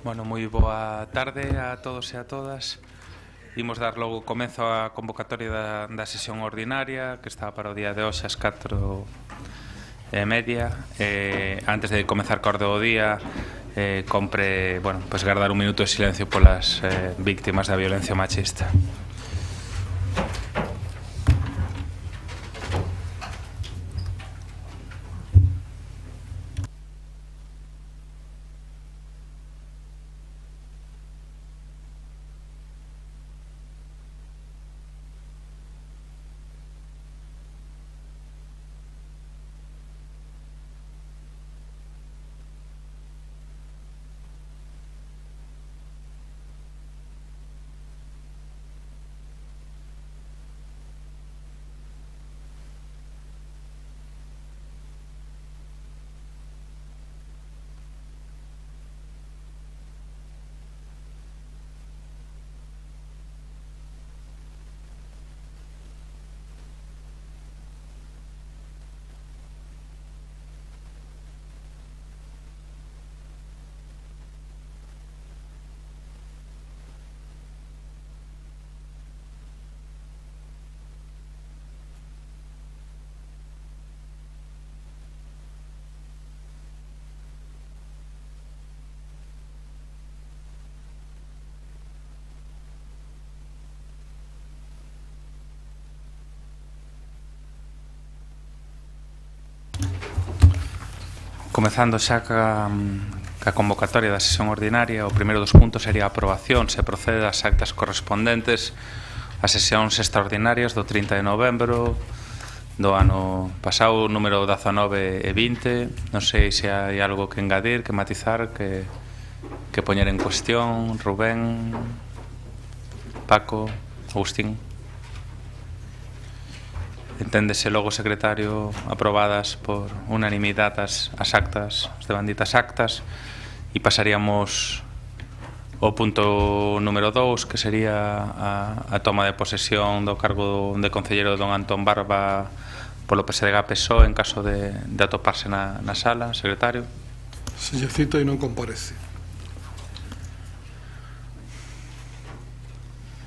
Bueno, moi boa tarde a todos e a todas. Imos dar logo comezo a convocatoria da sesión ordinaria que está para o día de hoxe ás 4:30. Antes de comezar co orde do día, compre, pues guardar un minuto de silencio polas víctimas da violencia machista. Comezando xa ca convocatoria da sesión ordinaria, o primeiro dos puntos sería a aprobación, se procede das actas correspondentes ás sesións extraordinarias do 30 de novembro do ano pasado, número 19 e 20. Non sei se hai algo que engadir, que matizar, que poñer en cuestión. Rubén, Paco, Agustín. Enténdese logo, secretario, aprobadas por unanimidade as actas, as devanditas actas, e pasaríamos ao punto número 2, que sería a toma de posesión do cargo de concelleiro don Antón Barba polo PSDG-PSOE en caso de atoparse na sala, secretario. Se lle cita e non comparece.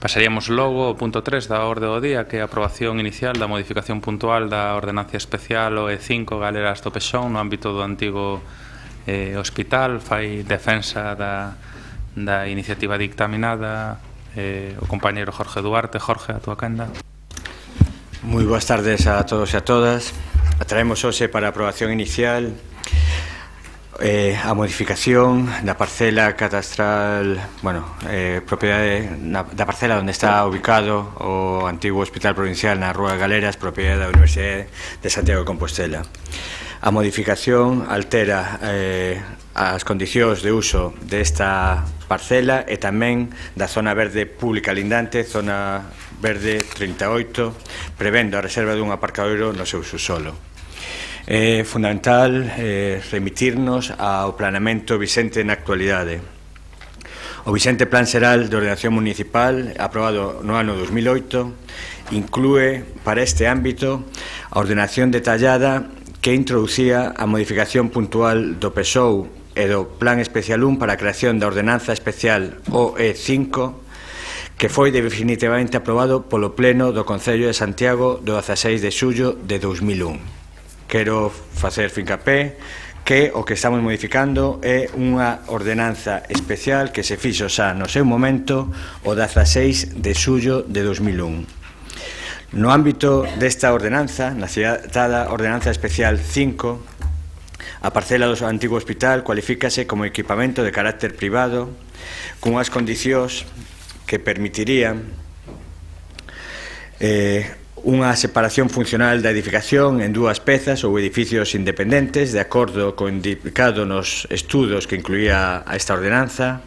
Pasaríamos logo ao punto 3 da orde do día, que é a aprobación inicial da modificación puntual da ordenancia especial OE5 Galeras do Pexón no ámbito do antigo hospital. Fai defensa da iniciativa dictaminada o compañeiro Jorge Duarte. Jorge, a túa quenda. Moi boas tardes a todos e a todas. Traemos hoxe para aprobación inicial a modificación da parcela catastral, propiedade da parcela onde está ubicado o antigo hospital provincial na Rúa Galeras, propiedade da Universidade de Santiago de Compostela. A modificación altera as condicións de uso desta parcela e tamén da zona verde pública lindante, zona verde 38, prevendo a reserva dun aparcadoiro no seu subsolo. É fundamental remitirnos ao planeamento vixente na actualidade. O vixente Plan Xeral de Ordenación Municipal, aprobado no ano 2008, inclúe para este ámbito a ordenación detallada que introducía a modificación puntual do PSOU e do Plan Especial 1 para a creación da Ordenanza Especial OE5, que foi definitivamente aprobado polo Pleno do Concello de Santiago do 16 de xullo de 2001. Quero facer fincapé que o que estamos modificando é unha ordenanza especial que se fixo xa no seu momento o 16 de xullo de 2001. No ámbito desta ordenanza, na citada Ordenanza Especial 5, a parcela do antigo hospital cualifícase como equipamento de carácter privado cunhas condicións que permitirían unha separación funcional da edificación en dúas pezas ou edificios independentes de acordo co indicado nos estudos que incluía a esta ordenanza,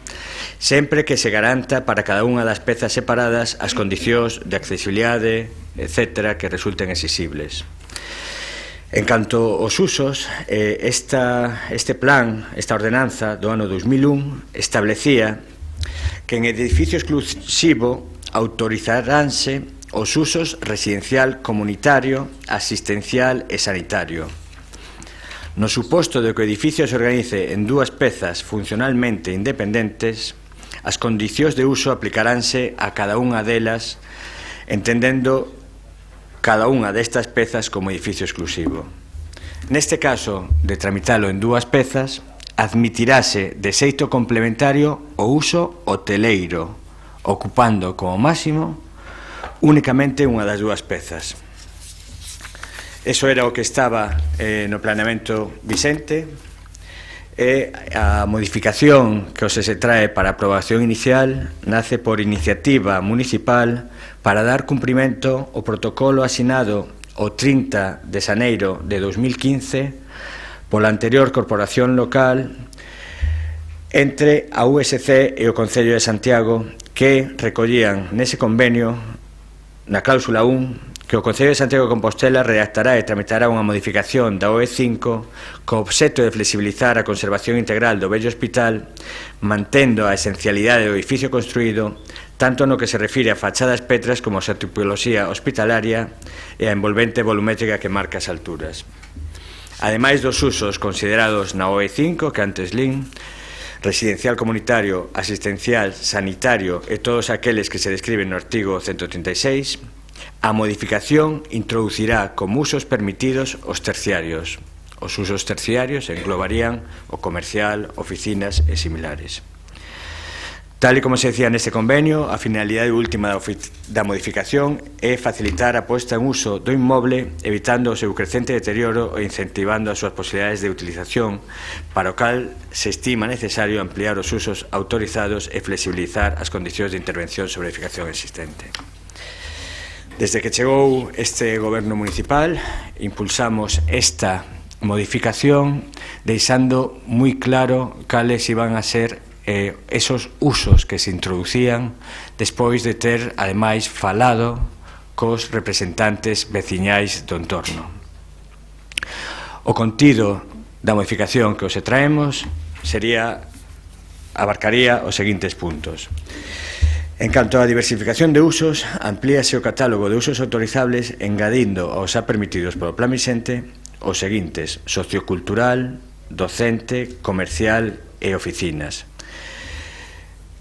sempre que se garanta para cada unha das pezas separadas as condicións de accesibilidade, etc., que resulten exigibles. En canto aos usos, este plan, esta ordenanza do ano 2001, establecía que en edificio exclusivo autorizaranse os usos residencial, comunitario, asistencial e sanitario. No suposto de que o edificio se organice en dúas pezas funcionalmente independentes, as condicións de uso aplicaránse a cada unha delas, entendendo cada unha destas pezas como edificio exclusivo. Neste caso, de tramitalo en dúas pezas, admitirase de xeito complementario o uso hoteleiro, ocupando como máximo únicamente unha das dúas pezas. Eso era o que estaba no planeamento vixente, e a modificación que se trae para aprobación inicial nace por iniciativa municipal para dar cumprimento ao protocolo asinado o 30 de xaneiro de 2015 pola anterior corporación local entre a USC e o Concello de Santiago, que recollían nese convenio, na cláusula 1, que o Concello de Santiago de Compostela redactará e tramitará unha modificación da OE5 co obxecto de flexibilizar a conservación integral do vello hospital, mantendo a esencialidade do edificio construído, tanto no que se refire a fachadas petras como a súa tipoloxía hospitalaria e a envolvente volumétrica que marca as alturas. Ademais dos usos considerados na OE5, que antes lín, residencial comunitario, asistencial, sanitario e todos aqueles que se describen no artigo 136, a modificación introducirá como usos permitidos os terciarios. Os usos terciarios englobarían o comercial, oficinas e similares. Tal e como se decía neste convenio, a finalidade última da modificación é facilitar a posta en uso do inmoble, evitando o seu crecente deterioro e incentivando as súas posibilidades de utilización, para o cal se estima necesario ampliar os usos autorizados e flexibilizar as condicións de intervención sobre a edificación existente. Desde que chegou este goberno municipal, impulsamos esta modificación deixando moi claro cales iban a ser esos usos que se introducían despois de ter, ademais, falado cos representantes veciñais do entorno. O contido da modificación que os traemos abarcaría os seguintes puntos. En canto á diversificación de usos, amplíase o catálogo de usos autorizables engadindo aos xa permitidos polo plan vixente os seguintes: sociocultural, docente, comercial e oficinas.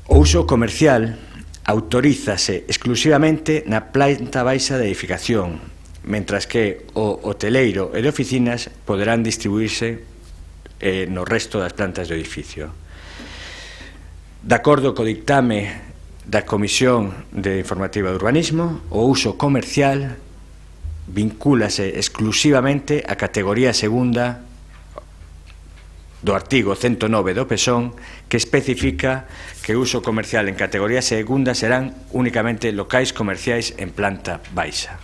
O uso comercial autorízase exclusivamente na planta baixa de edificación, mentras que o hoteleiro e de oficinas poderán distribuirse no resto das plantas do edificio. De acordo co dictame da Comisión de Informativa de Urbanismo, o uso comercial vincúlase exclusivamente á categoría segunda do artigo 109 do PSON, que especifica que o uso comercial en categoría segunda serán únicamente locais comerciais en planta baixa.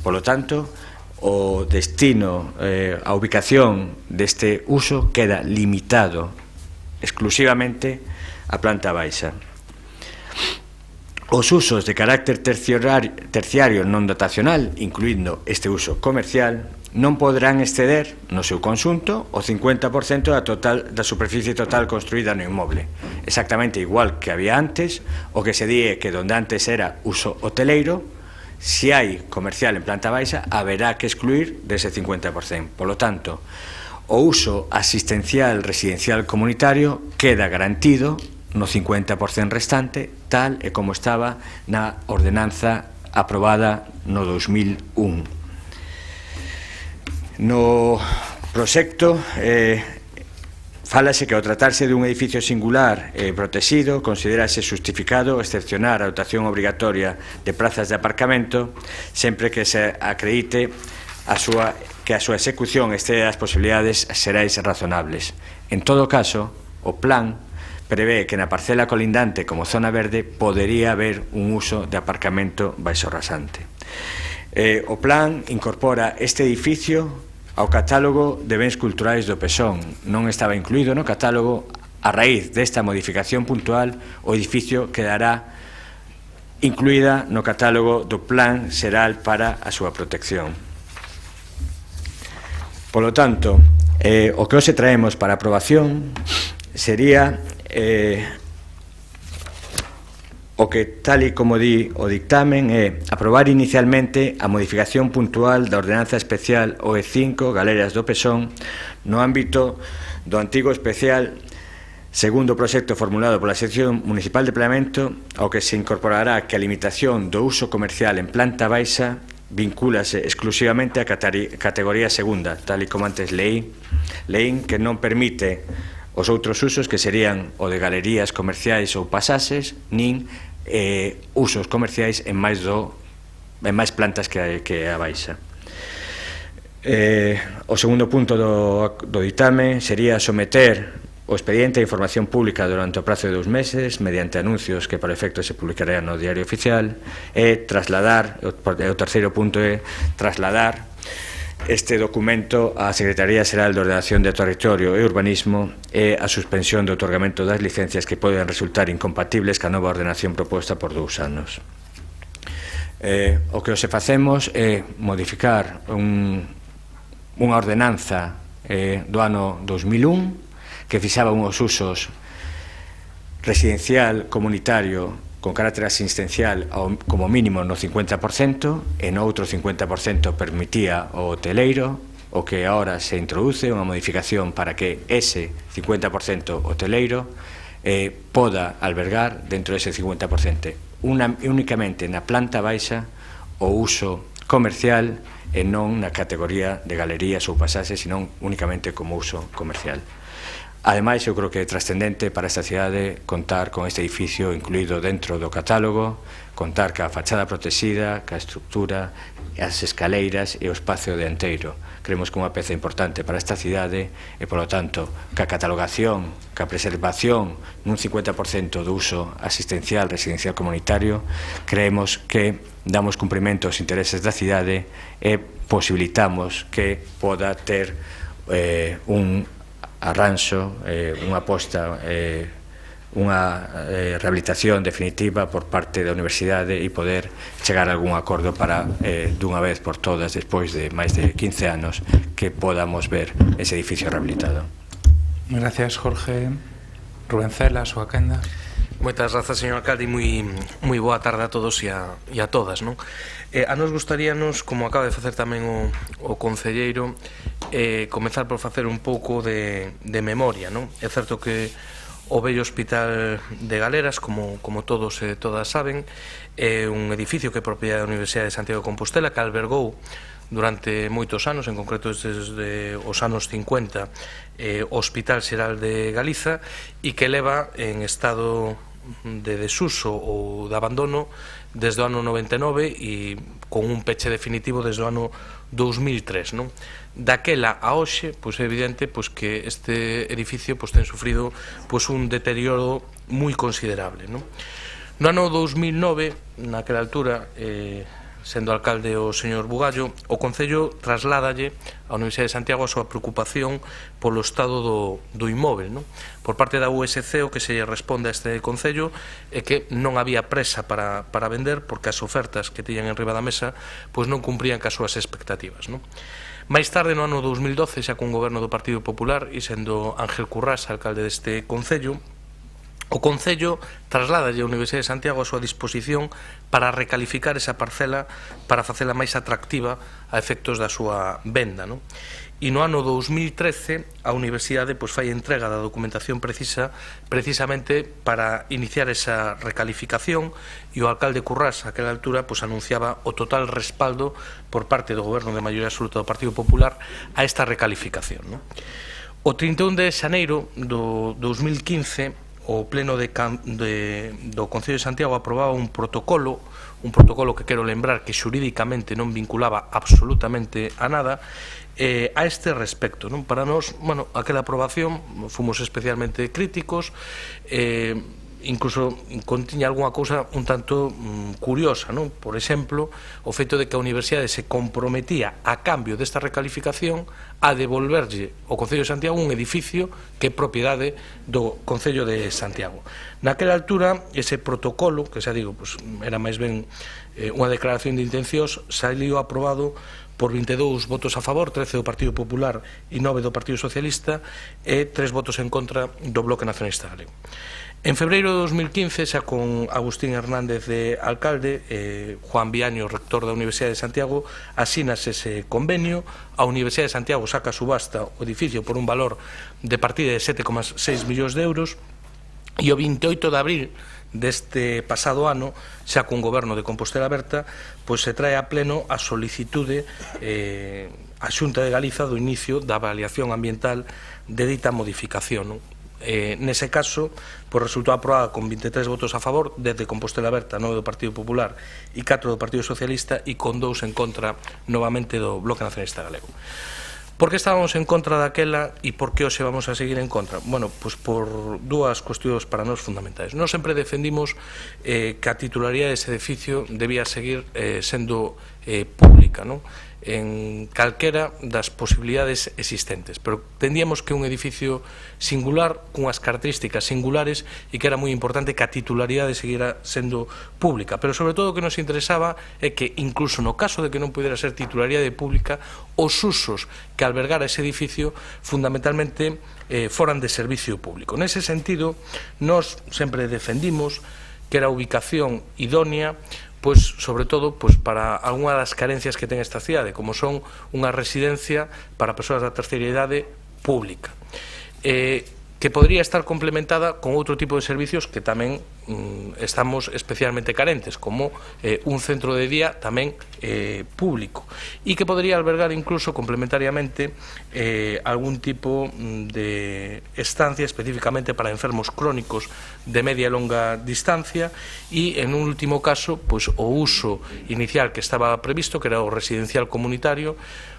Por lo tanto, o destino, a ubicación deste uso queda limitado exclusivamente á planta baixa. Os usos de carácter terciario non dotacional, incluindo este uso comercial, non poderán exceder no seu conxunto o 50% da superficie total construída no inmoble, exactamente igual que había antes, o que se di que donde antes era uso hoteleiro, se hai comercial en planta baixa, haberá que excluir dese 50%. Por lo tanto, o uso asistencial residencial comunitario queda garantido no 50% restante, tal e como estaba na ordenanza aprobada no 2001. No proxecto fálase que ao tratarse dun edificio singular e protegido considerase justificado excepcionar a dotación obrigatoria de prazas de aparcamento sempre que se acredite que a súa execución excede as posibilidades xerais razonables. En todo caso, o plan prevé que na parcela colindante como zona verde podería haber un uso de aparcamento baixo rasante. O plan incorpora este edificio ao catálogo de bens culturais do PSON. Non estaba incluído no catálogo. A raíz desta modificación puntual, o edificio quedará incluída no catálogo do Plan Xeral para a súa protección. Polo tanto, o que hoxe traemos para aprobación sería o que, tal e como di o dictamen, é aprobar inicialmente a modificación puntual da Ordenanza Especial OE5 Galeras do Pesón no ámbito do antigo especial segundo o proxecto formulado pola Sección Municipal de Planeamento, ao que se incorporará que a limitación do uso comercial en planta baixa vincúlase exclusivamente a categoría segunda, tal e como antes leín, que non permite os outros usos que serían o de galerías comerciais ou pasaxes, nin usos comerciais en máis plantas que a baixa. O segundo punto do ditame sería someter o expediente a información pública durante o prazo de 2 meses mediante anuncios que para efecto se publicarán no Diario Oficial e trasladar, o terceiro punto é trasladar este documento á Secretaría Xeral de Ordenación de Territorio e Urbanismo e a suspensión do otorgamento das licencias que poden resultar incompatibles ca nova ordenación proposta por 2 anos. O que hoxe facemos é modificar unha ordenanza do ano 2001 que fixaba uns usos residencial comunitario con carácter asistencial como mínimo no 50% e no outro 50% permitía o hoteleiro, o que agora se introduce unha modificación para que ese 50% hoteleiro poda albergar dentro dese 50% únicamente na planta baixa o uso comercial e non na categoría de galerías ou pasaxes, senón únicamente como uso comercial. Ademais, eu creo que é trascendente para esta cidade contar con este edificio incluído dentro do catálogo, contar ca fachada protexida, ca estructura, as escaleiras e o espacio dianteiro. Creemos que é unha peza importante para esta cidade e, polo tanto, ca catalogación, ca preservación nun 50% do uso asistencial residencial comunitario, creemos que damos cumprimento aos intereses da cidade e posibilitamos que poda ter un arranxo, unha aposta, unha rehabilitación definitiva por parte da Universidade e poder chegar a algún acordo para, dunha vez por todas, despois de máis de 15 anos, que podamos ver ese edificio rehabilitado. Gracias, Jorge. Rubén Cela, a súa quenda. Moitas grazas, señor alcalde, e moi boa tarde a todos e a todas, non? A nos gustaríanos, como acaba de facer tamén o concelleiro, comezar por facer un pouco de memoria, non? É certo que o vello Hospital de Galeras, como todos e todas saben, é un edificio que é propiedade da Universidade de Santiago de Compostela, que albergou durante moitos anos, en concreto desde os anos 50, o Hospital Xeral de Galiza, e que leva en estado de desuso ou de abandono desde o ano 99 e con un peche definitivo desde o ano 2003, non? Daquela a hoxe, pois é evidente que este edificio ten sufrido un deterioro moi considerable, non? No ano 2009, naquela altura, sendo alcalde o señor Bugallo, o Concello trasládalle á Universidade de Santiago a súa preocupación polo estado do inmóvel, non? Por parte da USC, o que se responde a este Concello é que non había presa para vender porque as ofertas que tiñan en riba da mesa non cumprían cas súas expectativas, non? Máis tarde, no ano 2012, xa cun goberno do Partido Popular e sendo Ángel Currás alcalde deste Concello, o Concello trasládalle a Universidade de Santiago a súa disposición para recalificar esa parcela para facela máis atractiva a efectos da súa venda, non? E no ano 2013 a Universidade fai entrega da documentación precisa precisamente para iniciar esa recalificación, e o alcalde Currás aquela altura anunciaba o total respaldo por parte do goberno de maioría absoluta do Partido Popular a esta recalificación, non? O 31 de xaneiro do 2015 o pleno do Concello de Santiago aprobaba un protocolo que quero lembrar que xurídicamente non vinculaba absolutamente a nada a este respecto, non? Para nós, aquela aprobación fomos especialmente críticos, incluso contiña algunha cousa un tanto curiosa, non? Por exemplo, o feito de que a Universidade se comprometía a cambio desta recalificación a devolverlle ao Concello de Santiago un edificio que é propiedade do Concello de Santiago. Naquela altura, ese protocolo, que xa digo, era máis ben unha declaración de intencións, saliu aprobado por 22 votos a favor, 13 do Partido Popular e 9 do Partido Socialista, e 3 votos en contra do Bloque Nacionalista Galego. En febreiro de 2015, xa con Agustín Hernández de alcalde, Juan Viaño, rector da Universidade de Santiago, asínase ese convenio. A Universidade de Santiago saca a subasta o edificio por un valor de partida de 7,6 millóns de euros, e o 28 de abril deste pasado ano, xa con goberno de Compostela Aberta, pois se trae a pleno a solicitude a Xunta de Galiza do inicio da avaliación ambiental de dita modificación, non? Nese caso, pois resultou aprobada con 23 votos a favor, desde Compostela Aberta, 9 do Partido Popular e 4 do Partido Socialista, e con 2 en contra novamente do Bloque Nacionalista Galego. Por que estábamos en contra daquela e por que hoxe vamos a seguir en contra? Bueno, pois por dúas cuestións para nós fundamentais. Nós sempre defendimos que a titularidade dese edificio debía seguir sendo pública, non? En calquera das posibilidades existentes, pero entendíamos que un edificio singular, cunhas características singulares, e que era moi importante que a titularidade seguira sendo pública, pero sobre todo o que nos interesaba é que incluso no caso de que non pudera ser titularidade pública, os usos que albergara ese edificio fundamentalmente foran de servicio público. Nese sentido, nós sempre defendimos que era a ubicación idónea, pois, sobre todo, pois, para algunha das carencias que ten esta cidade, como son unha residencia para persoas da terceira idade pública, que podría estar complementada con outro tipo de servicios que tamén estamos especialmente carentes, como un centro de día tamén público, e que podría albergar incluso complementariamente algún tipo de estancia específicamente para enfermos crónicos de media e longa distancia, e en un último caso, pois, o uso inicial que estaba previsto, que era o residencial comunitario,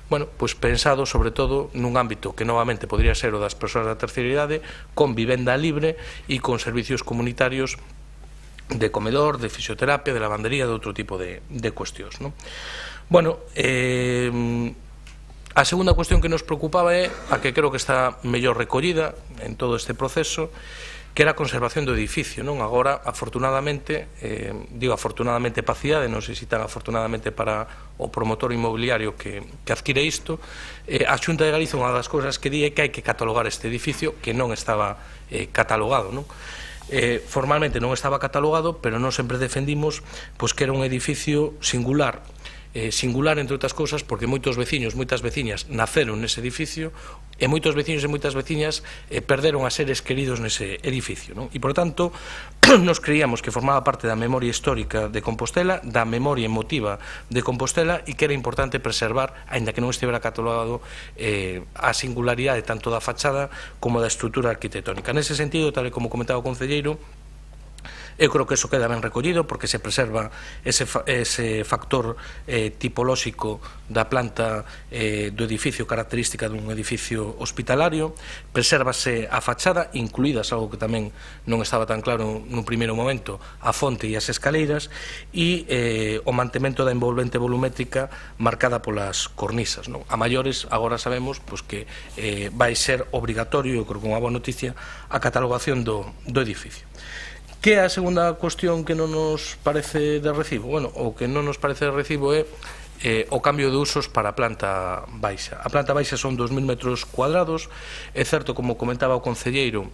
bueno, pois pensado sobre todo nun ámbito que novamente podría ser o das persoas da terceira idade, con vivenda libre e con servicios comunitarios de comedor, de fisioterapia, de lavandería, de outro tipo de cuestións, non? Bueno, a segunda cuestión que nos preocupaba é a que creo que está mellor recollida en todo este proceso, que era a conservación do edificio, non? Agora, afortunadamente, digo afortunadamente para a cidade, non sei se tan afortunadamente para o promotor inmobiliario que adquire isto, a Xunta de Galiza, unha das cousas que di é que hai que catalogar este edificio, que non estaba catalogado, non? Formalmente non estaba catalogado, pero non sempre defendimos pois que era un edificio singular, singular entre outras cousas porque moitos veciños, moitas veciñas naceron nese edificio, e moitos veciños e moitas veciñas perderon a seres queridos nese edificio, non? E, por tanto, nos creíamos que formaba parte da memoria histórica de Compostela, da memoria emotiva de Compostela, e que era importante preservar, aínda que non estivera catalogado, a singularidade tanto da fachada como da estrutura arquitectónica. Nese sentido, tal e como comentaba o concelleiro, eu creo que eso queda ben recollido porque se preserva ese factor tipolóxico da planta do edificio, característica dun edificio hospitalario, presérvase a fachada, incluídas algo que tamén non estaba tan claro nun primeiro momento, a fonte e as escaleiras, e o mantemento da envolvente volumétrica marcada polas cornisas, non? A maiores, agora sabemos pois, que vai ser obrigatorio, eu creo que unha boa noticia, a catalogación do edificio. Que é a segunda cuestión que non nos parece de recibo? Bueno, o que non nos parece de recibo é o cambio de usos para a planta baixa. A planta baixa son 2.000 metros cuadrados. É certo, como comentaba o concelleiro,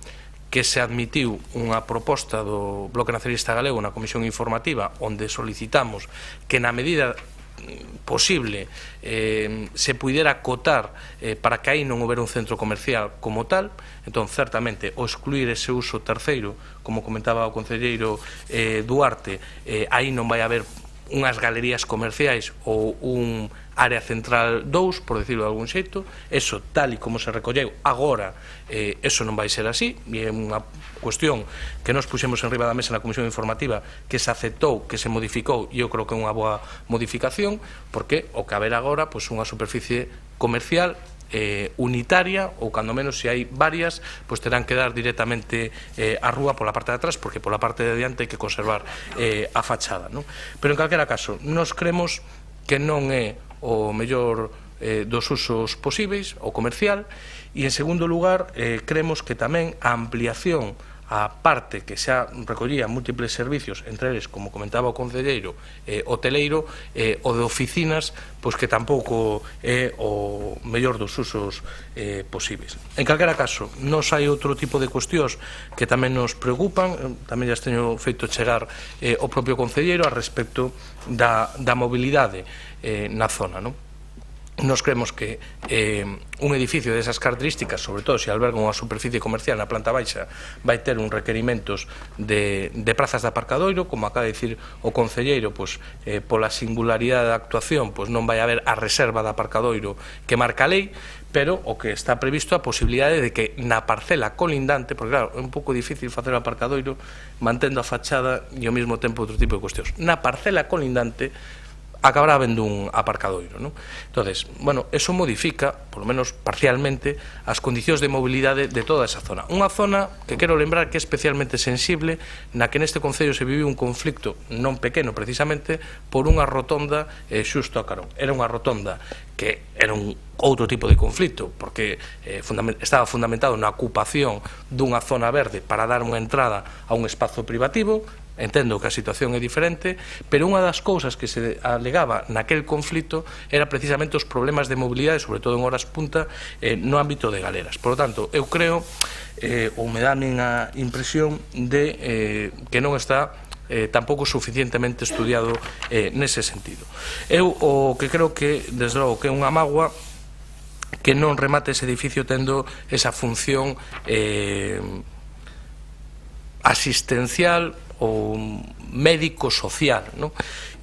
que se admitiu unha proposta do Bloque Nacionalista Galego na Comisión Informativa, onde solicitamos que na medida posible se puidera acotar para que aí non houbera un centro comercial como tal. Entón, certamente, o excluir ese uso terceiro, como comentaba o concelleiro Duarte, aí non vai haber unhas galerías comerciais ou un área central 2, por decirlo de algún xeito. Eso, tal e como se recolleu agora, eso non vai ser así, e é unha cuestión que nos puxemos en riba da mesa na Comisión Informativa, que se aceptou, que se modificou, e eu creo que é unha boa modificación, porque o que haberá agora, pois, unha superficie comercial unitaria, ou cando menos se hai varias, pois terán que dar directamente a rúa pola parte de atrás, porque pola parte de diante hai que conservar a fachada, non? Pero en calquera caso, nos creemos que non é o mellor dos usos posíveis, o comercial, e en segundo lugar creemos que tamén a ampliación a parte que xa recollía múltiples servicios, entre eles, como comentaba o concelleiro, hoteleiro, o de oficinas, pois que tampouco é o mellor dos usos posibles. En calquera caso, nos hai outro tipo de cuestións que tamén nos preocupan, tamén já teño feito chegar o propio concelleiro a respecto da mobilidade na zona, non? Nos creemos que un edificio desas características, sobre todo se alberga unha superficie comercial na planta baixa, vai ter uns requerimentos de prazas de aparcadoiro, como acaba de dicir o concelleiro, pois, pola singularidade da actuación, pois non vai haber a reserva de aparcadoiro que marca a lei, pero o que está previsto a posibilidade de que na parcela colindante, porque claro, é un pouco difícil facer o aparcadoiro mantendo a fachada e ao mesmo tempo outro tipo de cuestións. Na parcela colindante acabará habendo un aparcadoiro, non? Entonces, bueno, eso modifica, por lo menos parcialmente, as condicións de mobilidade de toda esa zona. Unha zona que quero lembrar que é especialmente sensible, na que neste concello se viviu un conflicto non pequeno, precisamente, por unha rotonda xusto a carón. Era unha rotonda que era un outro tipo de conflito, porque estaba fundamentado na ocupación dunha zona verde para dar unha entrada a un espazo privativo. Entendo que a situación é diferente, pero unha das cousas que se alegaba naquel conflito era precisamente os problemas de mobilidade, sobre todo en horas punta, no ámbito de galeras. Por lo tanto, eu creo, ou me dá a impresión de que non está tampouco suficientemente estudiado nese sentido. Eu o que creo que, desde logo, que é unha mágoa que non remate ese edificio tendo esa función asistencial ou médico-social, non?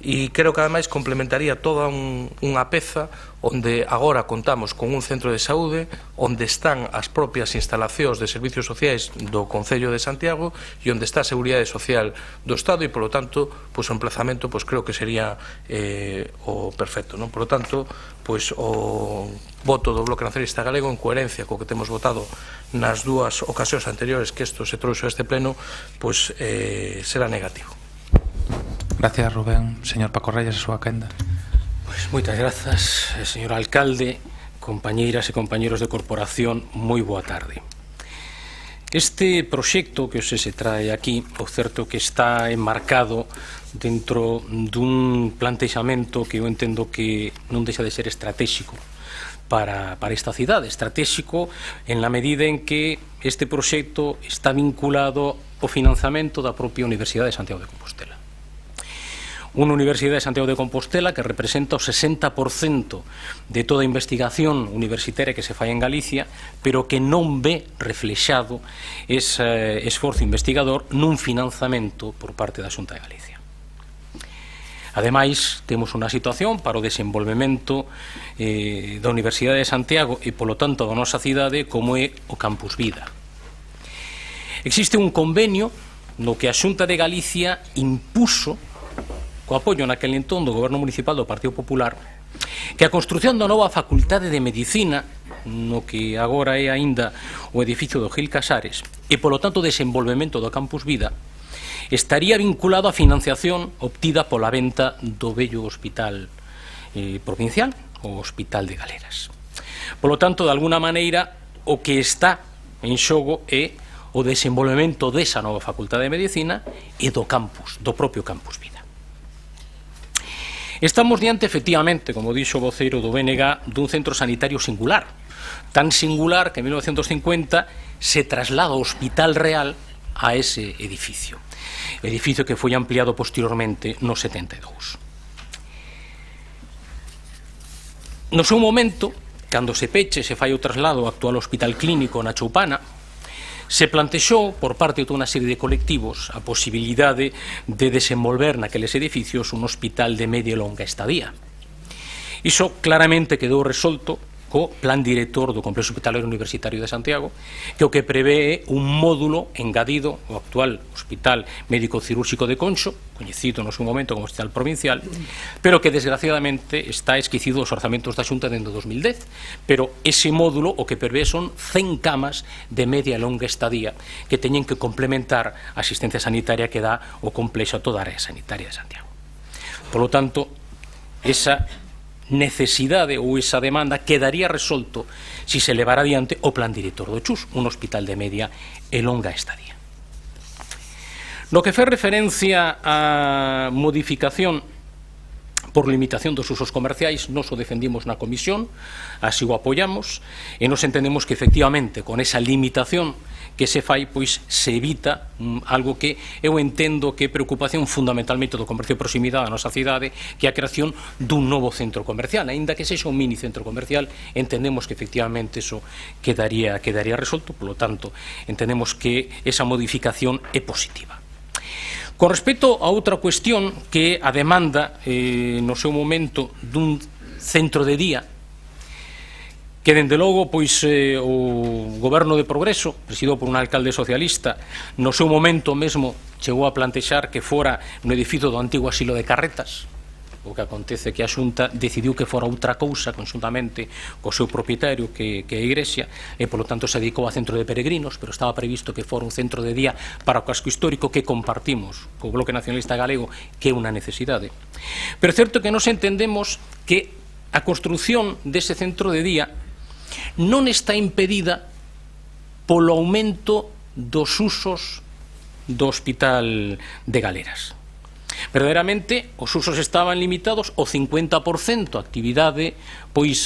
E creo que ademais complementaría toda unha peza onde agora contamos con un centro de saúde onde están as propias instalacións de servicios sociais do Concello de Santiago e onde está a Seguridade Social do Estado e, polo tanto, pois, o emplazamento pois, creo que sería o perfecto, non? Por lo tanto, pois, o voto do Bloque Nacionalista Galego en coherencia co que temos votado nas dúas ocasións anteriores que isto se trouxo a este pleno, pois será negativo. Gracias, Rubén. Señor Paco Reyes, a súa quenda. Pois moitas grazas, señor alcalde, compañeiras e compañeros de corporación, moi boa tarde. Este proxecto que hoxe se trae aquí, o certo que está enmarcado dentro dun plantexamento que eu entendo que non deixa de ser estratégico para esta cidade, estratégico en la medida en que este proxecto está vinculado ao financiamento da propia Universidade de Santiago de Compostela. Unha Universidade de Santiago de Compostela que representa o 60% de toda a investigación universitaria que se fai en Galicia, pero que non ve reflexado ese esforzo investigador nun financiamento por parte da Xunta de Galicia. Ademais, temos unha situación para o desenvolvemento da Universidade de Santiago e, polo tanto, da nosa cidade como é o Campus Vida. Existe un convenio no que a Xunta de Galicia impuso, co apoio naquele entón do Goberno Municipal do Partido Popular, que a construción da nova Facultade de Medicina, no que agora é aínda o edificio do Gil Casares, e, polo tanto, o desenvolvemento do Campus Vida, estaría vinculado á financiación obtida pola venta do vello hospital provincial, o Hospital de Galeras. Polo tanto, de alguna maneira, o que está en xogo é o desenvolvemento desa nova Facultade de Medicina e do campus, do propio Campus Vida. Estamos diante, efectivamente, como dixo o voceiro do BNG, dun centro sanitario singular, tan singular que en 1950 se traslada o Hospital Real a ese edificio que foi ampliado posteriormente no 72. No seu momento, cando se peche, se fai o traslado ao actual Hospital Clínico na Choupana, se plantexou por parte de toda unha serie de colectivos a posibilidade de desenvolver naqueles edificios un hospital de media e longa estadía. Iso claramente quedou resolto co Plan Director do Complexo Hospitalario Universitario de Santiago, que o que prevé un módulo engadido ao actual Hospital Médico Cirúrxico de Conxo, coñecido no seu momento como Hospital Provincial, pero que desgraciadamente está esquecido dos orzamentos da Xunta dentro do 2010. Pero ese módulo o que prevé son 100 camas de media e longa estadía que teñen que complementar a asistencia sanitaria que dá o complexo a toda a área sanitaria de Santiago. Por lo tanto, esa necesidade ou esa demanda quedaría resolto si se levara adiante o Plan Director do Chus, un hospital de media e longa estadía. No que fai referencia á modificación por limitación dos usos comerciais, nos o defendimos na comisión, así o apoiamos, e nos entendemos que efectivamente con esa limitación que se fai, pois se evita algo que eu entendo que é preocupación fundamentalmente do comercio de proximidade da nosa cidade, que é a creación dun novo centro comercial, aínda que sexa un mini centro comercial, entendemos que efectivamente eso quedaría resolto, polo tanto, entendemos que esa modificación é positiva. Con respecto a outra cuestión que é a demanda no seu momento dun centro de día que dende logo pois o Goberno de Progreso, presidido por un alcalde socialista, no seu momento mesmo chegou a plantexar que fora no edificio do antigo asilo de Carretas. O que acontece que a Xunta decidiu que fora outra cousa conxuntamente co seu propietario que é a Igrexa e polo tanto se dedicou a centro de peregrinos, pero estaba previsto que fora un centro de día para o casco histórico que compartimos co Bloque Nacionalista Galego, que é unha necesidade. Pero é certo que nos entendemos que a construción dese centro de día non está impedida polo aumento dos usos do Hospital de Galeras. Verdadeiramente, os usos estaban limitados ao 50% a actividade pois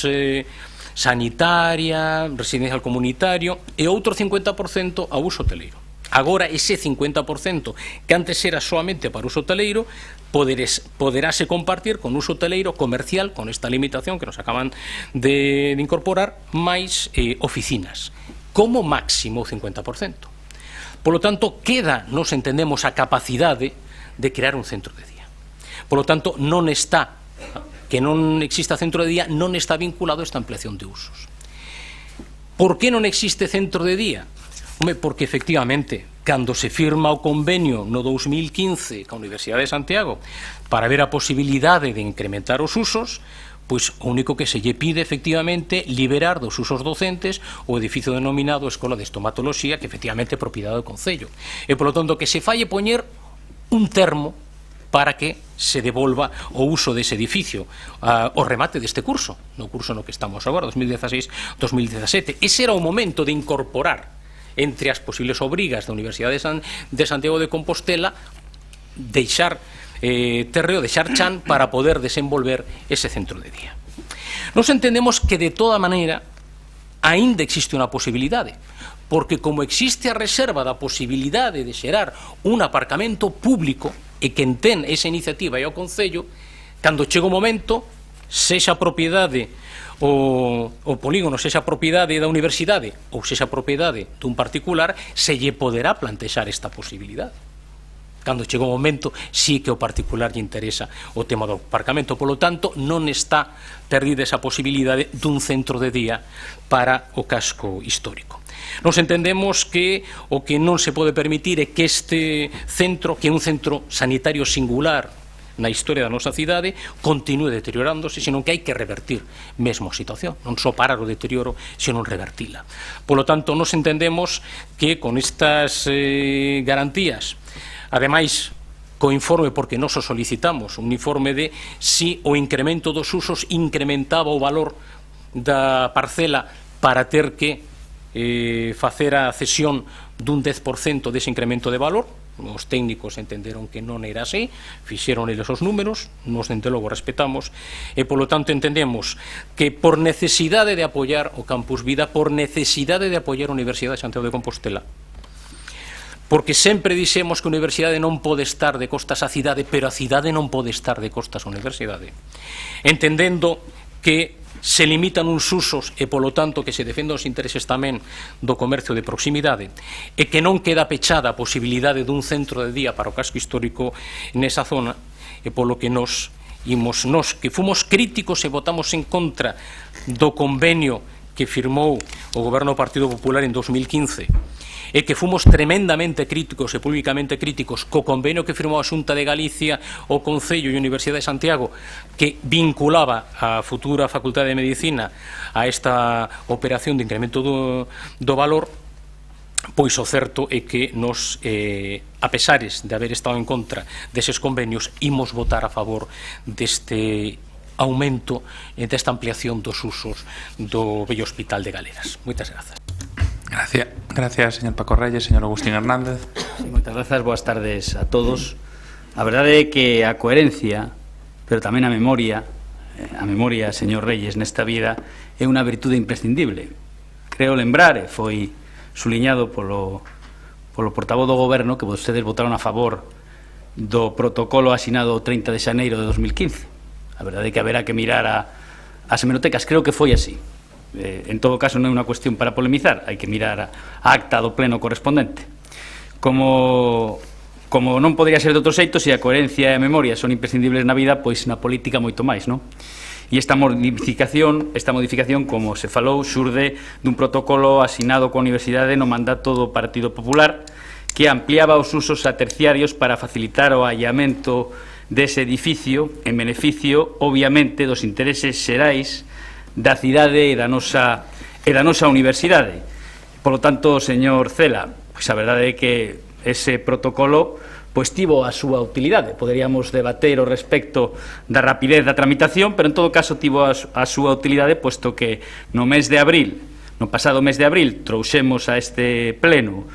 sanitaria, residencial comunitario e outro 50% a uso hoteleiro. Agora, ese 50% que antes era solamente para uso hoteleiro poderáse compartir con uso hoteleiro comercial, con esta limitación que nos acaban de incorporar, máis oficinas, como máximo o 50%. Polo tanto, queda, nos entendemos, a capacidade de crear un centro de día. Por lo tanto, non está, que non exista centro de día, non está vinculado a esta ampliación de usos. Por que non existe centro de día? Home, porque efectivamente, cando se firma o convenio no 2015 ca Universidade de Santiago para ver a posibilidade de incrementar os usos, pois o único que se lle pide efectivamente liberar dos usos docentes o edificio denominado Escola de Estomatoloxía, que efectivamente é propiedade do Concello. E, polo tanto, que se falle poñer un termo para que se devolva o uso dese edificio o remate deste curso, no curso no que estamos agora, 2016-2017. Ese era o momento de incorporar entre as posibles obrigas da Universidade de Santiago de Compostela deixar terreo, deixar chan para poder desenvolver ese centro de día. Nos entendemos que de toda maneira aínda existe unha posibilidade, porque como existe a reserva da posibilidade de xerar un aparcamento público e que entén esa iniciativa e o Concello, cando chega o momento, sexa propiedade o polígono, sexa propiedade da universidade ou sexa propiedade dun particular, se lle poderá plantexar esta posibilidade. Cando chega o momento, sí que o particular lle interesa o tema do aparcamento. Polo tanto, non está perdida esa posibilidade dun centro de día para o casco histórico. Nos entendemos que o que non se pode permitir é que este centro, que é un centro sanitario singular na historia da nosa cidade, continue deteriorándose, senón que hai que revertir mesmo a situación, non só parar o deterioro, senón revertila. Polo tanto, nos entendemos que con estas garantías, ademais, co informe, porque nos o solicitamos, un informe de si o incremento dos usos incrementaba o valor da parcela para ter que facer a cesión dun 10% dese incremento de valor. Os técnicos entenderon que non era así, fixeron eles os números, nos dende logo respetamos, e polo tanto entendemos que por necesidade de apoiar o Campus Vida, por necesidade de apoiar a Universidade de Santiago de Compostela, porque sempre dixemos que a universidade non pode estar de costas á cidade, pero a cidade non pode estar de costas á universidade, entendendo que se limitan uns usos e, polo tanto, que se defendan os intereses tamén do comercio de proximidade e que non queda pechada a posibilidade dun centro de día para o casco histórico nesa zona, e polo que nos que fomos críticos e votamos en contra do convenio que firmou o Goberno do Partido Popular en 2015 e que fomos tremendamente críticos e públicamente críticos co convenio que firmou a Xunta de Galicia, o Concello e a Universidade de Santiago, que vinculaba a futura Facultade de Medicina a esta operación de incremento do valor, pois o certo é que nos, a pesares de haber estado en contra deses convenios, imos votar a favor deste aumento e desta ampliación dos usos do vello Hospital de Galeras. Moitas grazas. Gracias, señor Paco Reyes. Señor Agustín Hernández. Sí, moitas grazas, boas tardes a todos. A verdade é que a coherencia, pero tamén a memoria, señor Reyes, nesta vida é unha virtude imprescindible. Creo lembrar, e foi suliñado polo portavoz do Goberno, que vostedes votaron a favor do protocolo asinado o 30 de xaneiro de 2015. A verdade é que haberá que mirar as hemerotecas. Creo que foi así. En todo caso, non é unha cuestión para polemizar, hai que mirar a acta do pleno correspondente. Como non podría ser de outro xeito, se a coherencia e a memoria son imprescindibles na vida, pois na política moito máis, non? E esta modificación, como se falou, xurde dun protocolo asinado coa Universidade no mandato do Partido Popular, que ampliaba os usos a terciarios para facilitar o allamento dese edificio en beneficio, obviamente, dos intereses xerais da cidade e da nosa universidade. Polo tanto, señor Cela, pois a verdade é que ese protocolo pois tivo a súa utilidade. Poderíamos debater o respecto da rapidez da tramitación, pero en todo caso tivo a súa utilidade, posto que no pasado mes de abril, trouxemos a este pleno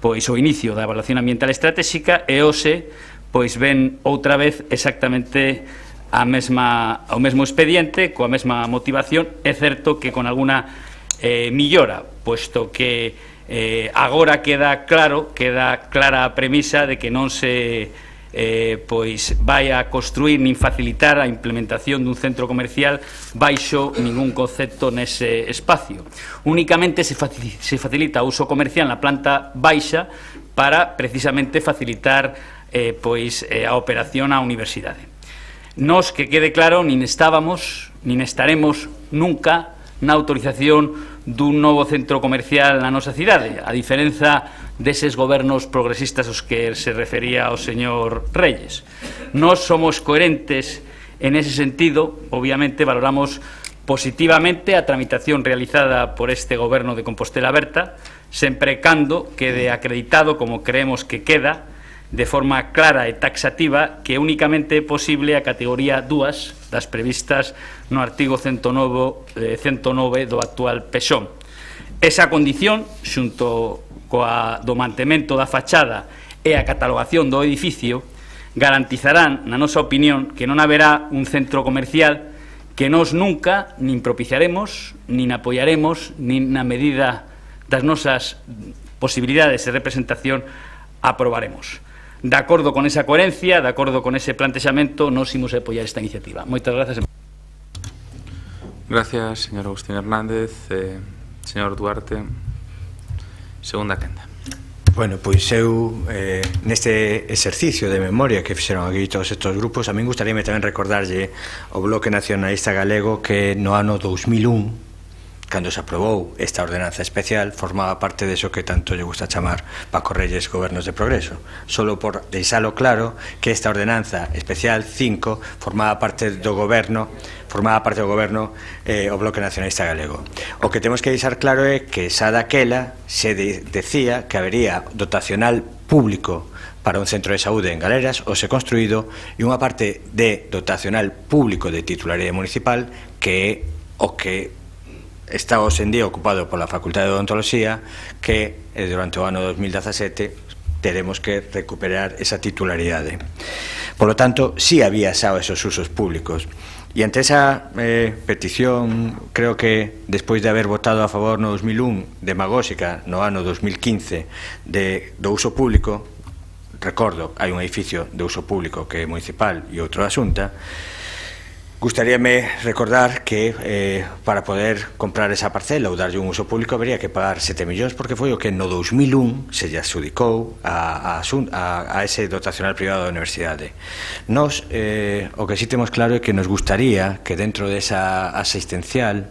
pois o inicio da evaluación ambiental estratégica e hoxe pois ven outra vez exactamente ao mesmo expediente, coa mesma motivación. É certo que con alguna millora, posto que agora queda clara a premisa de que non se vai a construir nin facilitar a implementación dun centro comercial baixo ningún concepto nese espacio. Únicamente se facilita o uso comercial na planta baixa para precisamente facilitar a operación á universidade. Nos, que quede claro, nin estábamos, nin estaremos nunca na autorización dun novo centro comercial na nosa cidade, a diferenza deses gobernos progresistas aos que se refería o señor Reyes. Nós somos coherentes en ese sentido. Obviamente valoramos positivamente a tramitación realizada por este goberno de Compostela Aberta, sempre cando quede acreditado, como creemos que queda, de forma clara e taxativa, que únicamente é posible a categoría 2 das previstas no artigo 109 do actual PEXON. Esa condición, xunto coa do mantemento da fachada e a catalogación do edificio, garantizarán, na nosa opinión, que non haberá un centro comercial que nós nunca nin propiciaremos, nin apoiaremos, nin na medida das nosas posibilidades de representación aprobaremos. De acordo con esa coherencia, de acordo con ese plantexamento, nos imos apoiar esta iniciativa. Moitas grazas. Gracias, señor Agustín Hernández. Señor Duarte, segunda quenda. Bueno, pois eu neste exercicio de memoria que fixeron aquí todos estes grupos, a min gustaríame tamén recordarlle ao Bloque Nacionalista Galego que no ano 2001, cando se aprobou esta ordenanza especial, formaba parte deso que tanto lle gusta chamar Paco Reyes gobernos de progreso. Solo por deixalo claro que esta ordenanza especial 5 formaba parte do goberno o Bloque Nacionalista Galego. O que temos que deixar claro é que xa daquela se decía que habería dotacional público para un centro de saúde en Galeras ou se construído, e unha parte de dotacional público de titularidade municipal que é o que está hoxe en día ocupado pola Facultade de Odontoloxía, que durante o ano 2017 teremos que recuperar esa titularidade. Por lo tanto, sí había xa esos usos públicos. E ante esa petición, creo que despois de haber votado a favor no 2001, demagóxica no ano 2015 do uso público, recordo, hai un edificio de uso público que é municipal e outro da Xunta. Gustaríame recordar que para poder comprar esa parcela ou darlle un uso público habería que pagar 7 millóns, porque foi o que no 2001 se lle adxudicou a ese dotacional privado da universidade. Nos, o que sí temos claro é que nos gustaría que dentro desa asistencial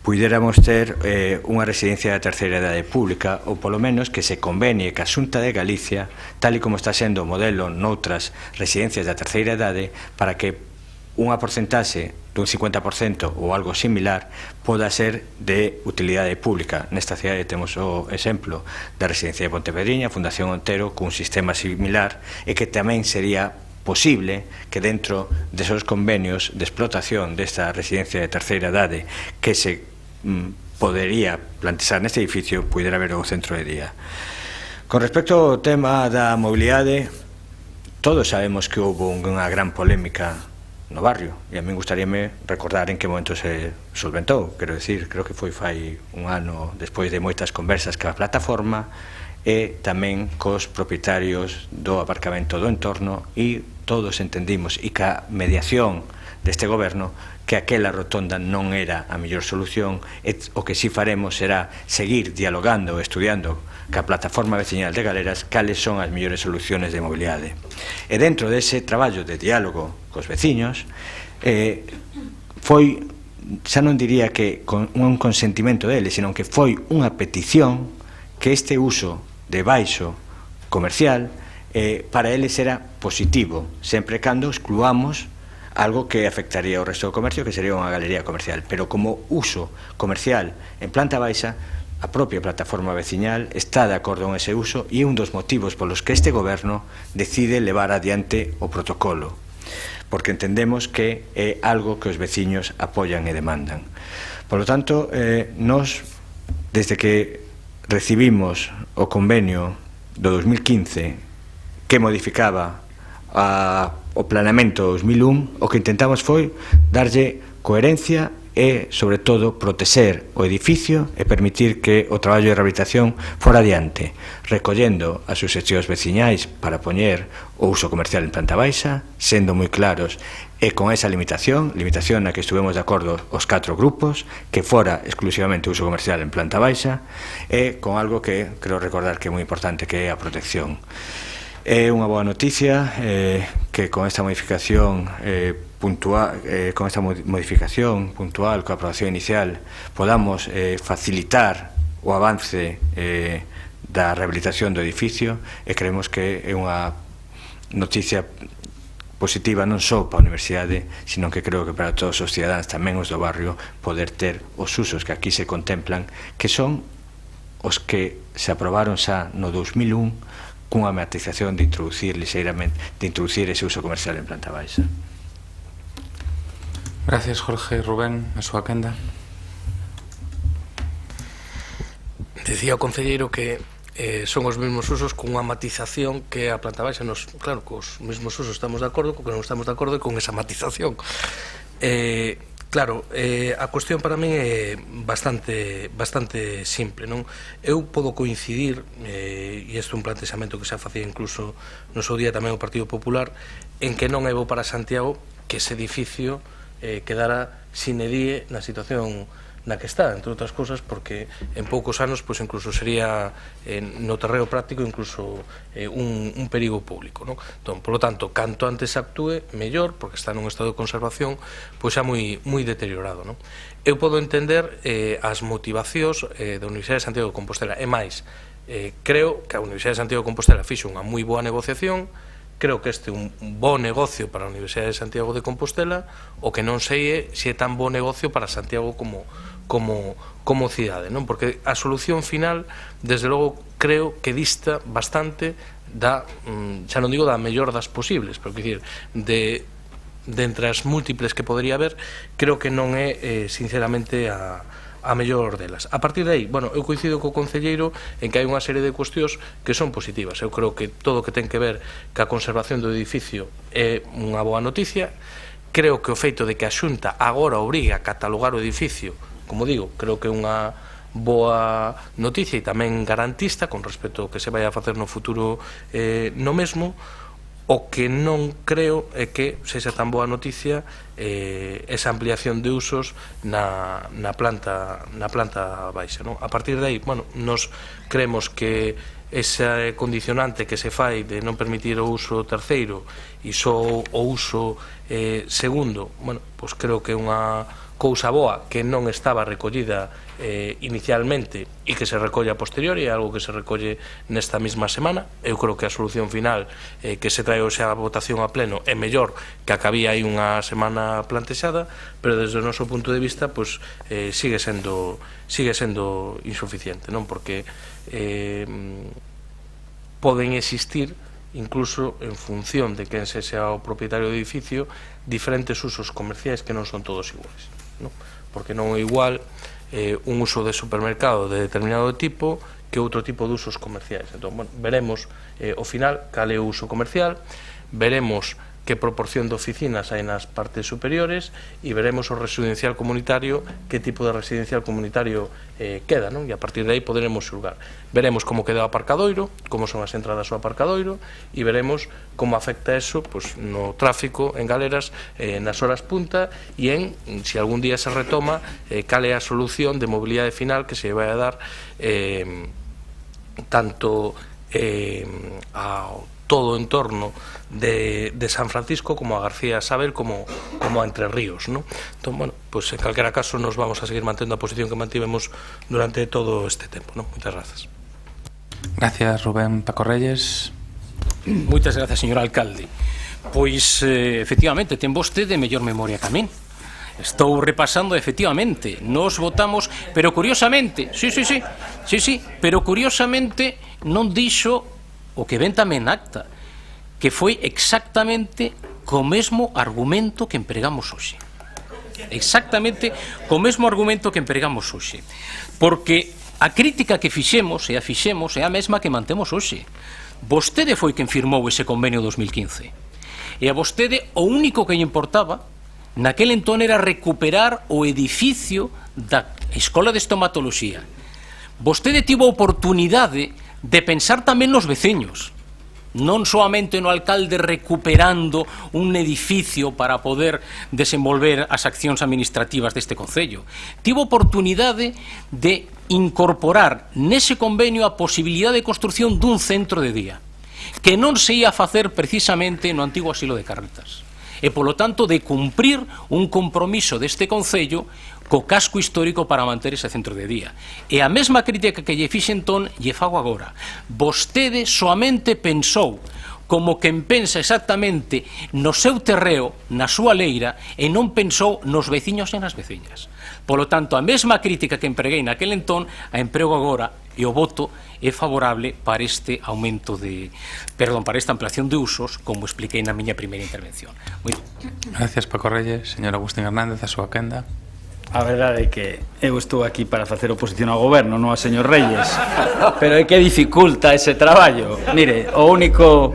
puidéramos ter unha residencia de terceira idade pública, ou polo menos que se convenie que a Xunta de Galicia, tal e como está sendo o modelo noutras residencias da terceira idade, para que unha porcentaxe dun 50% ou algo similar poda ser de utilidade pública. Nesta cidade temos o exemplo da residencia de Pontepedriña, Fundación Ontero, cun sistema similar, e que tamén sería posible que dentro desos convenios de explotación desta residencia de terceira idade que se podería plantear neste edificio pudera haber o centro de día. Con respecto ao tema da mobilidade, todos sabemos que houve unha gran polémica no barrio, e a mí gustaríame recordar en que momento se solventou. Quero decir, creo que foi fai un ano despois de moitas conversas ca plataforma e tamén cos propietarios do aparcamento do entorno, e todos entendimos, e ca mediación deste goberno, que aquela rotonda non era a mellor solución, e o que si faremos será seguir dialogando e estudiando ca plataforma veciñal de Galeras cales son as mellores soluciones de mobilidade. E dentro dese traballo de diálogo cos veciños, foi, xa non diría que con un consentimento deles, sino que foi unha petición que este uso de baixo comercial para eles era positivo, sempre cando excluamos algo que afectaría ao resto do comercio, que sería unha galería comercial. Pero como uso comercial en planta baixa, a propia plataforma veciñal está de acordo con ese uso, e é un dos motivos polos que este goberno decide levar adiante o protocolo, porque entendemos que é algo que os veciños apoian e demandan. Por lo tanto, nos, desde que recibimos o convenio do 2015 que modificaba o planeamento 2001, o que intentamos foi darlle coherencia e, sobre todo, proteger o edificio e permitir que o traballo de rehabilitación fora adiante, recollendo as suxestións veciñais para poñer o uso comercial en planta baixa, sendo moi claros, e con esa limitación na que estuvemos de acordo os 4 grupos, que fora exclusivamente uso comercial en planta baixa, e con algo que creo recordar que é moi importante, que é a protección. É unha boa noticia que con esta modificación puntual, coa aprobación inicial, podamos facilitar o avance da rehabilitación do edificio, e creemos que é unha noticia positiva non só para a universidade, sino que creo que para todos os cidadáns, tamén os do barrio, poder ter os usos que aquí se contemplan, que son os que se aprobaron xa no 2001, cunha matización de introducir ligeiramente, de introducir ese uso comercial en planta baixa. Gracias, Jorge. Rubén, a súa quenda. Decía o concelleiro que son os mesmos usos con unha matización que a planta baixa. Nos, claro, cos mesmos usos estamos de acordo, co que non estamos de acordo é con esa matización. Claro, a cuestión para min é bastante simple, non? Eu podo coincidir, e isto é un plantexamento que xa facía incluso no seu día tamén o Partido Popular, en que non é bo para Santiago que ese edificio quedara sine die na situación na que está, entre outras cousas, porque en poucos anos pois incluso sería no terreo práctico incluso un perigo público, non? Entón, por lo tanto, canto antes actúe, mellor, porque está nun estado de conservación pois xa moi deteriorado, non? Eu podo entender as motivacións da Universidade de Santiago de Compostela, e máis, creo que a Universidade de Santiago de Compostela fixo unha moi boa negociación. Creo que este é un bo negocio para a Universidade de Santiago de Compostela, o que non sei se é tan bo negocio para Santiago como cidade, non? Porque a solución final, desde logo, creo que dista bastante da, xa non digo da mellor das posibles, pero, quer dicir, de entre as múltiples que podería haber, creo que non é, sinceramente, a mellor delas. A partir de aí, bueno, eu coincido co concelleiro en que hai unha serie de cuestións que son positivas. Eu creo que todo o que ten que ver ca conservación do edificio é unha boa noticia. Creo que o feito de que a Xunta agora obriga a catalogar o edificio, como digo, creo que é unha boa noticia e tamén garantista con respecto ao que se vai a facer no futuro no mesmo. O que non creo é que sexa tan boa noticia esa ampliación de usos na planta baixa, non? A partir de aí, bueno, nos creemos que ese condicionante que se fai de non permitir o uso terceiro e só o uso segundo, bueno, pois creo que é unha cousa boa que non estaba recollida inicialmente e que se recolle a posteriori, é algo que se recolle nesta mesma semana. Eu creo que a solución final que se trae hoxe a votación a pleno é mellor que a que había aí unha semana plantexada, pero desde o noso punto de vista pois, sigue sendo insuficiente, non? Porque poden existir, incluso en función de quen sexa o propietario do edificio, diferentes usos comerciais que non son todos iguais, non? Porque non é igual un uso de supermercado de determinado tipo que outro tipo de usos comerciais. Entón, bueno, veremos ao final cal é o uso comercial, veremos que proporción de oficinas hai nas partes superiores e veremos o residencial comunitario, que tipo de residencial comunitario queda, non? E a partir de aí poderemos xulgar. Veremos como queda o aparcadoiro, como son as entradas ao aparcadoiro e veremos como afecta eso pues, no tráfico en galeras nas horas punta e en, se algún día se retoma, cal é a solución de mobilidade final que se vai a dar tanto ao todo o entorno de San Francisco como a García Sabel como a Entre Ríos, ¿no? Entón, bueno, pues en calquera caso nos vamos a seguir mantendo a posición que mantivemos durante todo este tempo, ¿no? Moitas grazas. Gracias, Rubén. Paco Reyes. Moitas grazas, señor alcalde. Pois, efectivamente, ten vostede mellor memoria que a min. Estou repasando, efectivamente, nos votamos, pero curiosamente, pero curiosamente non dixo o que ven tamén acta, que foi exactamente co mesmo argumento que empregamos hoxe. Exactamente co mesmo argumento que empregamos hoxe. Porque a crítica que fixemos é a mesma que mantemos hoxe. Vostede foi quen firmou ese convenio 2015. E a vostede o único que lle importaba naquel entón era recuperar o edificio da Escola de Estomatoloxía. Vostede tivo a oportunidade de pensar tamén nos veciños, non soamente no alcalde recuperando un edificio para poder desenvolver as accións administrativas deste concello. Tivo oportunidade de incorporar nese convenio a posibilidade de construción dun centro de día, que non se ia facer precisamente no antigo asilo de Carretas. E, polo tanto, de cumprir un compromiso deste concello co casco histórico para manter ese centro de día. E a mesma crítica que lle fixe entón, lle fago agora. Vostede soamente pensou como quen pensa exactamente no seu terreo, na súa leira, e non pensou nos veciños e nas veciñas. Polo tanto, a mesma crítica que empreguei naquel entón, a emprego agora, e o voto é favorable para este aumento de, para esta ampliación de usos, como expliquei na miña primeira intervención. Gracias, Paco Reyes. Señor Agustín Hernández, a súa quenda. A verdade é que eu estou aquí para facer oposición ao goberno, non ao señor Reyes, pero é que dificulta ese traballo. Mire, o único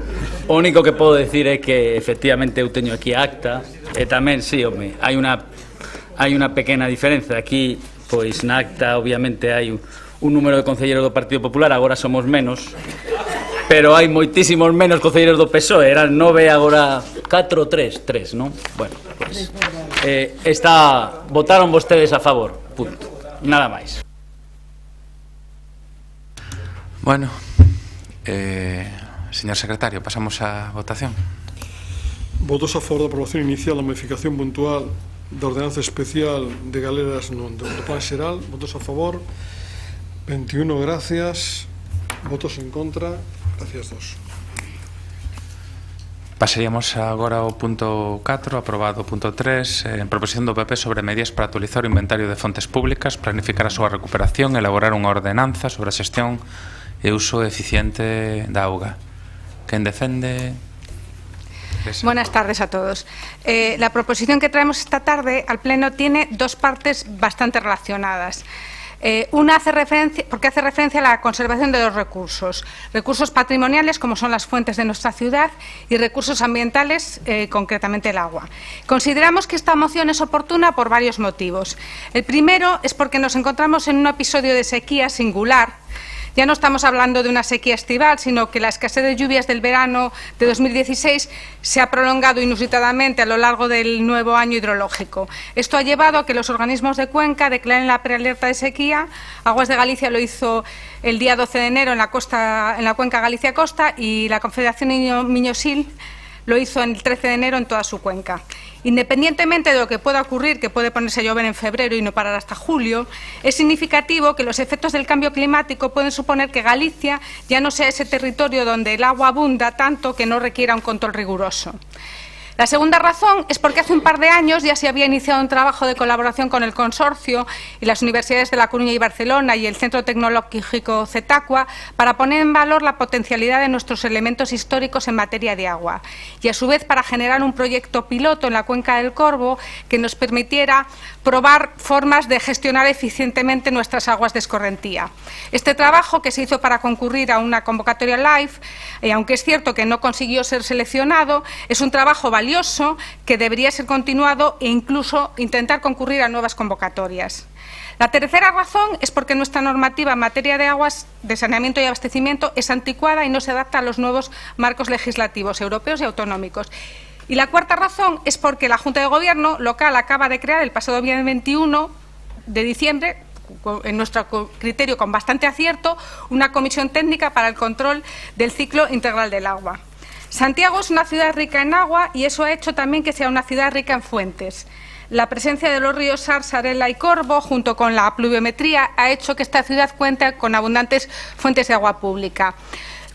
que podo decir é que efectivamente eu teño aquí a acta, e tamén, sí, home, hai unha pequena diferenza. Aquí, pois, na acta, obviamente, hai un número de concelleiros do Partido Popular, agora somos menos, pero hai moitísimos menos concelleiros do PSOE, eran 9, agora 4 ou 3, non? Bueno, pois, votaron vostedes a favor, punto, nada máis. Bueno, señor secretario, pasamos a votación. Votos a favor da aprobación inicial da modificación puntual da ordenanza especial de galeras do plan xeral. Votos a favor, 21, gracias. Votos en contra, gracias 2. Pasaríamos agora ao punto 4, aprobado o punto 3, proposición do PP sobre medidas para actualizar o inventario de fontes públicas, planificar a súa recuperación e elaborar unha ordenanza sobre a xestión e uso eficiente da auga. Quen defende? Buenas tardes a todos. La proposición que traemos esta tarde al Pleno tiene dos partes bastante relacionadas. Una hace referencia a la conservación de los recursos patrimoniales, como son las fuentes de nuestra ciudad, y recursos ambientales, concretamente el agua. Consideramos que esta moción es oportuna por varios motivos. El primero es porque nos encontramos en un episodio de sequía singular. Ya no estamos hablando de una sequía estival, sino que la escasez de lluvias del verano de 2016 se ha prolongado inusitadamente a lo largo del nuevo año hidrológico. Esto ha llevado a que los organismos de Cuenca declaren la prealerta de sequía. Aguas de Galicia lo hizo el día 12 de enero en la cuenca Galicia-Costa, y la Confederación Miñosil lo hizo el 13 de enero en toda su cuenca. Independientemente de lo que pueda ocurrir, que puede ponerse a llover en febrero y no parar hasta julio, es significativo que los efectos del cambio climático pueden suponer que Galicia ya no sea ese territorio donde el agua abunda tanto que no requiera un control riguroso. La segunda razón es porque hace un par de años ya se había iniciado un trabajo de colaboración con el consorcio y las universidades de La Coruña y Barcelona y el Centro Tecnológico Zetacua para poner en valor la potencialidad de nuestros elementos históricos en materia de agua y, a su vez, para generar un proyecto piloto en la cuenca del Corbo que nos permitiera probar formas de gestionar eficientemente nuestras aguas de escorrentía. Este trabajo, que se hizo para concurrir a una convocatoria LIFE, aunque es cierto que no consiguió ser seleccionado, es un trabajo valioso que debería ser continuado e incluso intentar concurrir a nuevas convocatorias. La tercera razón es porque nuestra normativa en materia de aguas, de saneamiento y abastecimiento es anticuada y no se adapta a los nuevos marcos legislativos europeos y autonómicos. Y la cuarta razón es porque la Junta de Gobierno local acaba de crear el pasado día 21 de diciembre, en nuestro criterio con bastante acierto, una comisión técnica para el control del ciclo integral del agua. Santiago es una ciudad rica en agua y eso ha hecho también que sea una ciudad rica en fuentes. La presencia de los ríos Sar, Sarela y Corbo, junto con la pluviometría, ha hecho que esta ciudad cuente con abundantes fuentes de agua pública.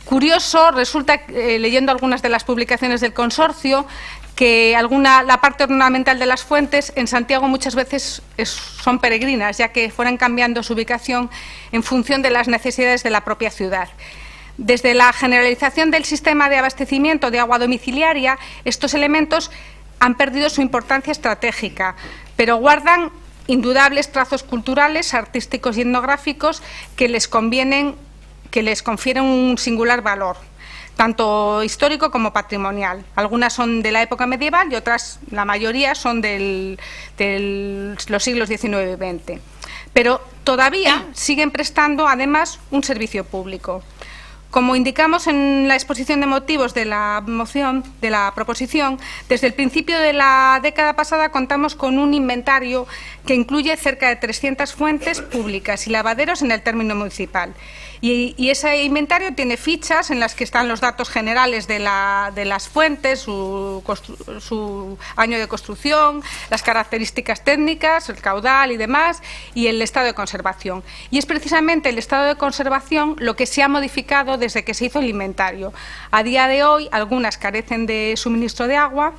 Curioso, resulta, leyendo algunas de las publicaciones del consorcio, que la parte ornamental de las fuentes en Santiago muchas veces son peregrinas, ya que fueran cambiando su ubicación en función de las necesidades de la propia ciudad. Desde la generalización del sistema de abastecimiento de agua domiciliaria, estos elementos han perdido su importancia estratégica, pero guardan indudables trazos culturales, artísticos y etnográficos que les confieren un singular valor, tanto histórico como patrimonial. Algunas son de la época medieval y otras, la mayoría, son de los siglos XIX y XX. Pero todavía siguen prestando, además, un servicio público. Como indicamos en la exposición de motivos de la proposición, desde el principio de la década pasada contamos con un inventario que incluye cerca de 300 fuentes públicas y lavaderos en el término municipal. Y ese inventario tiene fichas en las que están los datos generales de las fuentes, su año de construcción, las características técnicas, el caudal y demás, y el estado de conservación. Y es precisamente el estado de conservación lo que se ha modificado desde que se hizo el inventario. A día de hoy, algunas carecen de suministro de agua,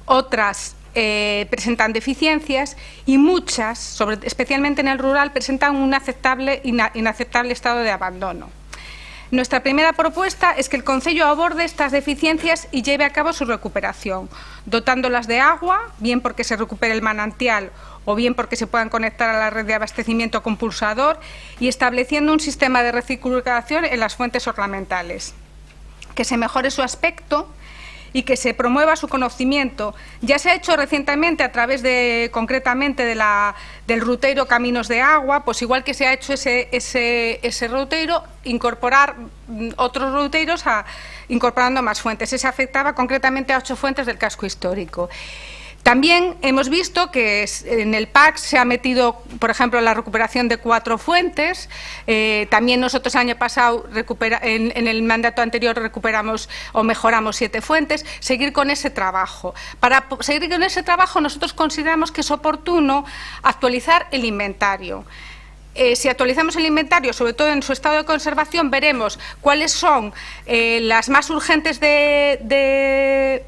otras presentan deficiencias y muchas, especialmente en el rural, presentan un inaceptable estado de abandono. Nuestra primera propuesta es que el Concello aborde estas deficiencias y lleve a cabo su recuperación, dotándolas de agua, bien porque se recupere el manantial o bien porque se puedan conectar a la red de abastecimiento con pulsador, y estableciendo un sistema de recirculación en las fuentes ornamentales, que se mejore su aspecto y que se promueva su conocimiento. Ya se ha hecho recientemente a través concretamente del ruteiro Caminos de Agua, pues igual que se ha hecho ese ruteiro, incorporar otros ruteiros incorporando más fuentes. Ese afectaba concretamente a 8 fuentes del casco histórico. También hemos visto que en el PAC se ha metido, por ejemplo, la recuperación de 4 fuentes. También nosotros el año pasado, en el mandato anterior, recuperamos o mejoramos 7 fuentes. Seguir con ese trabajo. Para seguir con ese trabajo, nosotros consideramos que es oportuno actualizar el inventario. Si actualizamos el inventario, sobre todo en su estado de conservación, veremos cuáles son las más urgentes de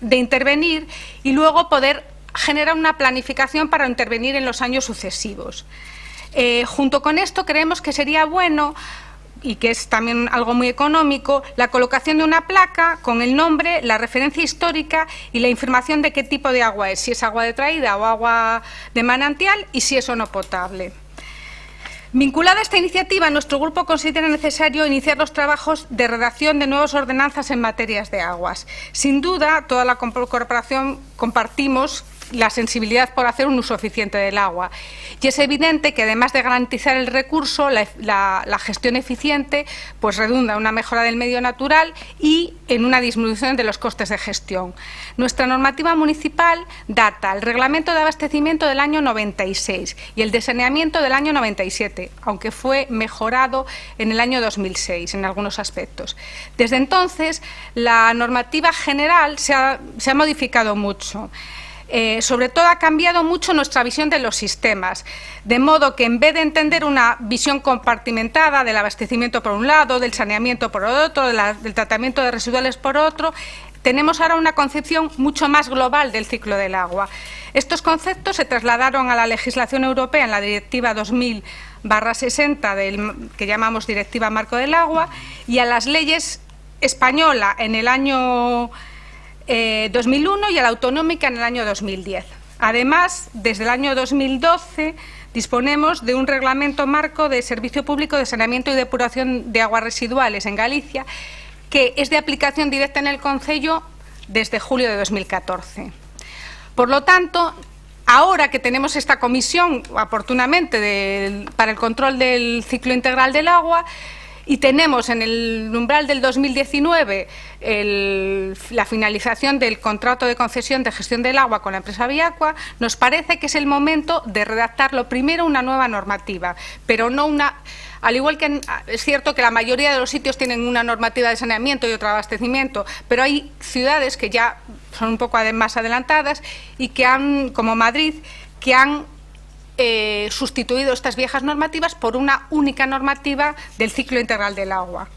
intervenir y luego poder generar una planificación para intervenir en los años sucesivos. Junto con esto, creemos que sería bueno, y que es también algo muy económico, la colocación de una placa con el nombre, la referencia histórica y la información de qué tipo de agua es, si es agua de traída o agua de manantial y si es o no potable. Vinculada a esta iniciativa, nuestro grupo considera necesario iniciar los trabajos de redacción de nuevas ordenanzas en materias de aguas. Sin duda, toda la corporación compartimos la sensibilidad por hacer un uso eficiente del agua. Y es evidente que, además de garantizar el recurso, la gestión eficiente pues redunda en una mejora del medio natural y en una disminución de los costes de gestión. Nuestra normativa municipal data el reglamento de abastecimiento del año 96 y el de saneamiento del año 97, aunque fue mejorado en el año 2006 en algunos aspectos. Desde entonces, la normativa general se ha modificado mucho. Sobre todo ha cambiado mucho nuestra visión de los sistemas, de modo que en vez de entender una visión compartimentada del abastecimiento por un lado, del saneamiento por otro, del tratamiento de residuales por otro, tenemos ahora una concepción mucho más global del ciclo del agua. Estos conceptos se trasladaron a la legislación europea en la Directiva 2000/60, que llamamos Directiva Marco del Agua, y a las leyes española en el año 2001 y a la autonómica en el año 2010. Además, desde el año 2012 disponemos de un reglamento marco de servicio público de saneamiento y depuración de aguas residuales en Galicia, que es de aplicación directa en el concello desde julio de 2014. Por lo tanto, ahora que tenemos esta comisión oportunamente para el control del ciclo integral del agua, y tenemos en el umbral del 2019 la finalización del contrato de concesión de gestión del agua con la empresa Viacua, nos parece que es el momento de redactar lo primero una nueva normativa, pero no una... Al igual que es cierto que la mayoría de los sitios tienen una normativa de saneamiento y otra de abastecimiento, pero hay ciudades que ya son un poco más adelantadas y que han, como Madrid, que han sustituido estas viejas normativas por una única normativa del ciclo integral del agua.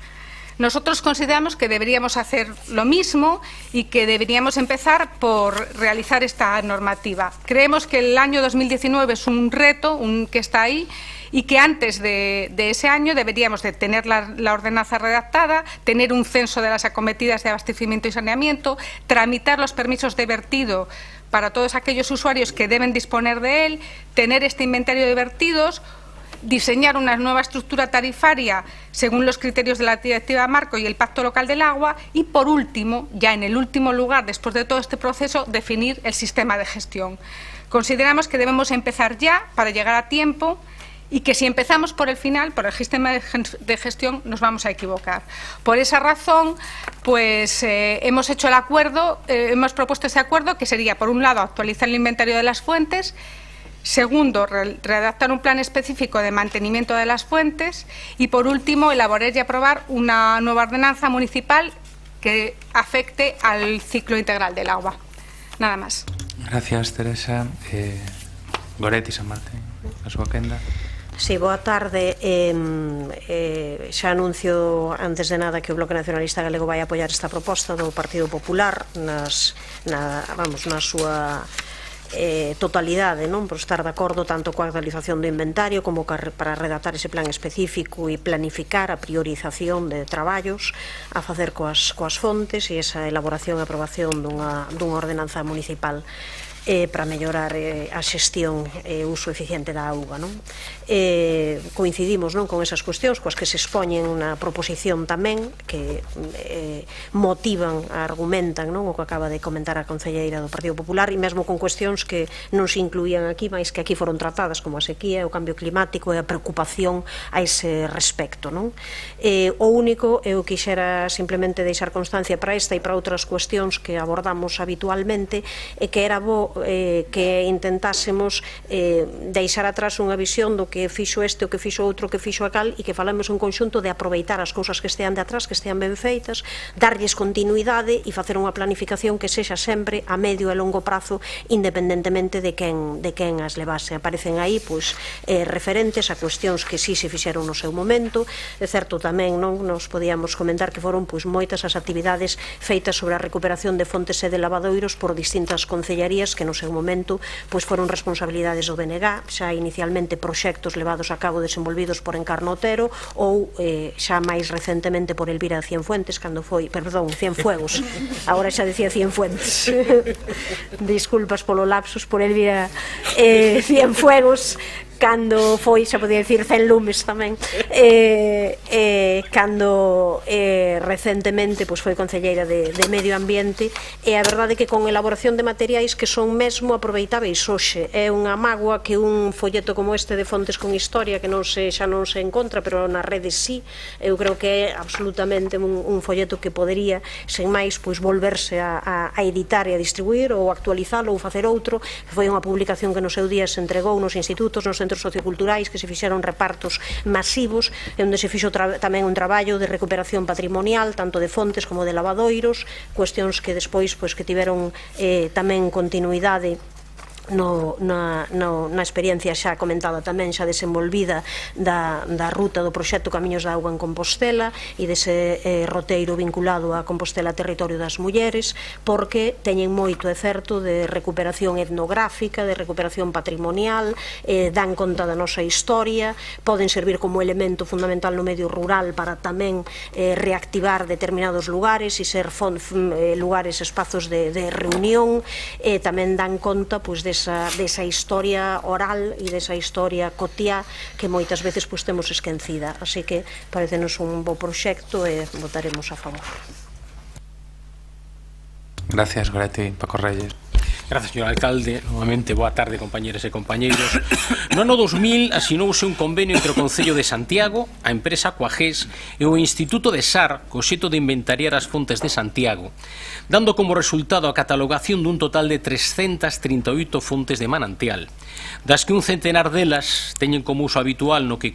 Nosotros consideramos que deberíamos hacer lo mismo y que deberíamos empezar por realizar esta normativa. Creemos que el año 2019 es un reto que está ahí y que antes de ese año deberíamos de tener la ordenanza redactada, tener un censo de las acometidas de abastecimiento y saneamiento, tramitar los permisos de vertido para todos aquellos usuarios que deben disponer de él, tener este inventario de vertidos, diseñar una nueva estructura tarifaria según los criterios de la Directiva Marco y el Pacto Local del Agua y, por último, ya en el último lugar, después de todo este proceso, definir el sistema de gestión. Consideramos que debemos empezar ya para llegar a tiempo y que si empezamos por el final, por el sistema de gestión, nos vamos a equivocar. Por esa razón, pues hemos hecho el acuerdo, hemos propuesto ese acuerdo que sería, por un lado, actualizar el inventario de las fuentes, segundo, redactar un plan específico de mantenimiento de las fuentes y, por último, elaborar y aprobar una nueva ordenanza municipal que afecte al ciclo integral del agua. Nada más. Gracias, Teresa. Goretti San Martín, a súa quenda. Sí, boa tarde. Xa anuncio antes de nada que o Bloque Nacionalista Galego vai apoiar esta proposta do Partido Popular na súa totalidade, non? Por estar de acordo tanto coa actualización do inventario como para redactar ese plan específico e planificar a priorización de traballos a facer coas fontes e esa elaboración e aprobación dunha ordenanza municipal para mellorar a xestión e o uso eficiente da auga, non? Coincidimos, non, con esas cuestións coas que se expoñen na proposición tamén, que motivan, argumentan, non, o que acaba de comentar a concelleira do Partido Popular, e mesmo con cuestións que non se incluían aquí, mas que aquí foron tratadas, como a sequía, o cambio climático e a preocupación a ese respecto, non? O único, eu quixera simplemente deixar constancia para esta e para outras cuestións que abordamos habitualmente, e que era bo que intentásemos deixar atrás unha visión do que fixo este, o que fixo outro, o que fixo aqual, e que falamos un conxunto de aproveitar as cousas que estean de atrás, que estean ben feitas, darlles continuidade e facer unha planificación que sexa sempre a medio e longo prazo, independentemente de quen as levase. Aparecen aí referentes a cuestións que sí se fixeron no seu momento. É certo tamén, non, nos podíamos comentar que foron moitas as actividades feitas sobre a recuperación de fontes e de lavadoiros por distintas concellarías que no seu momento foron responsabilidades do BNG, xa inicialmente proxectos levados a cabo desenvolvidos por Encarno Otero ou xa máis recentemente por Elvira Cienfuegos, cando foi, perdón, Cienfuegos, agora xa decía Cienfuentes, disculpas polo lapsus, por Elvira Cienfuegos, cando foi, xa podía dicir, Cenlumes tamén, cando recentemente foi concelleira de Medio Ambiente, e a verdade é que con elaboración de materiais que son mesmo aproveitáveis hoxe. É unha mágoa que un folleto como este de Fontes con Historia, que xa non se encontra, pero na rede sí, eu creo que é absolutamente un folleto que podería, sen máis, volverse a editar e a distribuir, ou actualizalo, ou facer outro. Foi unha publicación que no seu día se entregou nos institutos, nos centros socioculturais, que se fixeron repartos masivos, onde se fixo tamén un traballo de recuperación patrimonial, tanto de fontes como de lavadoiros, cuestións que despois que tiveron tamén continuidade na experiencia xa comentada tamén, xa desenvolvida da ruta do proxecto Camiños da Auga en Compostela e dese roteiro vinculado a Compostela Territorio das Mulleres, porque teñen moito, é certo, de recuperación etnográfica, de recuperación patrimonial, dan conta da nosa historia, poden servir como elemento fundamental no medio rural para tamén reactivar determinados lugares e ser lugares, espazos de reunión, e tamén dan conta desa historia oral e desa historia cotiá que moitas veces temos esquecida. Así que parecenos un bo proxecto e votaremos a favor. Gracias, Goretti. Paco Reyes. Gracias, señor alcalde. Novamente, boa tarde, compañeras e compañeiros. No ano 2000 asinouse un convenio entre o Concello de Santiago, a empresa Coagés e o Instituto de SAR, co xeito de inventariar as fontes de Santiago, dando como resultado a catalogación dun total de 338 fontes de manantial, das que un centenar delas teñen como uso habitual no que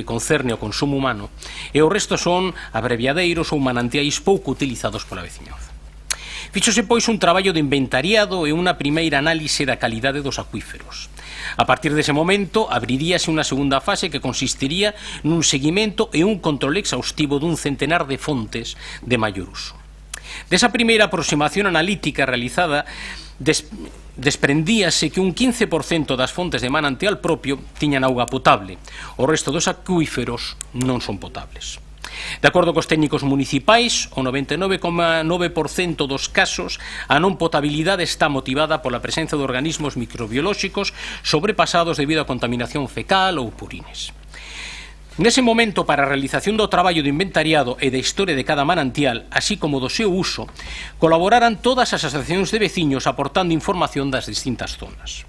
concerne ao consumo humano, e o resto son abreviadeiros ou manantiais pouco utilizados pola veciñanza. Fíxose, pois, un traballo de inventariado e unha primeira análise da calidade dos acuíferos. A partir dese momento, abriríase unha segunda fase que consistiría nun seguimento e un control exhaustivo dun centenar de fontes de maior uso. Desa primeira aproximación analítica realizada, desprendíase que un 15% das fontes de manantial propio tiñan auga potable, o resto dos acuíferos non son potables. De acordo cos técnicos municipais, o 99,9% dos casos a non potabilidade está motivada pola presencia de organismos microbiolóxicos sobrepasados debido a contaminación fecal ou purines. Nese momento, para a realización do traballo de inventariado e da historia de cada manantial, así como do seu uso, colaboraran todas as asociacións de veciños aportando información das distintas zonas.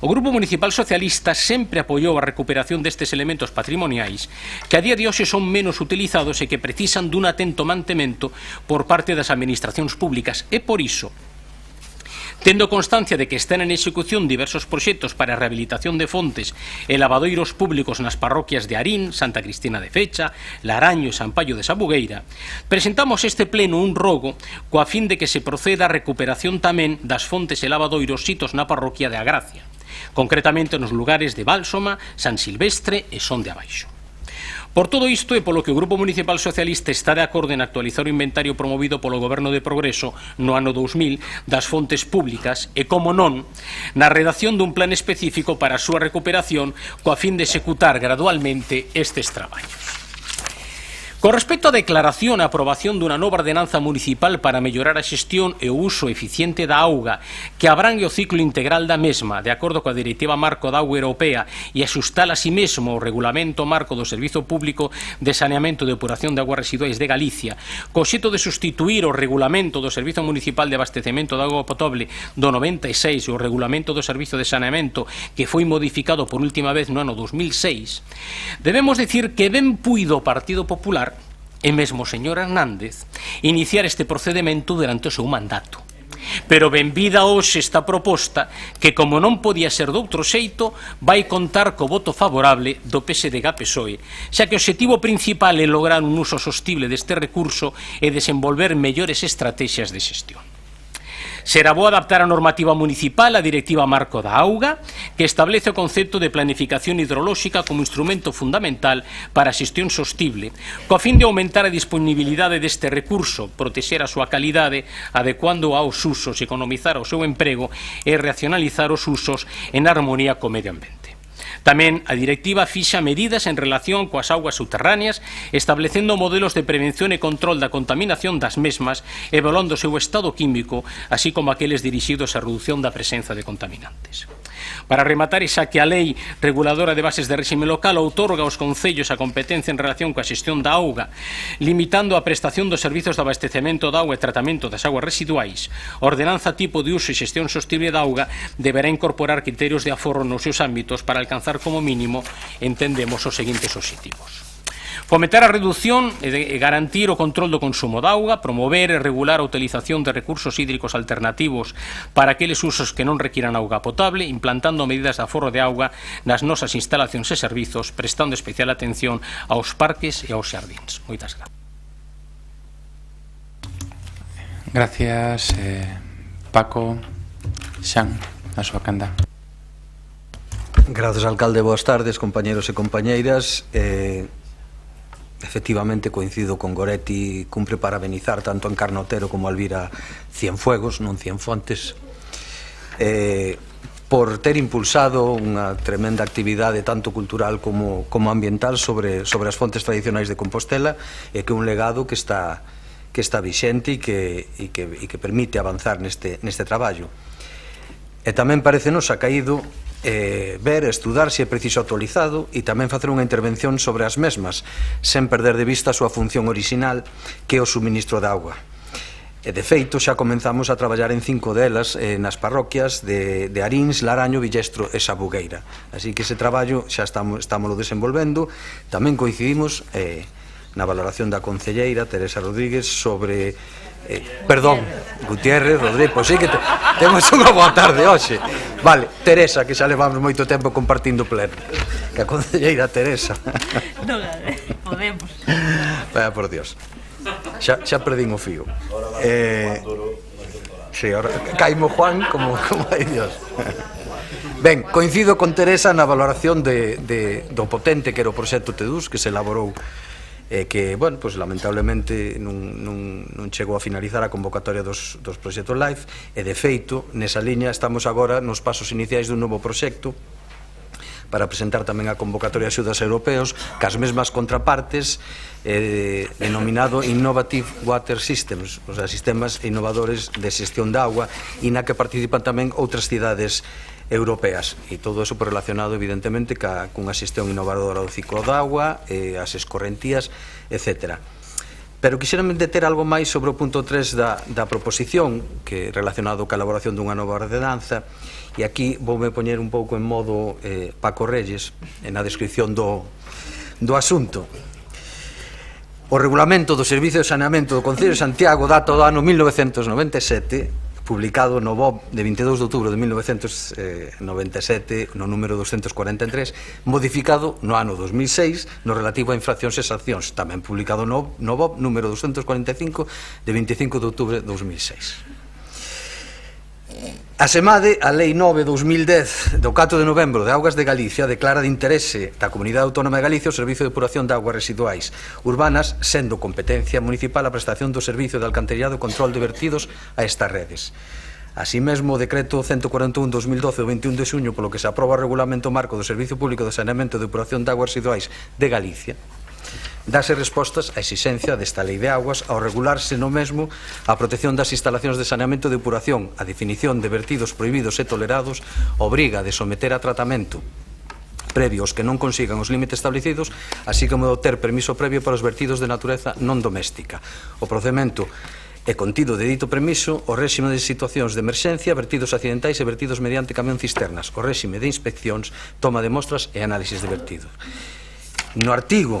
O Grupo Municipal Socialista sempre apoiou a recuperación destes elementos patrimoniais que a día de hoxe son menos utilizados e que precisan dun atento mantemento por parte das administracións públicas e por iso, tendo constancia de que están en execución diversos proxectos para a rehabilitación de fontes e lavadoiros públicos nas parroquias de Arín, Santa Cristina de Fecha, Laraño e San Paio de Sabugueira, presentamos este pleno un rogo coa fin de que se proceda a recuperación tamén das fontes e lavadoiros sitos na parroquia de Agracia, concretamente nos lugares de Bálsoma, San Silvestre e Son de Abaixo. Por todo isto e polo que o Grupo Municipal Socialista está de acordo en actualizar o inventario promovido polo Goberno de Progreso no ano 2000 das fontes públicas e, como non, na redacción dun plan específico para a súa recuperación coa fin de executar gradualmente estes traballos. Con respecto á declaración e aprobación dunha nova ordenanza municipal para mellorar a xestión e o uso eficiente da auga que abrangue o ciclo integral da mesma, de acordo coa Directiva Marco da Auga Europea e axustar así mesmo o Regulamento Marco do Servizo Público de Saneamento e Depuración de Aguas Residuais de Galicia, co xeito de sustituir o Regulamento do Servizo Municipal de Abastecemento de Auga Potable do 96 e o Regulamento do Servizo de Saneamento que foi modificado por última vez no ano 2006, debemos dicir que ben puido o Partido Popular e mesmo o señor Hernández iniciar este procedimento durante o seu mandato. Pero benvida hoxe esta proposta que, como non podía ser doutro xeito, vai contar co voto favorable do PSDG-PSOE, xa que o obxectivo principal é lograr un uso sostible deste recurso e desenvolver mellores estrategias de xestión. Será bo adaptar a normativa municipal á Directiva Marco da Auga, que establece o concepto de planificación hidrolóxica como instrumento fundamental para a xestión sostible, coa fin de aumentar a disponibilidade deste recurso, protexer a súa calidade, adecuando aos usos, economizar o seu emprego e racionalizar os usos en armonía co medio ambiente. Tamén a directiva fixa medidas en relación coas augas subterráneas, establecendo modelos de prevención e control da contaminación das mesmas, evaluando o seu estado químico, así como aqueles dirixidos á reducción da presenza de contaminantes. Para rematar, xa que a Lei Reguladora de Bases de Réxime Local outorga aos concellos a competencia en relación coa xestión da auga, limitando a prestación dos servizos de abastecemento da auga e tratamento das aguas residuais, a ordenanza tipo de uso e xestión sostible da auga deberá incorporar criterios de aforro nos seus ámbitos para alcanzar como mínimo, entendemos, os seguintes obxectivos: fomentar a reducción e garantir o control do consumo de auga, promover e regular a utilización de recursos hídricos alternativos para aqueles usos que non requiran auga potable, implantando medidas de aforro de auga nas nosas instalacións e servizos, prestando especial atención aos parques e aos xardíns. Moitas grazas. Gracias, Paco. Xan. a súa quenda. Grazas, alcalde, boas tardes, compañeros e compañeiras. Efectivamente, coincido con Goretti, cumpre parabenizar tanto a Encarna Otero como a Elvira Cienfuegos, non Cienfontes, por ter impulsado unha tremenda actividade tanto cultural como ambiental sobre as fontes tradicionais de Compostela, e que é un legado que está vixente e que permite avanzar neste traballo. E tamén parecenos acaído ver, estudar se é preciso actualizado e tamén facer unha intervención sobre as mesmas, sen perder de vista a súa función orixinal, que é o suministro de auga. E de feito xa comenzamos a traballar en 5 delas nas parroquias de Arins, Laraño, Villestro e Sabugueira. Así que ese traballo xa estamos desenvolvendo. Tamén coincidimos na valoración da concelleira Teresa Rodríguez sobre... perdón, Gutiérrez, Rodríguez, pois sí que temos unha boa tarde hoxe. Vale, Teresa, que xa levamos moito tempo compartindo pleno. Que a concelleira Teresa. Non, podemos. Vaya por Dios. Xa perdín o fío. Sí, ahora caimo Juan como hai Dios. Ben, coincido con Teresa na valoración do potente que era o proxecto TEDUS que se elaborou, que, bueno, pues lamentablemente non chegou a finalizar a convocatoria dos proxectos LIFE, e de feito, nesa liña estamos agora nos pasos iniciais dun novo proxecto para presentar tamén a convocatoria de axudas europeos cas mesmas contrapartes, denominado Innovative Water Systems, o sea, sistemas innovadores de xestión de agua, e na que participan tamén outras cidades europeas, e todo eso relacionado evidentemente cunha xestión innovadora do ciclo de agua, as escorrentías, etc. Pero quixera deter algo máis sobre o punto 3 da proposición, que é relacionado ca elaboración dunha nova ordenanza, e aquí voume poñer un pouco en modo Paco Reyes na descripción do asunto. O regulamento do Servicio de Saneamento do Concello de Santiago data do ano 1997, publicado no BOB de 22 de outubro de 1997, no número 243, modificado no ano 2006, no relativo a infraccións e sancións, tamén publicado no BOB número 245 de 25 de outubro de 2006. Asemade, a Lei 9/2010 do 4 de novembro de Augas de Galicia declara de interese da Comunidade Autónoma de Galicia o Servicio de Depuración de Aguas Residuais Urbanas, sendo competencia municipal a prestación do servicio de alcantarillado e control de vertidos a estas redes. Así mesmo, o Decreto 141/2012 do 21 de xuño, polo que se aproba o Regulamento Marco do Servicio Público de Saneamento e Depuración de Aguas Residuais de Galicia, dase respostas á exixencia desta Lei de Aguas ao regularse no mesmo a protección das instalacións de saneamento e depuración, a definición de vertidos prohibidos e tolerados, obriga de someter a tratamento previos que non consigan os límites establecidos, así como de obter permiso previo para os vertidos de natureza non doméstica. O procedemento é contido de dito permiso o réxime de situacións de emerxencia, vertidos accidentais e vertidos mediante camión cisternas, o réxime de inspeccións, toma de mostras e análisis de vertidos. No artigo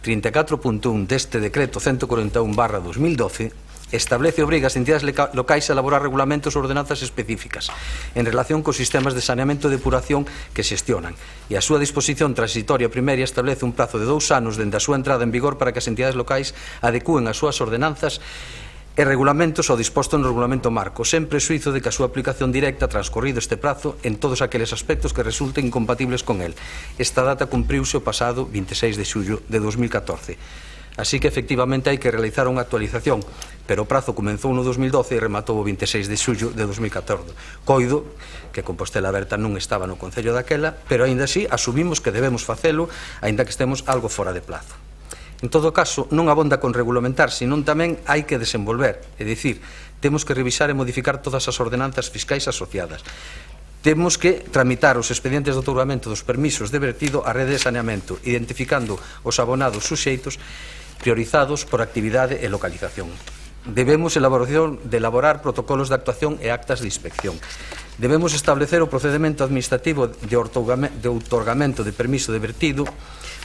34.1 deste Decreto 141/2012 establece e obriga as entidades locais a elaborar regulamentos ou ordenanzas específicas en relación cos sistemas de saneamento e depuración que xestionan, e a súa disposición transitoria primeria establece un prazo de 2 anos dende a súa entrada en vigor para que as entidades locais adecúen as súas ordenanzas e regulamentos ao disposto no Regulamento Marco, sen prexuízo de que a súa aplicación directa transcorrido este prazo en todos aqueles aspectos que resulten incompatibles con el. Esta data cumpriuse o pasado 26 de xullo de 2014. Así que, efectivamente, hai que realizar unha actualización, pero o prazo comenzou no 2012 e rematou o 26 de xullo de 2014. Coido que Compostela Aberta non estaba no Concello daquela, pero aínda así asumimos que debemos facelo, aínda que estemos algo fora de plazo. En todo caso, non abonda con regulamentar, senón tamén hai que desenvolver, é dicir, temos que revisar e modificar todas as ordenanzas fiscais asociadas. Temos que tramitar os expedientes de outorgamento dos permisos de vertido á rede de saneamento, identificando os abonados suxeitos priorizados por actividade e localización. Debemos elaborar protocolos de actuación e actas de inspección. Debemos establecer o procedimento administrativo de outorgamento de permiso de vertido,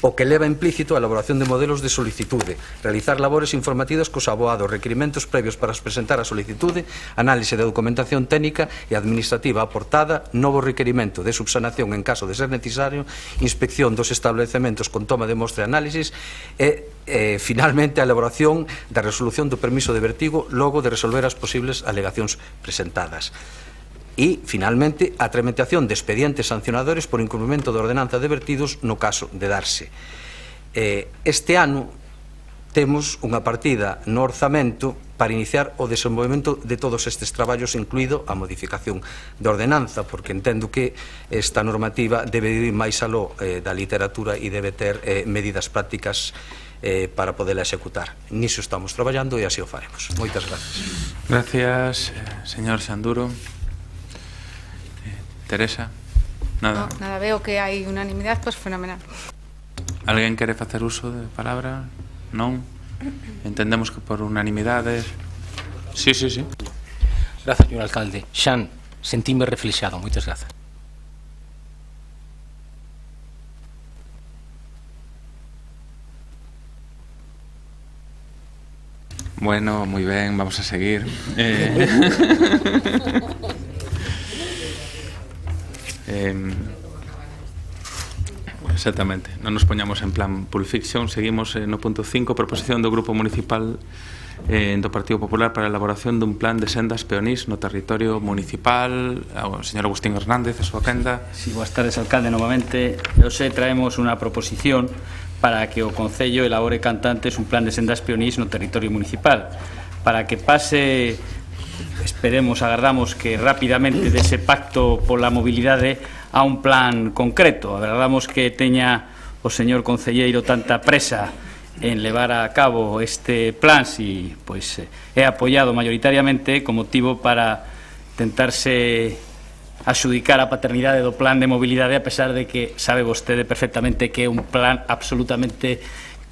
o que leva implícito a elaboración de modelos de solicitude, realizar labores informativas cos aboados, requirimentos previos para presentar a solicitude, análise da documentación técnica e administrativa aportada, novo requerimento de subsanación en caso de ser necesario, inspección dos establecementos con toma de mostra e análisis e, finalmente, a elaboración da resolución do permiso de vertido logo de resolver as posibles alegacións presentadas. E, finalmente, a tramitación de expedientes sancionadores por incumprimento da ordenanza de vertidos no caso de darse. Este ano temos unha partida no orzamento para iniciar o desenvolvemento de todos estes traballos, incluído a modificación da ordenanza, porque entendo que esta normativa debe ir máis aló da literatura e debe ter medidas prácticas para poderla executar. Niso estamos traballando e así o faremos. Moitas gracias. Gracias, señor Xanduro. Teresa, nada. No, nada, veo que hai unanimidade, pois fenomenal. Alguén quere facer uso de palabra? Non? Entendemos que por unanimidade. Sí. Grazas, señor alcalde. Xan, sentíme reflexado. Moitas grazas. Bueno, moi ben, vamos a seguir. Exactamente, non nos poñamos en plan Pulp Fiction. Seguimos no punto 5, proposición do Grupo Municipal do Partido Popular para a elaboración dun plan de sendas peonís no territorio municipal. O señor Agustín Hernández, a súa quenda. Sí, boas tardes, alcalde, novamente. Hoxe traemos unha proposición para que o Concello elabore cantantes un plan de sendas peonís no territorio municipal, para que pase, esperemos, agardamos que rapidamente dese pacto pola mobilidade a un plan concreto. Agardamos que teña o señor concelleiro tanta presa en levar a cabo este plan, si pois é apoiado maioritariamente como motivo para tentarse adxudicar a paternidade do plan de mobilidade, a pesar de que sabe vostede perfectamente que é un plan absolutamente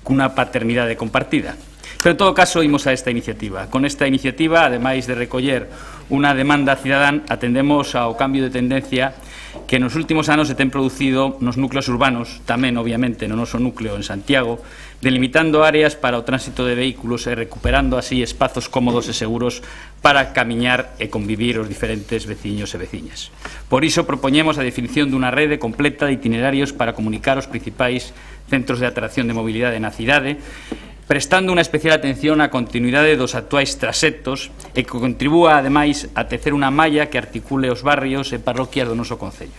cunha paternidade compartida. Pero, en todo caso, imos a esta iniciativa. Con esta iniciativa, ademais de recoller unha demanda cidadán, atendemos ao cambio de tendencia que nos últimos anos se ten producido nos núcleos urbanos, tamén, obviamente, no noso núcleo en Santiago, delimitando áreas para o tránsito de vehículos e recuperando así espazos cómodos e seguros para camiñar e convivir os diferentes veciños e veciñas. Por iso propoñemos a definición dunha rede completa de itinerarios para comunicar os principais centros de atracción de mobilidade na cidade, prestando unha especial atención á continuidade dos actuais trasetos e que contribúa, ademais, a tecer unha malla que articule os barrios e parroquias do noso concello.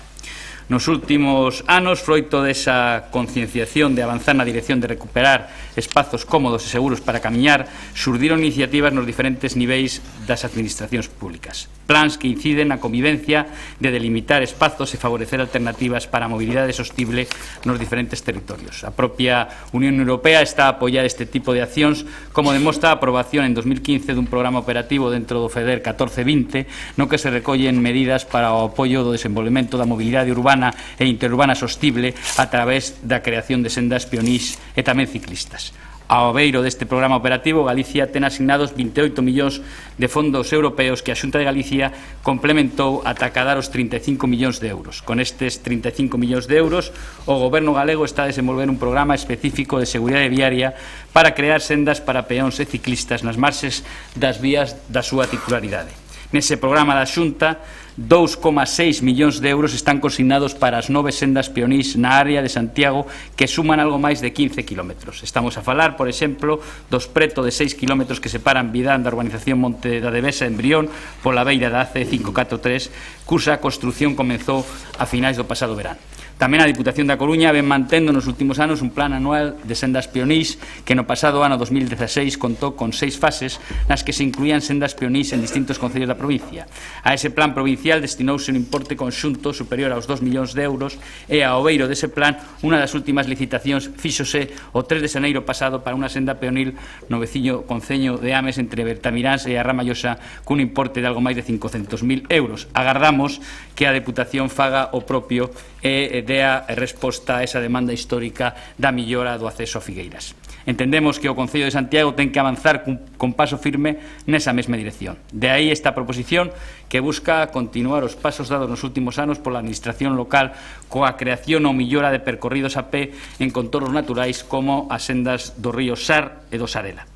Nos últimos anos, froito desa concienciación de avanzar na dirección de recuperar espazos cómodos e seguros para camiñar, surdiron iniciativas nos diferentes niveis das administracións públicas. Plans que inciden na convivencia de delimitar espazos e favorecer alternativas para a mobilidade sostible nos diferentes territorios. A propia Unión Europea está a apoiar este tipo de accións, como demostra a aprobación en 2015 dun programa operativo dentro do FEDER 1420, no que se recollen medidas para o apoio do desenvolvemento da mobilidade urbana e interurbana sostible a través da creación de sendas peonís e tamén ciclistas. Ao beiro deste programa operativo, Galicia ten asignados 28 millóns de fondos europeos que a Xunta de Galicia complementou ata acadar os 35 millóns de euros. Con estes 35 millóns de euros, o Goberno galego está a desenvolver un programa específico de seguridade viaria para crear sendas para peóns e ciclistas nas marxes das vías da súa titularidade. Nese programa da Xunta, 2,6 millóns de euros están consignados para as 9 sendas peonís na área de Santiago, que suman algo máis de 15 kilómetros. Estamos a falar, por exemplo, dos preto de 6 kilómetros que separan Vidán da urbanización Monte da Devesa en Brión pola beira da AC543, cuxa construción comezou a finais do pasado verán. Tamén a Diputación da Coruña ven mantendo nos últimos anos un plan anual de sendas peonís que no pasado ano 2016 contou con 6 fases nas que se incluían sendas peonís en distintos concellos da provincia. A ese plan provincial destinouse un importe conxunto superior aos 2 millóns de euros e ao beiro dese plan unha das últimas licitacións fíxose o 3 de xaneiro pasado para unha senda peonil no veciño concello de Ames entre Bertamiráns e a Ramallosa cun importe de algo máis de 500.000 euros. Agardamos que a Deputación faga o propio e dea resposta a esa demanda histórica da millora do acceso a Figueiras. Entendemos que o Concello de Santiago ten que avanzar con paso firme nesa mesma dirección. De aí esta proposición que busca continuar os pasos dados nos últimos anos pola administración local coa creación ou millora de percorridos a pé en contornos naturais como as sendas do río Sar e do Sarela.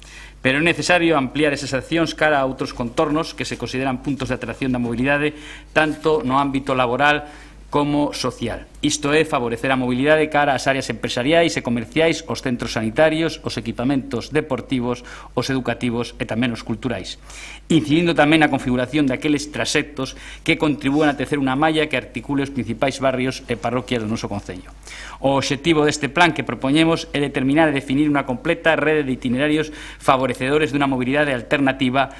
Pero é necesario ampliar esas accións cara a outros contornos que se consideran puntos de atracción da mobilidade tanto no ámbito laboral como social. Isto é favorecer a mobilidade cara ás áreas empresariais e comerciais, os centros sanitarios, os equipamentos deportivos, os educativos e tamén os culturais, incidindo tamén na configuración daqueles traxectos que contribúan a tecer unha malla que articule os principais barrios e parroquias do noso concello. O obxectivo deste plan que propoñemos é determinar e definir unha completa rede de itinerarios favorecedores dunha mobilidade alternativa,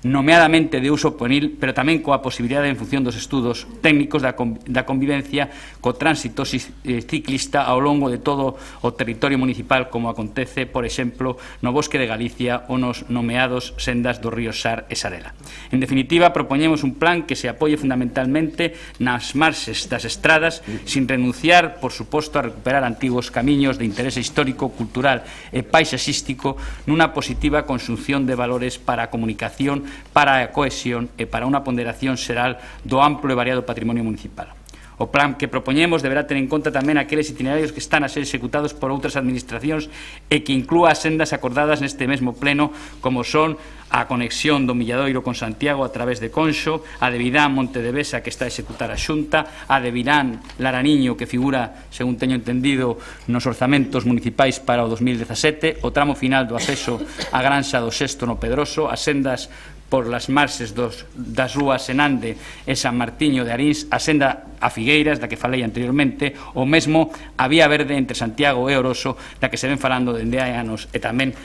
nomeadamente de uso pueril, pero tamén coa posibilidade en función dos estudos técnicos da convivencia co tránsito ciclista ao longo de todo o territorio municipal, como acontece, por exemplo, no Bosque de Galicia ou nos nomeados sendas do río Sar e Sarela. En definitiva, propoñemos un plan que se apoie fundamentalmente nas marxes das estradas, sin renunciar, por suposto, a recuperar antigos camiños de interese histórico, cultural e paisaxístico nunha positiva conxunción de valores para a comunicación, para a cohesión e para unha ponderación xeral do amplo e variado patrimonio municipal. O plan que propoñemos deberá ter en conta tamén aqueles itinerarios que están a ser executados por outras administracións e que inclúa as sendas acordadas neste mesmo pleno, como son a conexión do Milladoiro con Santiago a través de Conxo, a de Vidán-Monte de Besa, que está a executar a Xunta, a de Vidán-Laraniño, que figura, según teño entendido, nos orzamentos municipais para o 2017, o tramo final do acceso á Granxa do Sexto no Pedroso, as sendas por las marxes das rúas Senande e San Martiño de Arís, a senda a Figueiras, da que falei anteriormente, o mesmo a Vía Verde entre Santiago e Oroso, da que se ven falando dende hai anos e tamén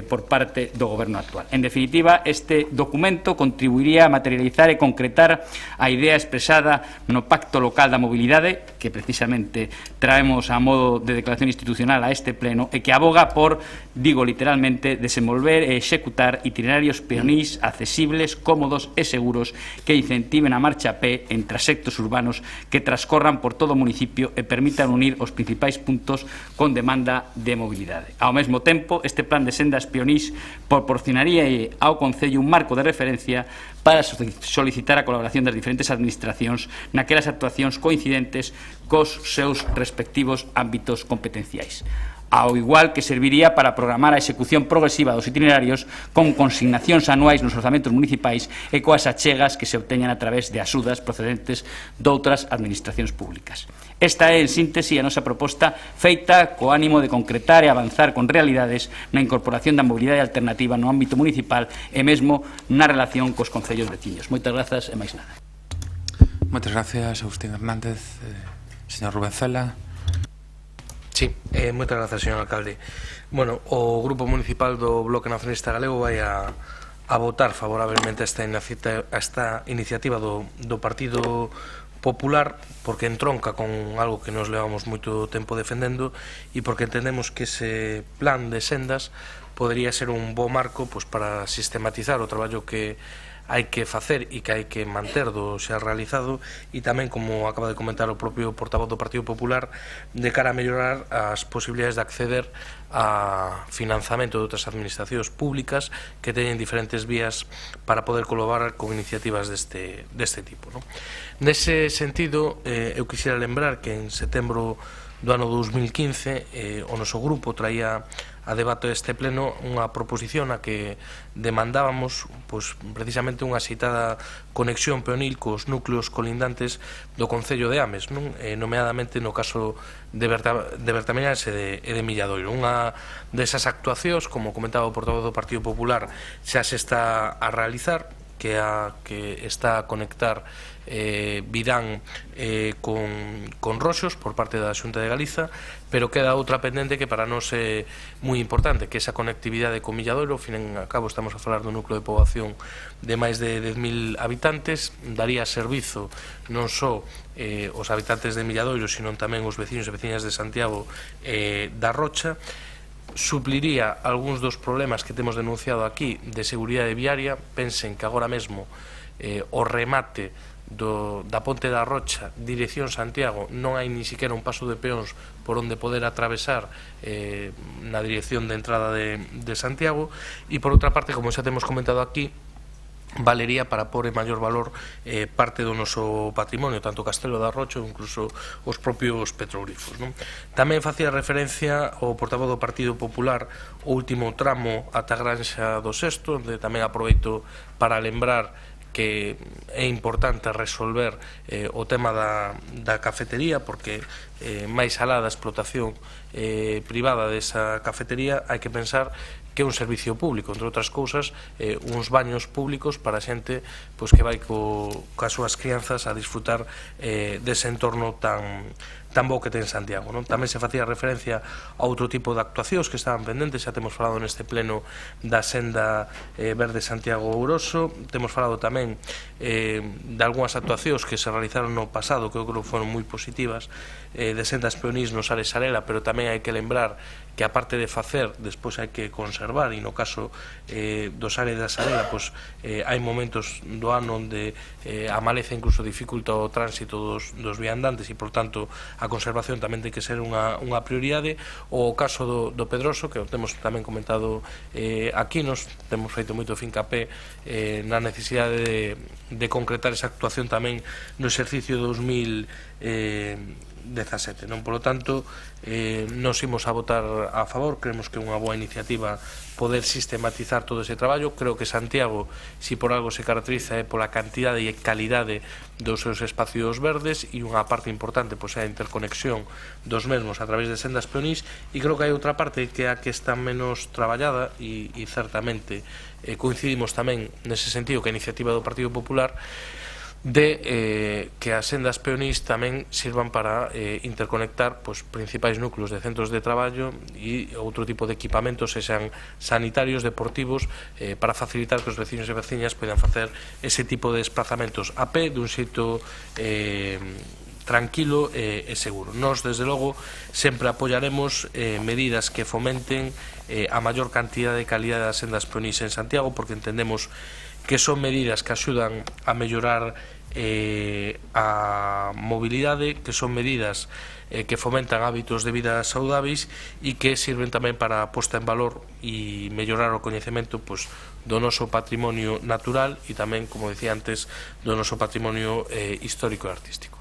por parte do goberno actual. En definitiva, este documento contribuiría a materializar e concretar a idea expresada no Pacto Local da Mobilidade, que precisamente traemos a modo de declaración institucional a este pleno, e que aboga por, digo literalmente, desenvolver e executar itinerarios peonís accesibles, cómodos e seguros que incentiven a marcha a pé en trasectos urbanos que transcorran por todo o municipio e permitan unir os principais puntos con demanda de mobilidade. Ao mesmo tempo, este plan de sendas peonís proporcionaría ao Concello un marco de referencia para solicitar a colaboración das diferentes administracións naquelas actuacións coincidentes cos seus respectivos ámbitos competenciais, ao igual que serviría para programar a execución progresiva dos itinerarios con consignacións anuais nos orzamentos municipais e coas achegas que se obteñan a través de axudas procedentes doutras administracións públicas. Esta é, en síntese, a nosa proposta feita co ánimo de concretar e avanzar con realidades na incorporación da mobilidade alternativa no ámbito municipal e mesmo na relación cos concellos veciños. Moitas grazas e máis nada. Moitas gracias, Agustín Hernández. Señor Rubén Cela. Sí, moitas grazas, señor alcalde. Bueno, o Grupo Municipal do Bloque Nacionalista Galego vai a votar favorablemente a esta iniciativa do Partido Popular, porque entronca con algo que nos levamos moito tempo defendendo e porque entendemos que ese plan de sendas podería ser un bo marco para sistematizar o traballo que hai que facer e que hai que manter do xa realizado, e tamén, como acaba de comentar o propio portavoz do Partido Popular, de cara a mellorar as posibilidades de acceder a financiamento de outras administracións públicas que teñen diferentes vías para poder colaborar con iniciativas deste tipo. Nese sentido, eu quixera lembrar que en setembro do ano 2015 o noso grupo traía a debate deste pleno unha proposición a que demandábamos precisamente unha citada conexión peonil cos núcleos colindantes do Concello de Ames, nomeadamente no caso de Bertamiñas e de Milladoiro. Unha desas actuacións, como comentaba o portavoz do Partido Popular, xa se está a realizar, que está a conectar Vidán con Roxos por parte da Xunta de Galiza, pero queda outra pendente que para nós é moi importante, que é esa conectividade con Milladoiro. Ao fin e ao cabo estamos a falar dun núcleo de poboación de máis de 10.000 habitantes, daría servizo non só os habitantes de Milladoiro, sino tamén os veciños e veciñas de Santiago da Rocha, supliría algúns dos problemas que temos denunciado aquí de seguridade viaria. Pensen que agora mesmo o remate da Ponte da Rocha, dirección Santiago, non hai ni siquiera un paso de peóns por onde poder atravesar na dirección de entrada de Santiago. E por outra parte, como xa temos comentado aquí, valería para pôr en maior valor parte do noso patrimonio, tanto o Castelo da Rocha ou incluso os propios petroglifos. Tamén facía referencia ao portavoz do Partido Popular o último tramo ata Granxa do Sexto, onde tamén aproveito para lembrar que é importante resolver o tema da cafetería, porque máis alá da explotación privada desa cafetería hai que pensar que é un servicio público, entre outras cousas, uns baños públicos para a xente que vai coas súas crianzas a disfrutar dese entorno tan bo que ten Santiago. Tamén se facía referencia a outro tipo de actuacións que estaban pendentes, xa temos falado neste pleno da senda verde Santiago-Ouroso, temos falado tamén de algunhas actuacións que se realizaron no pasado, que eu creo que foron moi positivas, de sendas peonís no Sare Sarela, pero tamén hai que lembrar que a parte de facer, despois hai que conservar, e no caso do Sare da Sarela hai momentos do ano onde a maleza incluso dificulta o tránsito dos viandantes e, por tanto, a conservación tamén ten que ser unha prioridade. O caso do Pedroso, que temos tamén comentado aquí, nos temos feito moito fincapé na necesidade de concretar esa actuación tamén no exercicio 2017. Por lo tanto, nos imos a votar a favor. Creemos que é unha boa iniciativa poder sistematizar todo ese traballo. Creo que Santiago, si por algo se caracteriza, é pola cantidade e calidade dos seus espacios verdes, e unha parte importante é a interconexión dos mesmos a través de sendas peonís, e creo que hai outra parte que é a que está menos traballada, e certamente coincidimos tamén nese sentido que a iniciativa do Partido Popular, de que as sendas peonís tamén sirvan para interconectar principais núcleos de centros de traballo e outro tipo de equipamentos, sexan sanitarios, deportivos, para facilitar que os veciños e veciñas poidan facer ese tipo de desplazamentos a pé dun xeito tranquilo e seguro. Nós, desde logo, sempre apoiaremos medidas que fomenten a maior cantidad de calidad das sendas peonís en Santiago, porque entendemos que son medidas que axudan a mellorar a mobilidade, que son medidas que fomentan hábitos de vida saudáveis e que sirven tamén para a posta en valor e mellorar o coñecemento do noso patrimonio natural e tamén, como decía antes, do noso patrimonio histórico e artístico.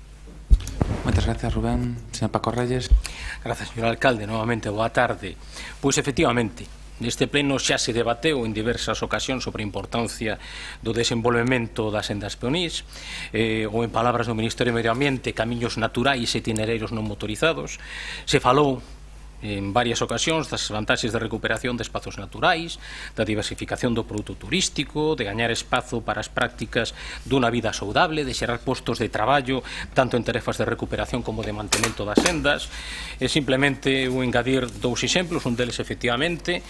Moitas gracias, Rubén. Señor Paco Reyes. Gracias, señor alcalde. Novamente, boa tarde. Pois, efectivamente, neste pleno xa se debateu en diversas ocasións sobre a importancia do desenvolvemento das sendas peonís, ou en palabras do Ministerio de Medio Ambiente, camiños naturais e itinereiros non motorizados. Se falou en varias ocasións das vantaxes de recuperación de espazos naturais, da diversificación do produto turístico, de gañar espazo para as prácticas dunha vida saudable, de xerar postos de traballo tanto en tarefas de recuperación como de mantemento das sendas. E simplemente vou engadir dous exemplos. Un deles, efectivamente,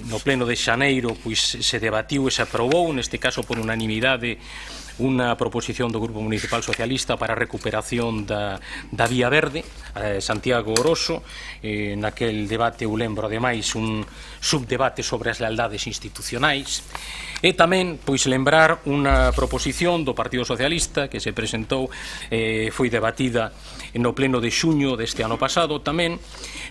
no pleno de xaneiro se debatiu e se aprobou, neste caso por unanimidade, unha proposición do Grupo Municipal Socialista para a recuperación da Vía Verde, Santiago-Ouroso. Naquel debate, eu lembro, ademais, un subdebate sobre as lealdades institucionais. E tamén, lembrar unha proposición do Partido Socialista que se presentou, foi debatida no pleno de xuño deste ano pasado tamén,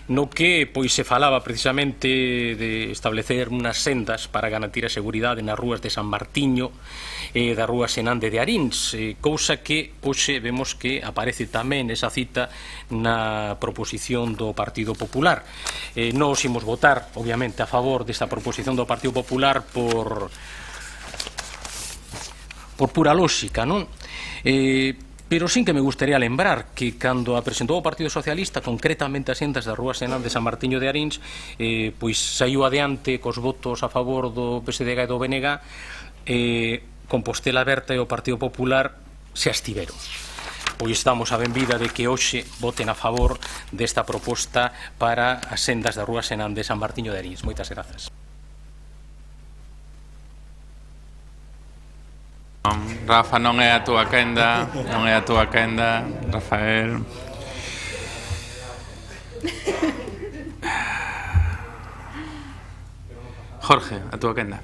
no que se falaba precisamente de establecer unhas sendas para garantir a seguridade nas rúas de San Martiño e da rúa Senande de Arins, cousa que hoxe vemos que aparece tamén esa cita na proposición do Partido Popular. Nós imos votar, obviamente, a favor desta proposición do Partido Popular por pura lógica, non? Pero sin que me gustaría lembrar que cando a presentou o Partido Socialista, concretamente as sendas da rúa Senande de San Martiño de Arins, saiu adiante cos votos a favor do PSDG e do BNG, Compostela Aberta e o Partido Popular se abstiveron. Pois damos a benvida de que hoxe voten a favor desta proposta para as sendas da rúa Senande de San Martiño de Arins. Moitas grazas. Rafa, non é a túa quenda, non é a túa quenda, Rafael. Jorge, a túa quenda.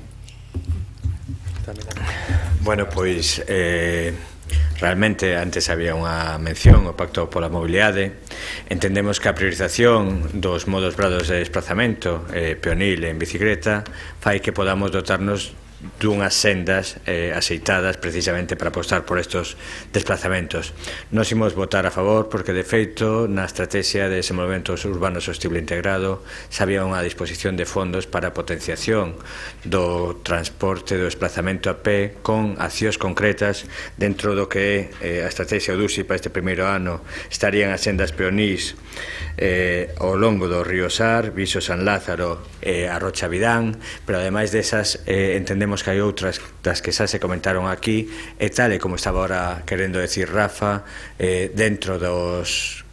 Bueno, pois realmente antes había unha mención ao Pacto pola Mobilidade. Entendemos que a priorización dos modos brados de desplazamento peonil en bicicleta fai que podamos dotarnos dunhas sendas aceitadas precisamente para apostar por estos desplazamentos. Nos imos votar a favor porque, de feito, na estrategia de desenvolvemento urbano sostible integrado xa había unha disposición de fondos para a potenciación do transporte, do desplazamento a pé, con accións concretas dentro do que é a estrategia UDUSI para este primeiro ano. Estarían as sendas peonís ao longo do río Sar, Viso San Lázaro e a Rocha Vidán, pero ademais desas entendemos que hai outras das que xa se comentaron aquí, e tal e como estaba ahora querendo decir Rafa, dentro dos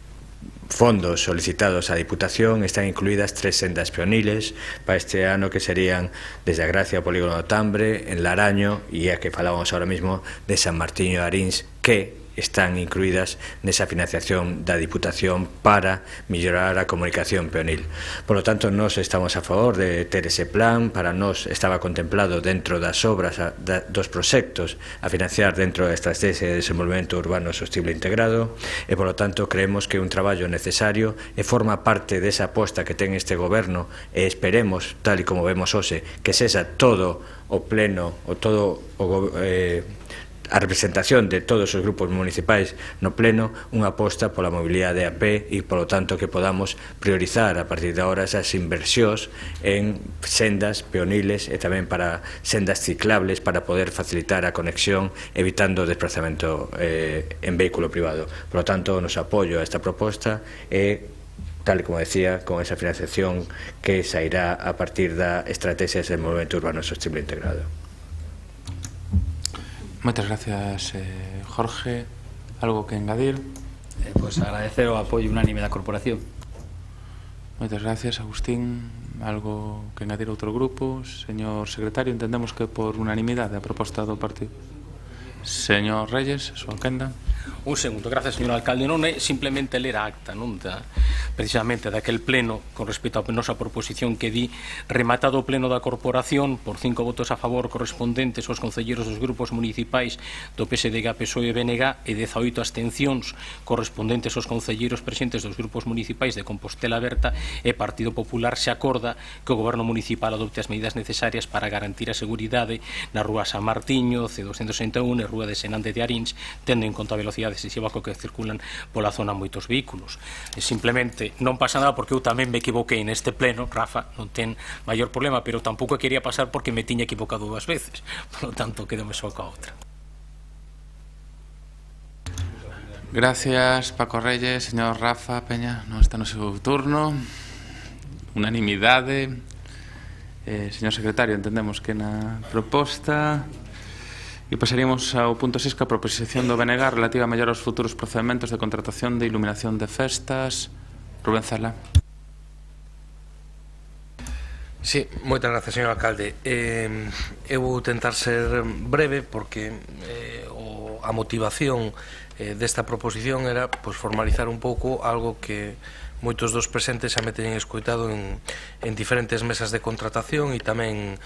fondos solicitados á Diputación están incluídas 3 sendas peoniles para este ano, que serían desde a Gracia ao Polígono do Tambre, en Laraño, e a que falábamos ahora mismo de San Martiño de Arins, que están incluídas nesa financiación da Diputación para mellorar a comunicación peonil. Por lo tanto, nós estamos a favor de ter ese plan. Para nós estaba contemplado dentro das obras dos proxectos a financiar dentro da estrategia de desenvolvemento urbano sostible integrado, e por lo tanto creemos que é un traballo necesario e forma parte desa aposta que ten este goberno, e esperemos, tal e como vemos hoxe, que sexa todo o pleno, o todo o a representación de todos os grupos municipais no pleno, unha aposta pola mobilidade a pé, e polo tanto que podamos priorizar a partir de agora esas inversións en sendas peoniles e tamén para sendas ciclables para poder facilitar a conexión, evitando o desplazamento en vehículo privado. Por lo tanto, nos apoio a esta proposta e, tal como decía, con esa financiación que sairá a partir da estrategia de desenvolvemento urbano sostible integrado. Moitas gracias, Jorge. Algo que engadir? Pues agradecer o apoio unánime da corporación. Moitas gracias, Agustín. Algo que engadir outro grupo? Señor secretario, entendemos que por unanimidade a proposta do partido. Señor Reyes, a súa quenda. Un segundo, gracias, señor alcalde. Non é simplemente ler a acta, non da, precisamente daquel pleno, con respecto a nosa proposición que di, rematado o pleno da corporación por 5 votos a favor correspondentes aos concelleiros dos grupos municipais do PSDG, PSOE e BNG, e 18 abstencións correspondentes aos concelleiros presentes dos grupos municipais de Compostela Berta e Partido Popular, se acorda que o goberno municipal adopte as medidas necesarias para garantir a seguridade na rúa San Martiño, C261 e rúa de Senande de Arins, tendo en conta a velocidade excesiva co que circulan pola zona moitos vehículos. Simplemente non pasa nada, porque eu tamén me equivoquei neste pleno. Rafa non ten maior problema, pero tampouco quería pasar porque me tiña equivocado 2 veces. Por lo tanto, quedome só ca outra. Gracias, Paco Reyes. Señor Rafa Peña, non está no seu turno. Unanimidade. Señor secretario, entendemos que na proposta... E pasaríamos ao punto 6, que a proposición do BNG relativa a mellorar os futuros procedementos de contratación de iluminación de festas. Rubén Zala. Sí, moitas gracias, señor alcalde. Eu vou tentar ser breve, porque a motivación desta proposición era formalizar un pouco algo que moitos dos presentes xa me teñen escoitado en diferentes mesas de contratación e tamén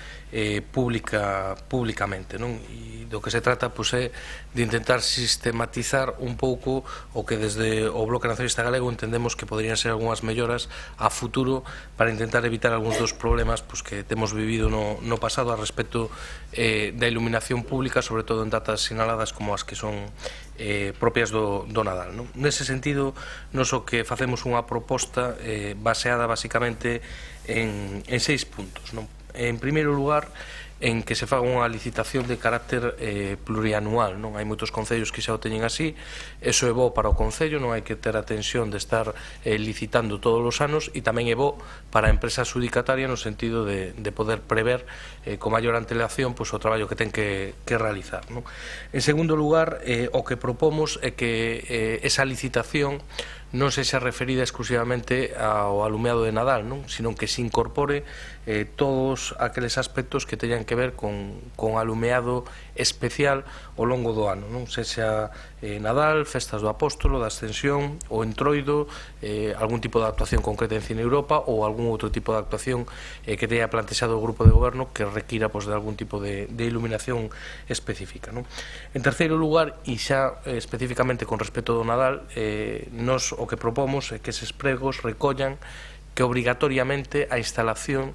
públicamente, non? E do que se trata é de intentar sistematizar un pouco o que desde o Bloque Nacionalista Galego entendemos que poderían ser algunhas melloras a futuro para intentar evitar algúns dos problemas que temos vivido no pasado a respecto da iluminación pública, sobre todo en datas sinaladas como as que son propias do Nadal, non? Nese sentido, nos o que facemos unha proposta baseada basicamente en 6 puntos, non? En primeiro lugar, en que se faga unha licitación de carácter plurianual, non? Hai moitos concellos que xa o teñen así, eso é bo para o concello, non hai que ter a tensión de estar licitando todos os anos, e tamén é bo para a empresa adjudicataria no sentido de poder prever con maior antelación o traballo que ten que realizar, non? En segundo lugar, o que propomos é que esa licitación non sexa referida exclusivamente ao alumeado de Nadal, non? Sino que se incorpore todos aqueles aspectos que teñan que ver con alumeado especial ao longo do ano, non? Sexa Nadal, Festas do Apóstolo, da Ascensión, o Entroido, algún tipo de actuación concreta en Cine Europa ou algún outro tipo de actuación que teña plantexado o grupo de goberno que requira de algún tipo de iluminación específica, non? En terceiro lugar, e xa especificamente con respecto do Nadal, nos o que propomos é que eses pregos recollan que obrigatoriamente a instalación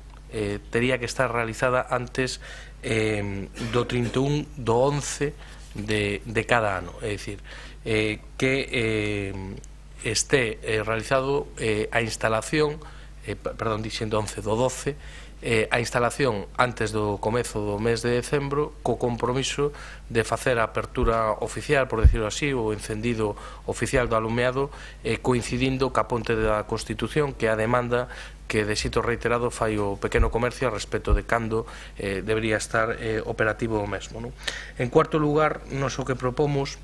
tería que estar realizada antes do 31 do 11 de cada ano, é dicir, que este realizado a instalación, perdón, dixendo 11 do 12, a instalación antes do comezo do mes de decembro, co compromiso de facer a apertura oficial, por decirlo así, o encendido oficial do alumeado, coincidindo ca ponte da Constitución, que é a demanda que de xito reiterado fai o pequeno comercio a respecto de cando debería estar operativo o mesmo, non? En cuarto lugar, nos o que propomos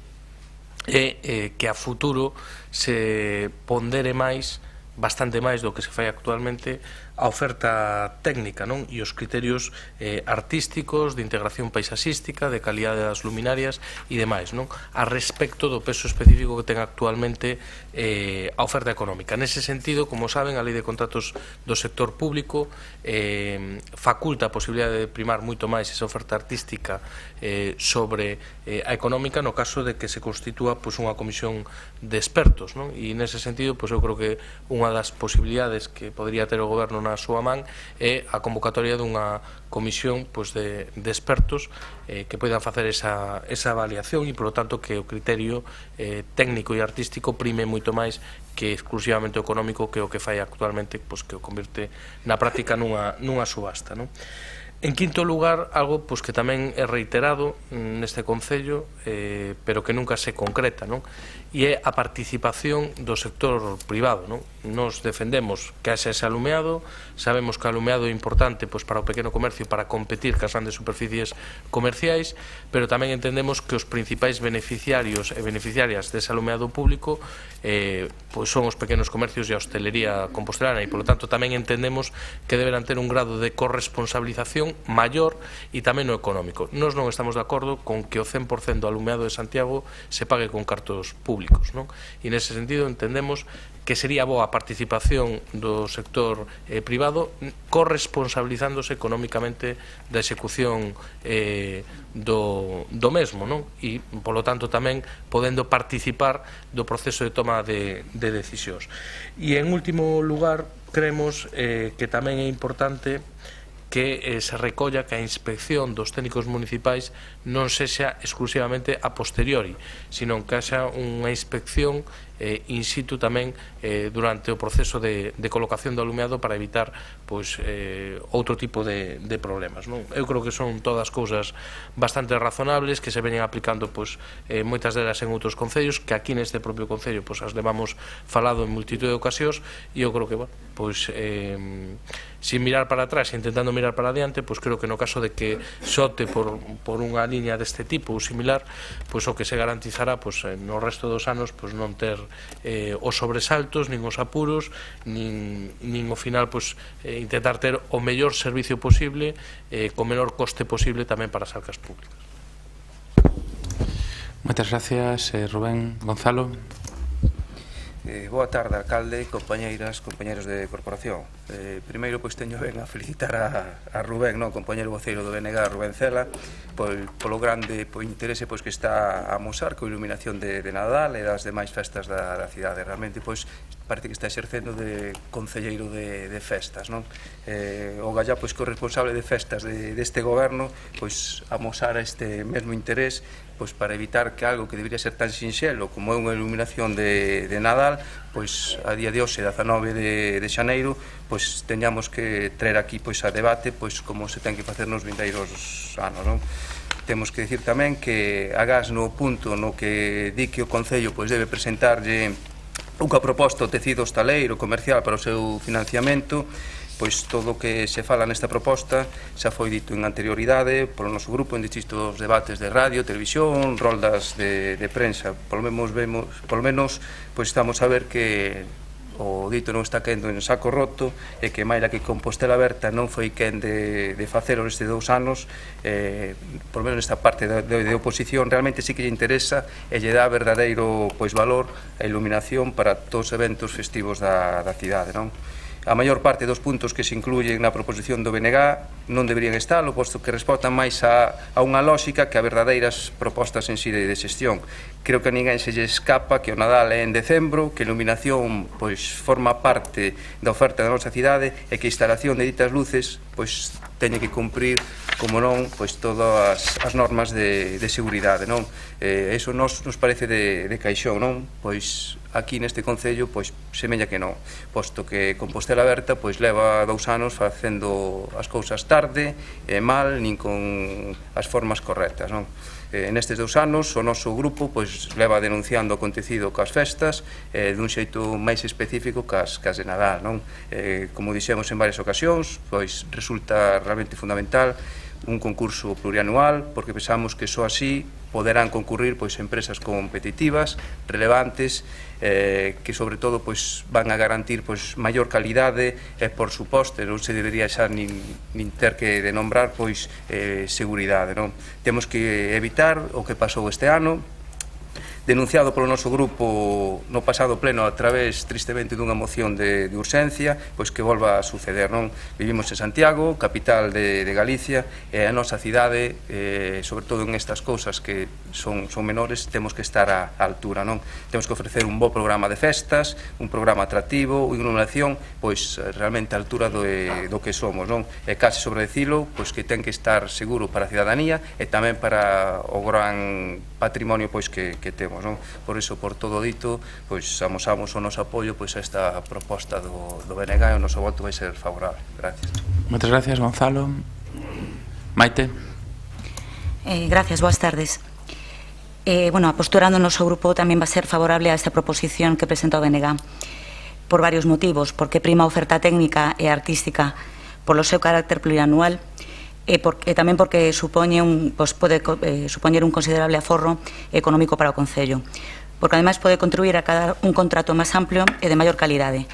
é que a futuro se pondere máis, bastante máis do que se fai actualmente, a oferta técnica, non? E os criterios artísticos, de integración paisaxística, de calidade das luminarias e demais, non? A respecto do peso específico que ten actualmente a oferta económica. Nese sentido, como saben, a Lei de Contratos do Sector Público faculta a posibilidade de primar moito máis esa oferta artística sobre a económica no caso de que se constitúa unha comisión de expertos, non? E nese sentido, eu creo que unha das posibilidades que podría ter o Goberno na súa man é a convocatoria dunha comisión de expertos que poidan facer esa avaliación e, polo tanto, que o criterio técnico e artístico prime moito máis que exclusivamente o económico, que é o que fai actualmente, que o convirte na práctica nunha subasta, non? En quinto lugar, algo que tamén é reiterado neste Concello, pero que nunca se concreta, non? E é a participación do sector privado, non? Nos defendemos que haxa ese alumeado, sabemos que o alumeado é importante para o pequeno comercio, para competir cas grandes superficies comerciais, pero tamén entendemos que os principais beneficiarios e beneficiarias dese alumeado público son os pequenos comercios e a hostelería compostelana, e polo tanto tamén entendemos que deberán ter un grado de corresponsabilización maior e tamén no económico. Nós non estamos de acordo con que o 100% do alumeado de Santiago se pague con cartos públicos, non? E nese sentido entendemos que sería boa a participación do sector privado corresponsabilizándose económicamente da execución do mesmo, non? E, polo tanto, tamén podendo participar do proceso de toma de decisións. E, en último lugar, creemos que tamén é importante que se recolla que a inspección dos técnicos municipais non sexa exclusivamente a posteriori, sino que haxa unha inspección in situ tamén durante o proceso de colocación do alumeado para evitar outro tipo de problemas, non? Eu creo que son todas cousas bastante razonables que se veñen aplicando moitas delas en outros concellos, que aquí neste propio concello as levamos falado en multitud de ocasións, e eu creo que sin mirar para atrás e intentando mirar para adiante, creo que no caso de que sote por unha liña deste tipo ou similar, o que se garantizará no resto dos anos non ter os sobresaltos, nin os apuros, nin ao final intentar ter o mellor servicio posible co menor coste posible tamén para as arcas públicas. Moitas gracias, Rubén. Gonzalo. Boa tarde, alcalde, compañeiras, compañeros de corporación. Primeiro, teño ben a felicitar a Rubén, compañeiro voceiro do BNG, Rubén Cela, polo grande interese que está a amosar coa iluminación de Nadal e das demais festas da cidade. Realmente, parece que está exercendo de concelleiro de festas, non? O gallá, que o responsable de festas deste goberno, amosar este mesmo interés para evitar que algo que debería ser tan sinxelo como é unha iluminación de Nadal, a día de hoxe, 19 de xaneiro, teñamos que traer aquí a debate como se ten que facer nos vindeiros anos, non? Temos que dicir tamén que agás no punto no que di que o Concello debe presentarlle unha proposta ao tecido hostaleiro comercial para o seu financiamento, todo o que se fala nesta proposta xa foi dito en anterioridade polo noso grupo en distintos debates de radio, televisión, roldas de prensa. Polo menos estamos a ver que o dito non está quendo en saco roto e que maila que Compostela Aberta non foi quen de facelo nestes 2 anos, polo menos nesta parte de oposición realmente sí que lle interesa e lle dá verdadeiro valor a iluminación para todos os eventos festivos da cidade, non? A maior parte dos puntos que se incluyen na proposición do BNG non deberían estar, posto que respotan máis a unha lógica que a verdadeiras propostas en sí de xestión. Creo que a ninguén se lle escapa que o Nadal é en decembro, que a iluminación pois forma parte da oferta da nosa cidade e que a instalación de ditas luces pois teñe que cumprir, como non, pois todas as normas de seguridade, non? Eso nos parece de caixón, non? Pois aquí neste concello pois semella que non, posto que Compostela Aberta pois leva 2 anos facendo as cousas tarde e mal, nin con as formas correctas, non? Nestes 2 anos o noso grupo pois leva denunciando o acontecido coas festas dun xeito máis específico cas de Nadal, non? Como dixemos en varias ocasións, pois resulta realmente fundamental un concurso plurianual, porque pensamos que só así poderán concurrir pois empresas competitivas, relevantes, que sobre todo pois van a garantir pois maior calidade e por suposto non se debería xa nin ter que nombrar pois seguridade, non? Temos que evitar o que pasou este ano, denunciado polo noso grupo no pasado pleno a través, tristemente, dunha moción de urxencia, pois que volva a suceder, non? Vivimos en Santiago, capital de Galicia, e a nosa cidade, sobre todo en estas cousas que son menores, temos que estar á altura, non? Temos que ofrecer un bo programa de festas, un programa atractivo, unha iluminación, pois realmente á altura do que somos, non? E case sobre decilo, pois que ten que estar seguro para a cidadanía e tamén para o gran patrimonio pois que temos. Por iso, por todo dito, pois amosamos o noso apoio pois a esta proposta do BNG e o noso voto vai ser favorable. Gracias. Moitas gracias, Gonzalo. Maite. Gracias, boas tardes. A postura do noso grupo tamén va a ser favorable a esta proposición que presenta o BNG por varios motivos, porque prima a oferta técnica e artística polo seu carácter plurianual e tamén porque pode supoñer un considerable aforro económico para o Concello, porque ademais pode contribuir a cada un contrato máis amplio e de maior calidade,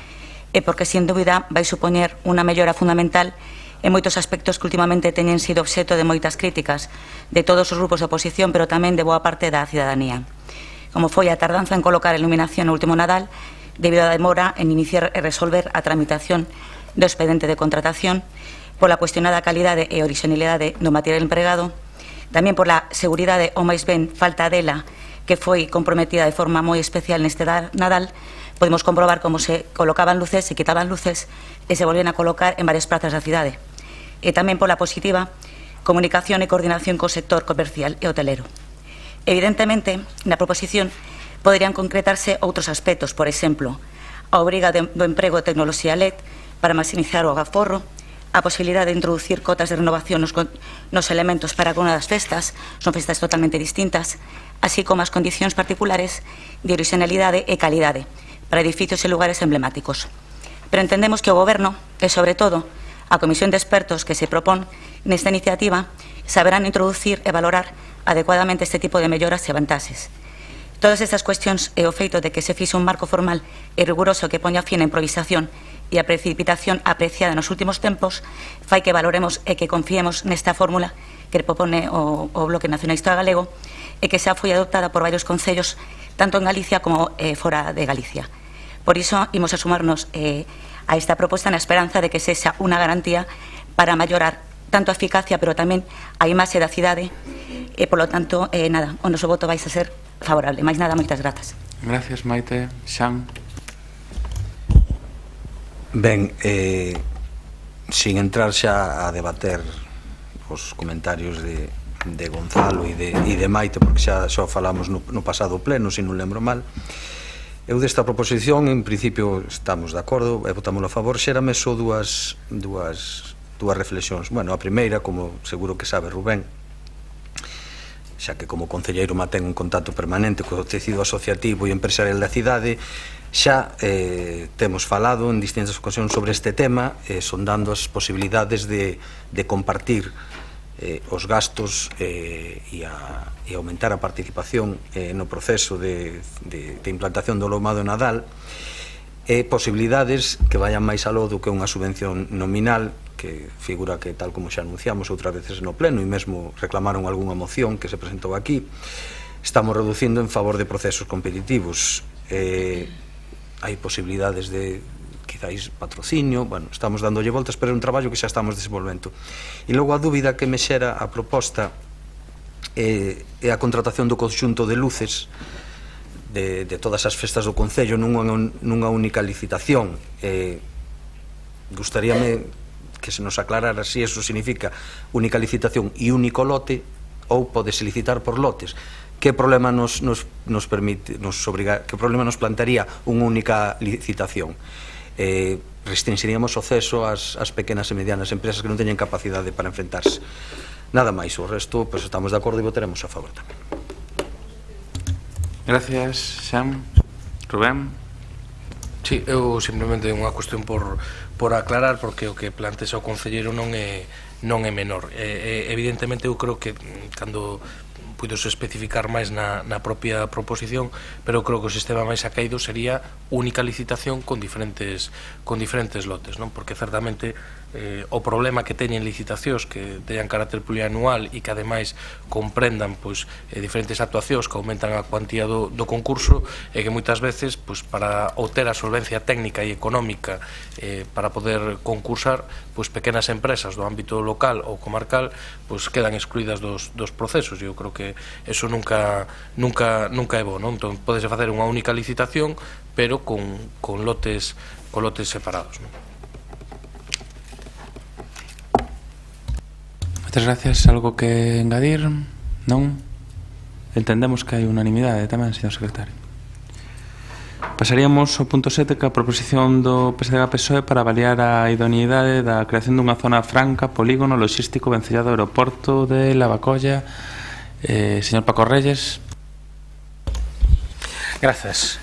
e porque, sin dúbida, vai supoñer unha mellora fundamental en moitos aspectos que últimamente teñen sido obxecto de moitas críticas de todos os grupos de oposición, pero tamén de boa parte da cidadanía, como foi a tardanza en colocar a iluminación no último Nadal debido á demora en iniciar e resolver a tramitación do expediente de contratación, pola cuestionada calidade e originalidade do material empregado, tamén pola seguridade ou máis ben falta dela que foi comprometida de forma moi especial neste Nadal. Podemos comprobar como se colocaban luces, se quitaban luces e se volvían a colocar en varias plazas da cidade, e tamén pola positiva comunicación e coordinación co sector comercial e hotelero. Evidentemente, na proposición poderían concretarse outros aspectos, por exemplo, a obriga do emprego de tecnoloxía LED para maximizar o aforro, a posibilidade de introducir cotas de renovación nos elementos para cada unha das festas, son festas totalmente distintas, así como as condicións particulares de originalidade e calidade para edificios e lugares emblemáticos. Pero entendemos que o Goberno e, sobre todo, a Comisión de Expertos que se propón nesta iniciativa saberán introducir e valorar adecuadamente este tipo de melloras e vantaxes. Todas estas cuestións e o feito de que se fixe un marco formal e riguroso que poña fin á improvisación e a precipitación apreciada nos últimos tempos fai que valoremos e que confiemos nesta fórmula que propone o Bloque Nacionalista Galego e que xa foi adoptada por varios concellos tanto en Galicia como fora de Galicia. Por iso, imos a sumarnos a esta proposta na esperanza de que sexa unha garantía para mellorar tanto a eficacia, pero tamén a imaxe da cidade e, polo tanto, o noso voto vai a ser favorable. Mais nada, moitas grazas. Gracias, Maite. Xan. Ben, sin entrar xa a debater os comentarios de Gonzalo e de Maite, porque xa falamos no pasado pleno, se non lembro mal, eu desta proposición, en principio, estamos de acordo e votámoslo a favor. Xérame só dúas reflexións. Bueno, a primeira, como seguro que sabe Rubén, xa que como concelleiro mantén un contacto permanente co tecido asociativo e empresarial da cidade, xa temos falado en distintas ocasións sobre este tema, sondando as posibilidades de compartir os gastos e aumentar a participación no proceso de implantación do lomado Nadal, e posibilidades que vayan máis aló do que unha subvención nominal, que figura que, tal como xa anunciamos outras veces no pleno, e mesmo reclamaron algunha moción que se presentou aquí, estamos reducindo en favor de procesos competitivos. Hai posibilidades de quizáis patrocinio, bueno, estamos dándolle voltas, pero é un traballo que xa estamos desenvolvendo. E logo a dúbida que me xera a proposta é a contratación do conxunto de luces de todas as festas do Concello nunha única licitación. Gustaríame que se nos aclarara se eso significa única licitación e único lote ou podese licitar por lotes. Que problema nos plantaría unha única licitación? Restringiríamos o acceso ás pequenas e medianas empresas que non teñen capacidade para enfrentarse. Nada máis, o resto pues, estamos de acordo e votaremos a favor tamén. Gracias, Sam. Rubén. Sí, eu simplemente unha cuestión por aclarar, porque o que plantexa o concelleiro non é menor. Evidentemente, eu creo que cando puidos especificar máis na propia proposición, pero creo que o sistema máis acaído sería única licitación con diferentes lotes, non? Porque certamente o problema que teñen licitacións que teñan carácter plurianual e que ademais comprendan diferentes actuacións que aumentan a cuantía do concurso, é que moitas veces para obter a solvencia técnica e económica para poder concursar, pequenas empresas do ámbito local ou comarcal quedan excluídas dos procesos, e eu creo que eso nunca é bo, non? Entón, podese facer unha única licitación pero con lotes separados, non? Moitas gracias. Algo que engadir? Non? Entendemos que hai unanimidade tamén, señor secretario. Pasaríamos ao punto 7, que a proposición do PSDG-PSOE para avaliar a idoneidade da creación dunha zona franca, polígono logístico vencellado ao aeroporto de Lavacolla. Señor Paco Reyes. Grazas,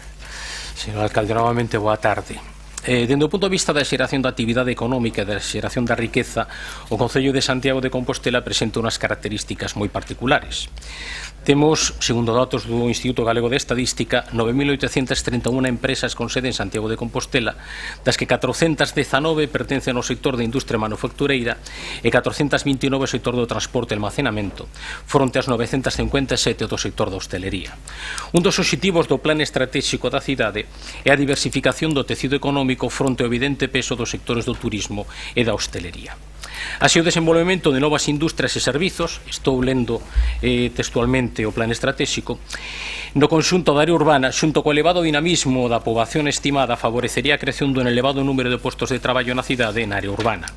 señor alcalde. Novamente, boa tarde. Dende o punto de vista da xeración da actividade económica e da xeración da riqueza, o Concello de Santiago de Compostela presenta unhas características moi particulares. Temos, segundo datos do Instituto Galego de Estadística, 9.831 empresas con sede en Santiago de Compostela, das que 419 pertencen ao sector da industria manufactureira e 429 ao sector do transporte e almacenamento, fronte ás 957 do sector da hostelería. Un dos obxectivos do Plan Estratégico da cidade é a diversificación do tecido económico fronte ao evidente peso dos sectores do turismo e da hostelería. Así, o desenvolvemento de novas industrias e servizos, estou lendo textualmente o plan estratégico, no conxunto da área urbana, xunto co elevado dinamismo da poboación estimada, favorecería a creación dun elevado número de postos de traballo na cidade na área urbana.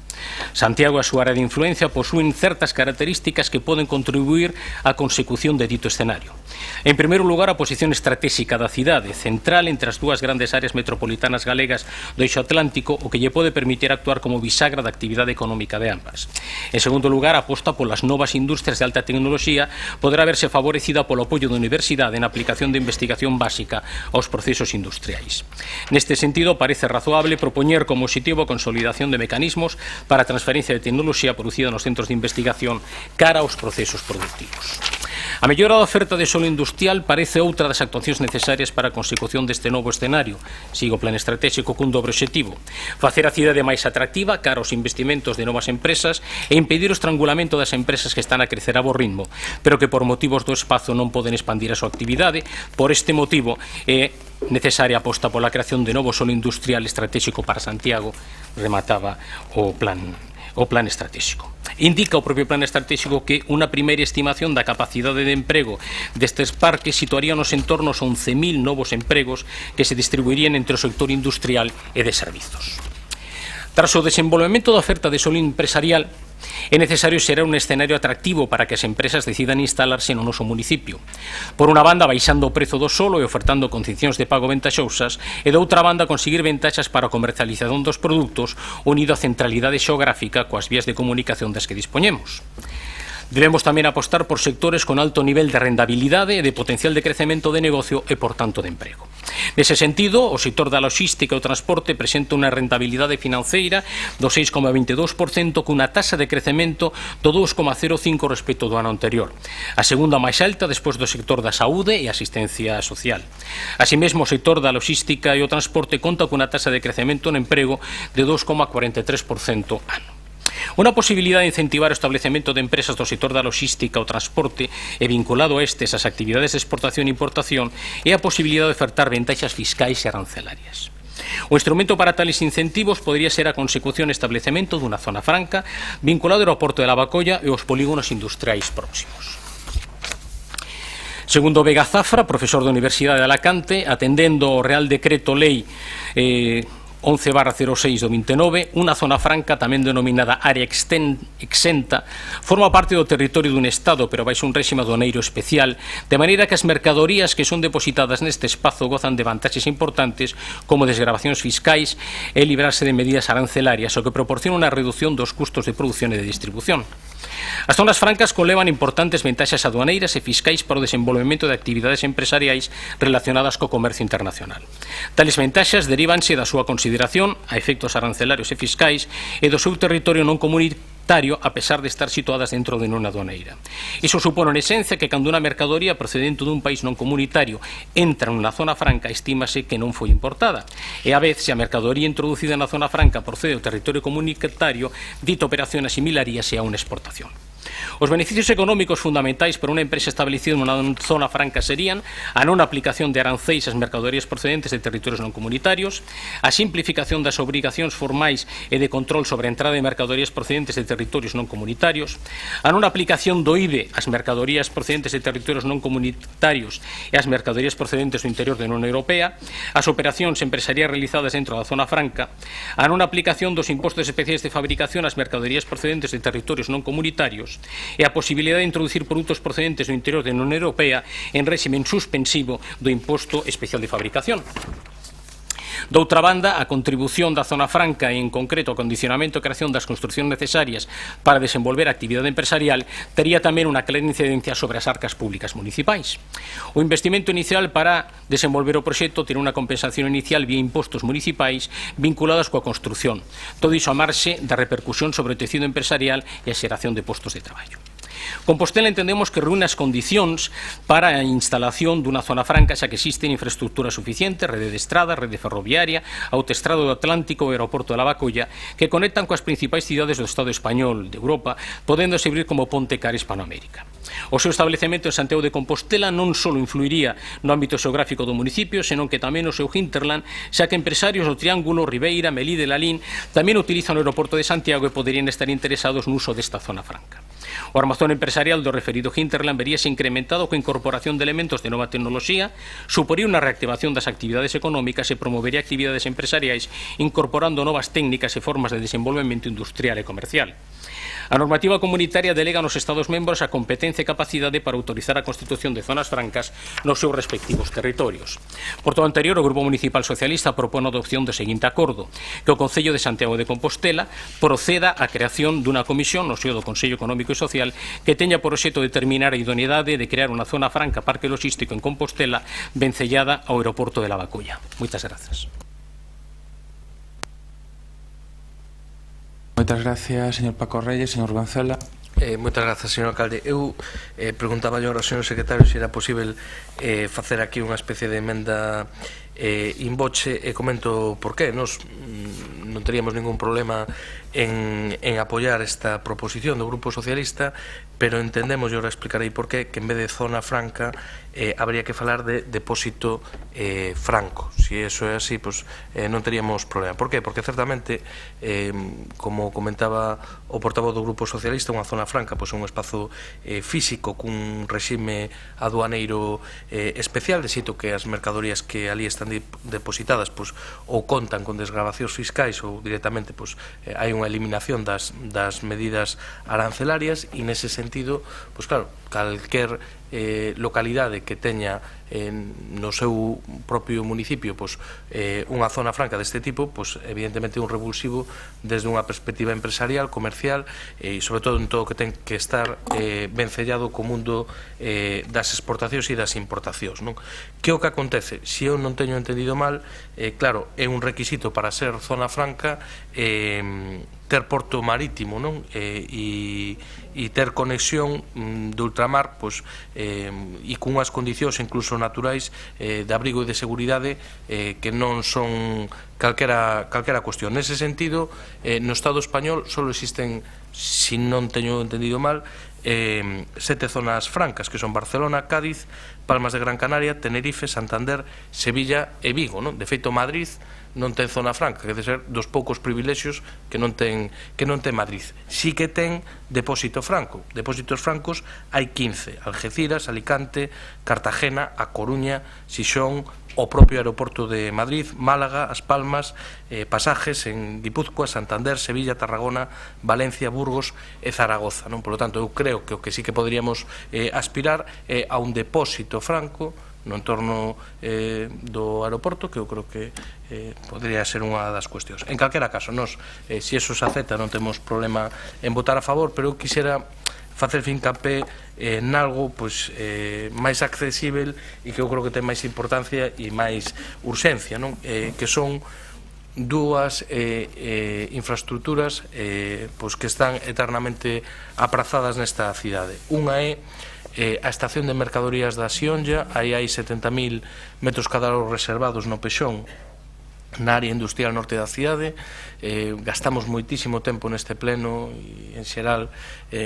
Santiago e a súa área de influencia posúen certas características que poden contribuir á consecución de dito escenario. En primeiro lugar, a posición estratégica da cidade, central entre as dúas grandes áreas metropolitanas galegas do eixo atlántico, o que lle pode permitir actuar como bisagra da actividade económica de ambas. En segundo lugar, a aposta polas novas industrias de alta tecnoloxía poderá verse favorecida polo apoio da universidade na aplicación de investigación básica aos procesos industriais. Neste sentido, parece razoable propoñer como obxectivo a consolidación de mecanismos para a transferencia de tecnoloxía producida nos centros de investigación cara aos procesos productivos. A mellora da oferta de solo industrial parece outra das actuacións necesarias para a consecución deste novo escenario. Sigo o plan estratégico cun dobre obxectivo: facer a cidade máis atractiva cara aos investimentos de novas empresas e impedir o estrangulamento das empresas que están a crecer a bo ritmo, pero que por motivos do espazo non poden expandir a súa actividade. Por este motivo é necesaria a aposta pola creación de novo solo industrial estratégico para Santiago, remataba o plan estratégico. Indica o propio plan estratégico que unha primeira estimación da capacidade de emprego destes parques situaría nos entornos 11.000 novos empregos que se distribuirían entre o sector industrial e de servizos. Tras o desenvolvemento da oferta de solo empresarial, é necesario xerar un escenario atractivo para que as empresas decidan instalarse no noso municipio. Por unha banda, baixando o prezo do solo e ofertando condicións de pago ventaxosas, e de outra banda, conseguir ventaxas para a comercialización dos produtos unido á centralidade xeográfica coas vías de comunicación das que dispoñemos. Debemos tamén apostar por sectores con alto nivel de rentabilidade e de potencial de crecemento de negocio e, por tanto, de emprego. Nese sentido, o sector da logística e o transporte presenta unha rentabilidade financeira do 6,22% cunha taxa de crecemento do 2,05% respecto do ano anterior, a segunda máis alta despois do sector da saúde e asistencia social. Así mesmo, o sector da logística e o transporte conta cunha taxa de crecemento no emprego de 2,43% ano. Unha posibilidade de incentivar o establecemento de empresas do sector da logística ou transporte e vinculado a estes as actividades de exportación e importación é a posibilidade de ofertar ventaxas fiscais e arancelarias. O instrumento para tales incentivos podría ser a consecución establecemento dunha zona franca vinculado ao aeroporto de Lavacolla e aos polígonos industriais próximos. Segundo Vega Zafra, profesor da Universidade de Alacante, atendendo ao Real Decreto Lei 11/06 do 29, unha zona franca tamén denominada área exenta forma parte do territorio dun Estado, pero baixo un réxime aduaneiro especial, de maneira que as mercadorías que son depositadas neste espazo gozan de vantaxes importantes como desgravacións fiscais e librarse de medidas arancelarias, o que proporciona unha reducción dos custos de produción e de distribución. As zonas francas conlevan importantes ventaxas aduaneiras e fiscais para o desenvolvemento de actividades empresariais relacionadas co comercio internacional. Tales ventaxas derívanse da súa consideración a efectos arancelarios e fiscais e do seu territorio non comunitario a pesar de estar situadas dentro de unha aduaneira. Iso supone en esencia que cando unha mercadoría procedente dun país non comunitario entra nunha zona franca, estímase que non foi importada. E a vez, se a mercadoría introducida na zona franca procede ao territorio comunitario, dita operación asimilaríase a unha exportación. Os beneficios económicos fundamentais para unha empresa establecida nunha zona franca serían a non aplicación de arancéis ás mercadorías procedentes de territorios non comunitarios, a simplificación das obrigacións formais e de control sobre a entrada de mercadorías procedentes de territorios non comunitarios, a non aplicación do IVE ás mercadorías procedentes de territorios non comunitarios e ás mercadorías procedentes do interior da Unión Europea, as operacións empresariais realizadas dentro da zona franca, a non aplicación dos impostos especiais de fabricación ás mercadorías procedentes de territorios non comunitarios e a posibilidade de introducir produtos procedentes do interior da Unión Europea en réximen suspensivo do imposto especial de fabricación. Doutra banda, a contribución da zona franca e, en concreto, o condicionamento e creación das construcións necesarias para desenvolver a actividade empresarial tería tamén unha clara incidencia sobre as arcas públicas municipais. O investimento inicial para desenvolver o proxecto tiene unha compensación inicial vía impostos municipais vinculados coa construción. Todo iso a marxe da repercusión sobre o tecido empresarial e a xeración de postos de traballo. Compostela entendemos que reúne as condicións para a instalación dunha zona franca xa que existen infraestructura suficiente, rede de estrada, rede ferroviaria, autoestrada do Atlántico e aeroporto de Lavacolla que conectan coas principais cidades do Estado español de Europa, podendo servir como ponte cara Hispanoamérica. O seu establecemento en Santiago de Compostela non só influiría no ámbito xeográfico do municipio, senón que tamén o seu hinterland, xa que empresarios do Triángulo, Ribeira, Melide e Lalín tamén utilizan o aeroporto de Santiago e poderían estar interesados no uso desta zona franca. O armazón empresarial do referido hinterland veríase incrementado coa incorporación de elementos de nova tecnoloxía, suporía unha reactivación das actividades económicas e promovería actividades empresariais incorporando novas técnicas e formas de desenvolvemento industrial e comercial. A normativa comunitaria delega aos Estados membros a competencia e capacidade para autorizar a constitución de zonas francas nos seus respectivos territorios. Por todo o anterior, o Grupo Municipal Socialista propón a adopción do seguinte acordo, que o Concello de Santiago de Compostela proceda á creación dunha comisión no seo do Consello Económico e Social que teña por obxecto determinar a idoneidade de crear unha zona franca parque logístico en Compostela vencellada ao aeroporto de Lavacolla. Moitas grazas. Moitas gracias, señor Paco Reyes. Señor Vancela. Moitas grazas, señor alcalde. Eu preguntaba ao señor secretario se era posible facer aquí unha especie de emenda in voce e comento por qué. Nos non teríamos ningún problema en apoiar esta proposición do Grupo Socialista, pero entendemos, e ahora explicarei por qué, que en vez de zona franca habría que falar de depósito franco. Si eso é así, pues, non teríamos problema. Por qué? Porque certamente, como comentaba o portavoz do Grupo Socialista, unha zona franca pues, é un espazo físico cun regime aduaneiro especial, de xeito que as mercadorías que ali están depositadas pues, ou contan con desgravacións fiscais ou directamente pues, hai unha eliminación das medidas arancelarias e nese sentido, pues claro, calquer localidade que teña no seu propio municipio pues, unha zona franca deste tipo, pues, evidentemente un revulsivo desde unha perspectiva empresarial, comercial e sobre todo en todo o que ten que estar vencellado co mundo das exportacións e das importacións, non? Que o que acontece? Se eu non teño entendido mal, claro, é un requisito para ser zona franca ter porto marítimo, non? E ter conexión de ultramar pues, e cunhas condicións incluso naturais de abrigo e de seguridade que non son calquera cuestión. Nese sentido, no Estado español só existen, se non teño entendido mal, 7 zonas francas, que son Barcelona, Cádiz, Palmas de Gran Canaria, Tenerife, Santander, Sevilla e Vigo, non? De feito, Madrid non ten zona franca, que debe ser dos poucos privilexios que non ten Madrid. Sí que ten depósito franco. Depósitos francos hai 15: Algeciras, Alicante, Cartagena, A Coruña, Xixón, o propio aeroporto de Madrid, Málaga, As Palmas, pasajes en Guipúzcoa, Santander, Sevilla, Tarragona, Valencia, Burgos e Zaragoza, non? Por lo tanto, eu creo que o que sí que poderíamos aspirar é a un depósito franco no entorno do aeroporto, que eu creo que podría ser unha das cuestións. En calquera caso, nós, se eso se acepta, non temos problema en votar a favor, pero eu quixera facer fincapé nalgo máis accesível e que eu creo que ten máis importancia e máis urxencia, non? Que son dúas infraestructuras que están eternamente aprazadas nesta cidade. Unha é a estación de mercadorías da Xionlla. Aí hai 70.000 metros cadrados reservados no Pexón, na área industrial norte da cidade. Gastamos moitísimo tempo neste pleno e en xeral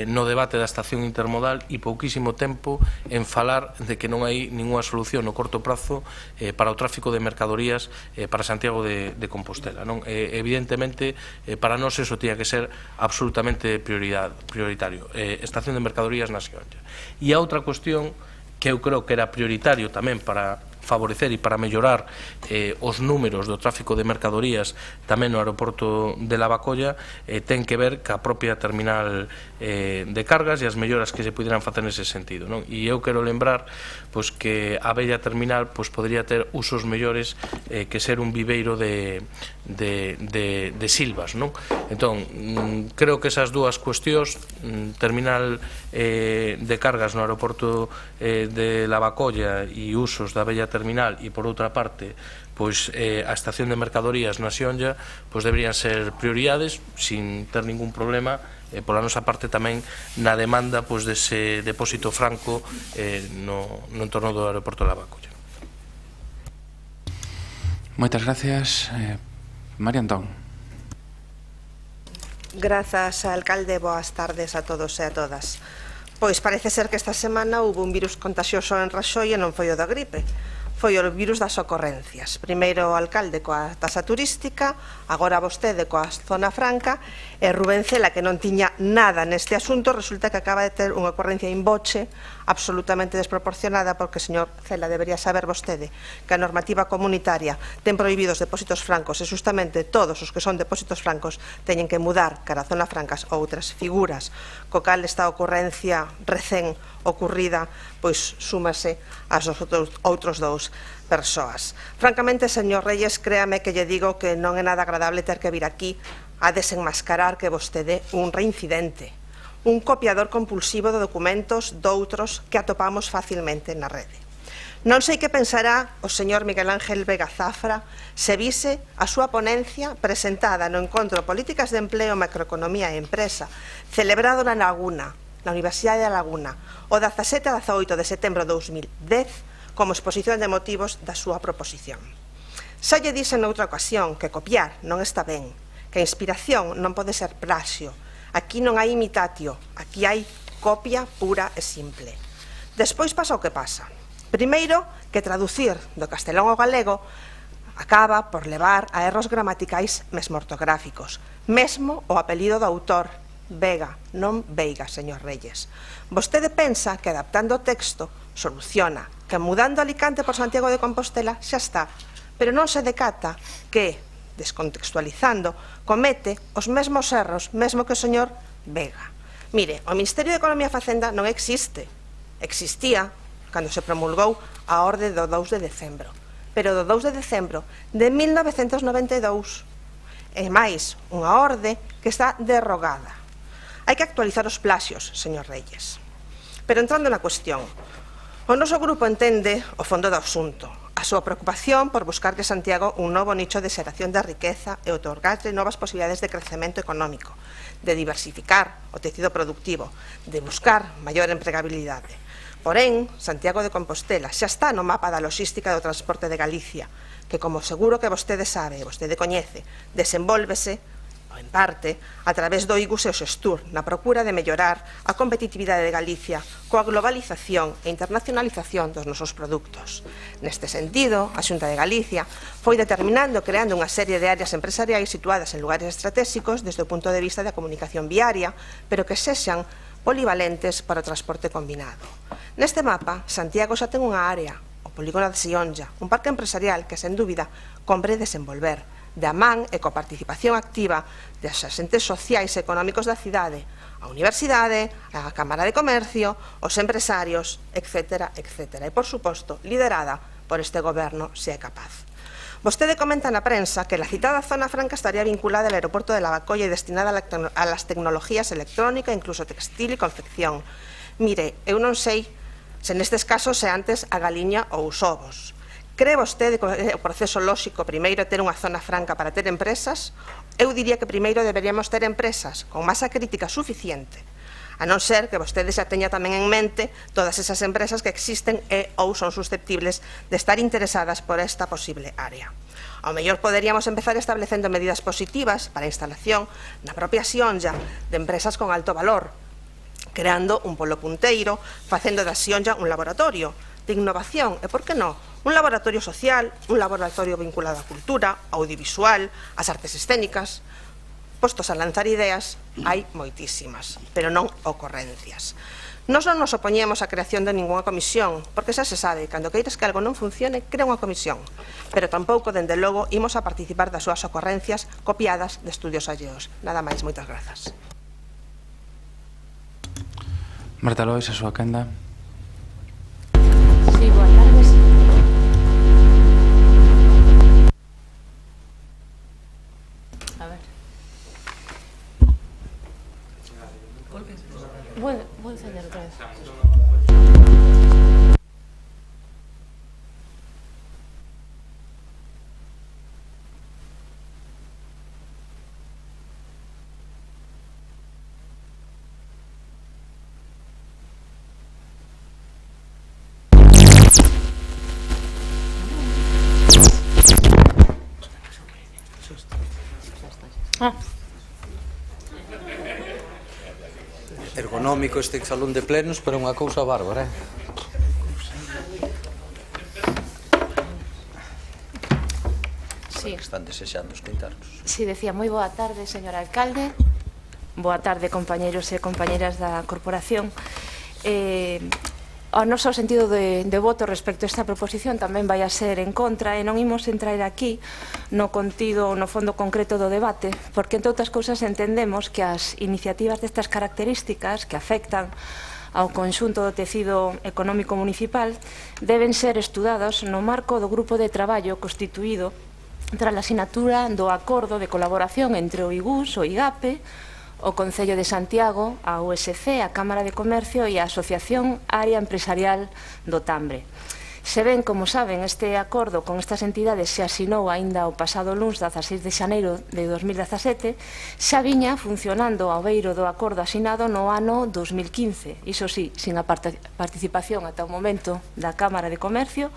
no debate da estación intermodal e pouquísimo tempo en falar de que non hai ninguna solución no corto prazo para o tráfico de mercadorías para Santiago de Compostela, non? Evidentemente, para nós eso tiña que ser absolutamente prioritario. Estación de mercadorías na Xionlla. E a outra cuestión que eu creo que era prioritario tamén para favorecer e para mellorar os números do tráfico de mercadorías tamén no aeroporto de Lavacolla, ten que ver ca propia terminal de cargas e as melloras que se pudieran facer nese sentido, non? E eu quero lembrar que a bella terminal podría ter usos mellores que ser un viveiro de silvas, non? Entón, creo que esas dúas cuestións, terminal de cargas no aeroporto de Lavacolla e usos da bella terminal, e por outra parte a estación de mercadorías na Xionlla, deberían ser prioridades sin ter ningún problema pola nosa parte tamén na demanda dese depósito franco no entorno do aeroporto de Lavacolla. Moitas gracias. María Antón. Grazas, alcalde, boas tardes a todos e a todas. Pois parece ser que esta semana houve un virus contagioso en Raxoi e non foi o da gripe, foi o virus das ocorrencias. Primeiro o alcalde coa taxa turística, agora vostede coa zona franca, e Rubén Cela, que non tiña nada neste asunto, resulta que acaba de ter unha ocorrencia in boche absolutamente desproporcionada, porque, señor Cela, debería saber vostede que a normativa comunitaria ten prohibidos depósitos francos e justamente todos os que son depósitos francos teñen que mudar cara a zona francas outras figuras, co cal esta ocorrencia recén ocurrida súmase ás outros dous persoas. Francamente, señor Reyes, créame que lle digo que non é nada agradable ter que vir aquí a desenmascarar que vostede un reincidente, un copiador compulsivo de documentos doutros que atopamos facilmente na rede. Non sei que pensará o señor Miguel Ángel Vega Zafra se vise a súa ponencia presentada no Encontro Políticas de Empleo, Macroeconomía e Empresa, celebrado na Laguna, na Universidade da Laguna, o 17 a 18 de setembro de 2010, como exposición de motivos da súa proposición. Xa lle dixen noutra ocasión que copiar non está ben, que a inspiración non pode ser plaxio. Aquí non hai imitatio, aquí hai copia pura e simple. Despois pasa o que pasa. Primeiro, que traducir do castelán ao galego acaba por levar a erros gramaticais mesmo ortográficos. Mesmo o apelido do autor, Vega, non Veiga, señor Reyes. Vostede pensa que adaptando o texto soluciona, que mudando Alicante por Santiago de Compostela xa está, pero non se decata que, descontextualizando, comete os mesmos erros mesmo que o señor Vega. Mire, o Ministerio de Economía e Facenda non existe. Existía cando se promulgou a orde do 2 de decembro, pero do 2 de decembro de 1992. E máis, unha orde que está derrogada. Hai que actualizar os plaxios, señor Reyes. Pero entrando na cuestión, o noso grupo entende o fondo do asunto, a súa preocupación por buscar que Santiago un novo nicho de xeración de riqueza e outorgarlle novas posibilidades de crecemento económico, de diversificar o tecido productivo, de buscar maior empregabilidade. Porén, Santiago de Compostela xa está no mapa da logística do transporte de Galicia, que, como seguro que vostede sabe, vostede coñece, desenvólvese, en parte, a través do IGUS e o Xestur, na procura de mellorar a competitividade de Galicia coa globalización e internacionalización dos nosos produtos. Neste sentido, a Xunta de Galicia foi determinando creando unha serie de áreas empresariais situadas en lugares estratégicos desde o punto de vista da comunicación viaria, pero que sexan polivalentes para o transporte combinado. Neste mapa, Santiago xa ten unha área, o Polígono de Sionlla, un parque empresarial que, sen dúbida, compre desenvolver, da man e coa participación activa dos axentes sociais e económicos da cidade, a Universidade, a Cámara de Comercio, os empresarios, etc., etc. E, por suposto, liderada por este goberno, se é capaz. Vostede comenta na prensa que la citada zona franca estaría vinculada ao aeroporto de Lavacolla e destinada a las tecnologías electrónica, incluso textil e confección. Mire, eu non sei se nestes casos é antes a galiña ou os ovos. Cree vostede que é o proceso lóxico primeiro ter unha zona franca para ter empresas? Eu diría que primeiro deberíamos ter empresas con masa crítica suficiente, a non ser que vostede xa teña tamén en mente todas esas empresas que existen e ou son susceptibles de estar interesadas por esta posible área. Ao mellor poderíamos empezar establecendo medidas positivas para a instalación na propia Sionlla de empresas con alto valor, creando un polo punteiro, facendo da Sionlla un laboratorio de innovación e, por que non, un laboratorio social, un laboratorio vinculado á cultura, audiovisual, ás artes escénicas. Postos a lanzar ideas, hai moitísimas, pero non ocorrencias. Nós non nos opoñemos á creación de ningunha comisión, porque xa se sabe, cando queiras que algo non funcione, crea unha comisión. Pero tampouco, dende logo, imos a participar das súas ocorrencias copiadas de estudios alleos. Nada máis, moitas grazas. Marta Lois, a súa quenda. Sí, boa tarde. A ver. Vou enseñar outra vez. Ergonómico este salón de plenos, pero unha cousa bárbara, Sí. Están desexando escoitarnos. Sí, decía, moi boa tarde, señor alcalde. Boa tarde, compañeros e compañeras da corporación. O noso sentido de voto respecto a esta proposición tamén vai a ser en contra, e non imos entrar aquí no contido, no fondo concreto do debate, porque, entre outras cousas, entendemos que as iniciativas destas características que afectan ao conxunto do tecido económico municipal deben ser estudadas no marco do grupo de traballo constituído tras a asinatura do acordo de colaboración entre o IGUS, o IGAPE, o Concello de Santiago, a USC, a Cámara de Comercio e a Asociación Área Empresarial do Tambre. Se ben, como saben, este acordo con estas entidades se asinou aínda o pasado luns 16 de xaneiro de 2017, xa viña funcionando ao beiro do acordo asinado no ano 2015, iso sí, sin a participación ata o momento da Cámara de Comercio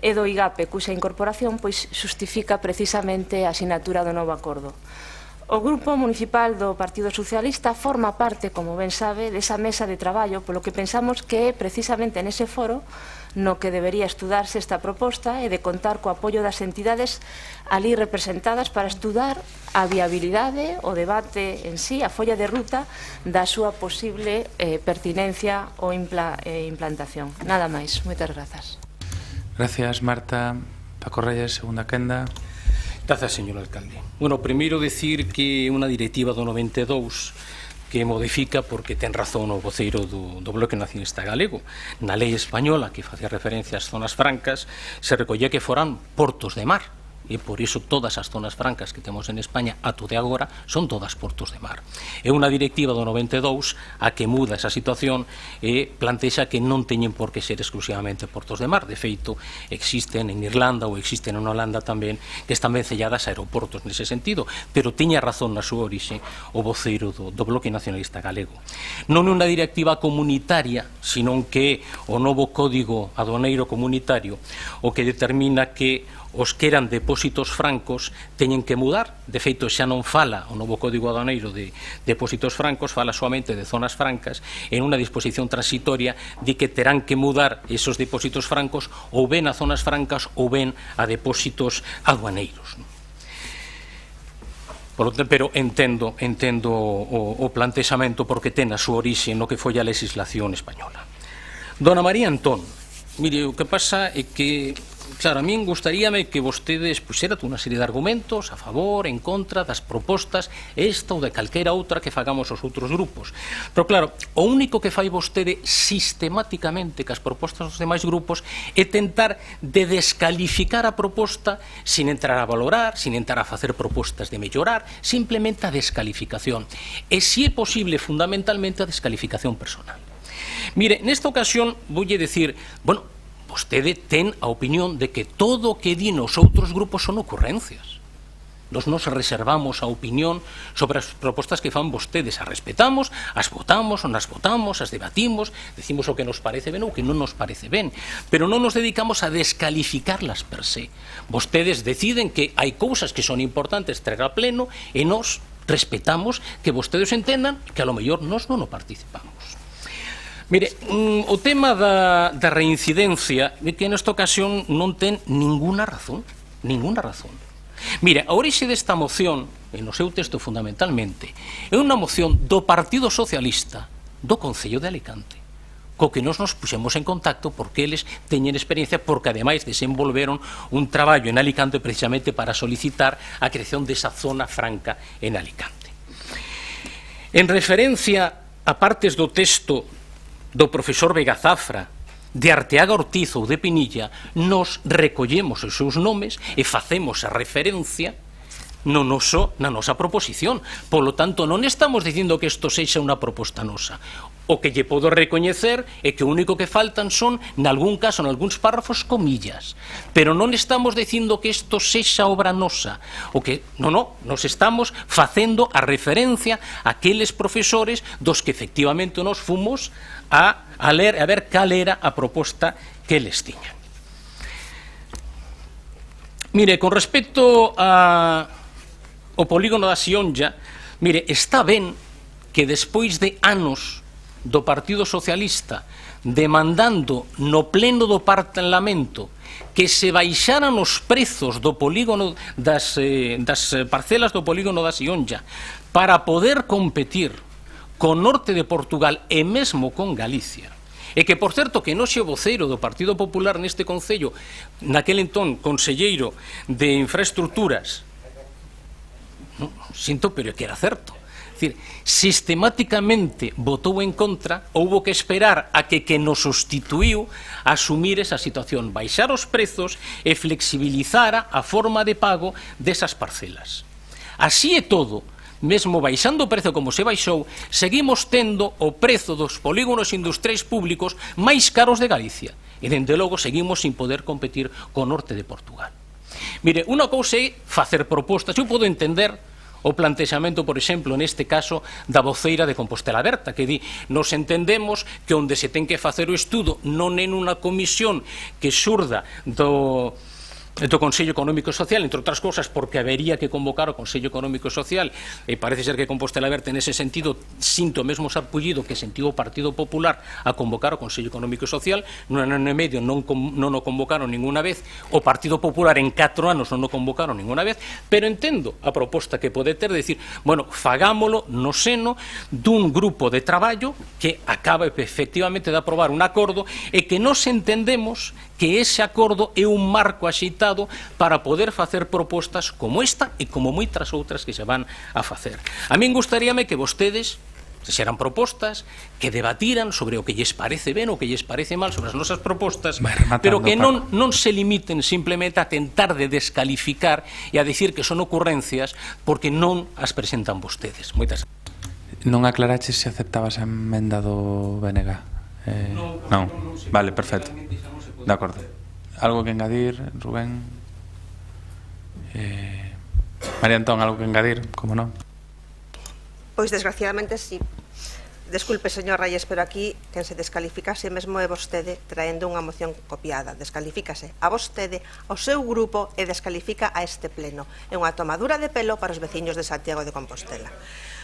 e do IGAPE, cuxa incorporación pois xustifica precisamente a asinatura do novo acordo. O Grupo Municipal do Partido Socialista forma parte, como ben sabe, desa mesa de traballo, polo que pensamos que é precisamente nese foro no que debería estudarse esta proposta e de contar co apoio das entidades ali representadas para estudar a viabilidade, o debate en sí, a folla de ruta da súa posible pertinencia ou implantación. Nada máis. Moitas grazas. Gracias, Marta. Paco Reyes, segunda quenda. Grazas, señor alcalde. Bueno, primeiro decir que unha directiva do 92 que modifica, porque ten razón o voceiro do Bloque Nacionalista Galego, na lei española que facía referencia ás zonas francas se recollía que foran portos de mar, e por iso todas as zonas francas que temos en España ato de agora son todas portos de mar. É unha directiva do 92 a que muda esa situación e plantexa que non teñen por que ser exclusivamente portos de mar. De feito, existen en Irlanda ou existen en Holanda tamén que están vencelladas a aeroportos nese sentido, pero tiña razón na súa orixe o voceiro do Bloque Nacionalista Galego. Non é unha directiva comunitaria, senón que o novo Código Aduaneiro Comunitario o que determina que os que eran depósitos francos teñen que mudar. De feito, xa non fala o novo Código Aduaneiro de depósitos francos, fala soamente de zonas francas, en unha disposición transitoria de que terán que mudar esos depósitos francos ou ben a zonas francas ou ben a depósitos aduaneiros. Pero entendo o plantexamento porque ten a súa orixe no que foi a legislación española. Dona María Antón, mire, o que pasa é que, claro, a min gustaríame que vostedes puxeran unha serie de argumentos a favor, en contra das propostas, esta ou de calquera outra que fagamos os outros grupos. Pero claro, o único que fai vostede sistemáticamente que as propostas dos demais grupos é tentar de descalificar a proposta sin entrar a valorar, sin entrar a facer propostas de mellorar, simplemente a descalificación. E se é posible, fundamentalmente, a descalificación personal. Mire, nesta ocasión voulle decir, bueno, vostede ten a opinión de que todo o que di nos outros grupos son ocurrencias. Nos reservamos a opinión sobre as propostas que fan vostedes, as respetamos, as votamos, as debatimos, decimos o que nos parece ben ou o que non nos parece ben, pero non nos dedicamos a descalificarlas per se. Vostedes deciden que hai cousas que son importantes traer a pleno e nos respetamos que vostedes entendan que a lo mellor nos non o participamos. Mire, o tema da reincidencia é que nesta ocasión non ten ninguna razón. Mire, a orixe desta moción, en o seu texto fundamentalmente, é unha moción do Partido Socialista do Concello de Alicante, co que nos puxemos en contacto porque eles teñen experiencia, porque ademais desenvolveron un traballo en Alicante precisamente para solicitar a creación desa zona franca en Alicante. En referencia a partes do texto do profesor Vega Zafra, de Arteaga Ortiz ou de Pinilla, nos recollemos os seus nomes e facemos a referencia na nosa proposición. Polo tanto, non estamos dicindo que isto sexa unha proposta nosa. O que lle podo recoñecer é que o único que faltan son, nalgún caso, nalgúns párrafos, comillas. Pero non estamos dicindo que isto sexa obra nosa. Nos estamos facendo a referencia a aqueles profesores dos que efectivamente nos fomos a ler, a ver cal era a proposta que eles tiñan. Mire, con respecto ao polígono da Sionlla, mire, está ben que despois de anos do Partido Socialista demandando no pleno do Parlamento que se baixaran os prezos do polígono das parcelas do polígono da Sionlla para poder competir con norte de Portugal e mesmo con Galicia, e que, por certo, que non xe o voceiro do Partido Popular neste Concello, naquel entón conselleiro de Infraestructuras, sinto, pero é que era certo. É dicir, sistemáticamente votou en contra, houbo que esperar a que nos sustituiu a asumir esa situación, baixar os prezos e flexibilizar a forma de pago desas parcelas. Así é todo, mesmo baixando o prezo como se baixou, seguimos tendo o prezo dos polígonos industriais públicos máis caros de Galicia e, dende logo, seguimos sin poder competir co norte de Portugal. Mire, unha cousa é facer propostas. Eu podo entender o plantexamento, por exemplo, neste caso, da voceira de Compostela Aberta, que di, nos entendemos que onde se ten que facer o estudo non é nunha comisión que xurda do Consello Económico e Social, entre outras cousas porque habería que convocar o Consello Económico e Social, e parece ser que Compostela Aberta nese sentido sinto o mesmo sarpullido que sentiu o Partido Popular a convocar o Consello Económico e Social. Nun ano e medio non o convocaron ninguna vez, o Partido Popular en 4 anos non o convocaron ninguna vez, pero entendo a proposta que pode ter de dicir, bueno, fagámolo no seno dun grupo de traballo que acaba efectivamente de aprobar un acordo e que nos entendemos que ese acordo é un marco axeitado para poder facer propostas como esta e como moitas outras que se van a facer. A min gustaríame que vostedes Xeran propostas que debatiran sobre o que lles parece ben, o que lles parece mal sobre as nosas propostas, pero que non se limiten simplemente a tentar de descalificar e a dicir que son ocurrencias porque non as presentan vostedes. Moitas gracias. Non aclaraches se aceptabas a emenda do BNG? Non. Vale, perfecto. De acordo. Algo que engadir, Rubén? María Antón, algo que engadir? Como non? Pois desgraciadamente sí. Desculpe, señor Reyes, pero aquí quen se descalifica se mesmo é vostede traendo unha moción copiada. Descalifícase a vostede, ao seu grupo e descalifica a este pleno. É unha tomadura de pelo para os veciños de Santiago de Compostela.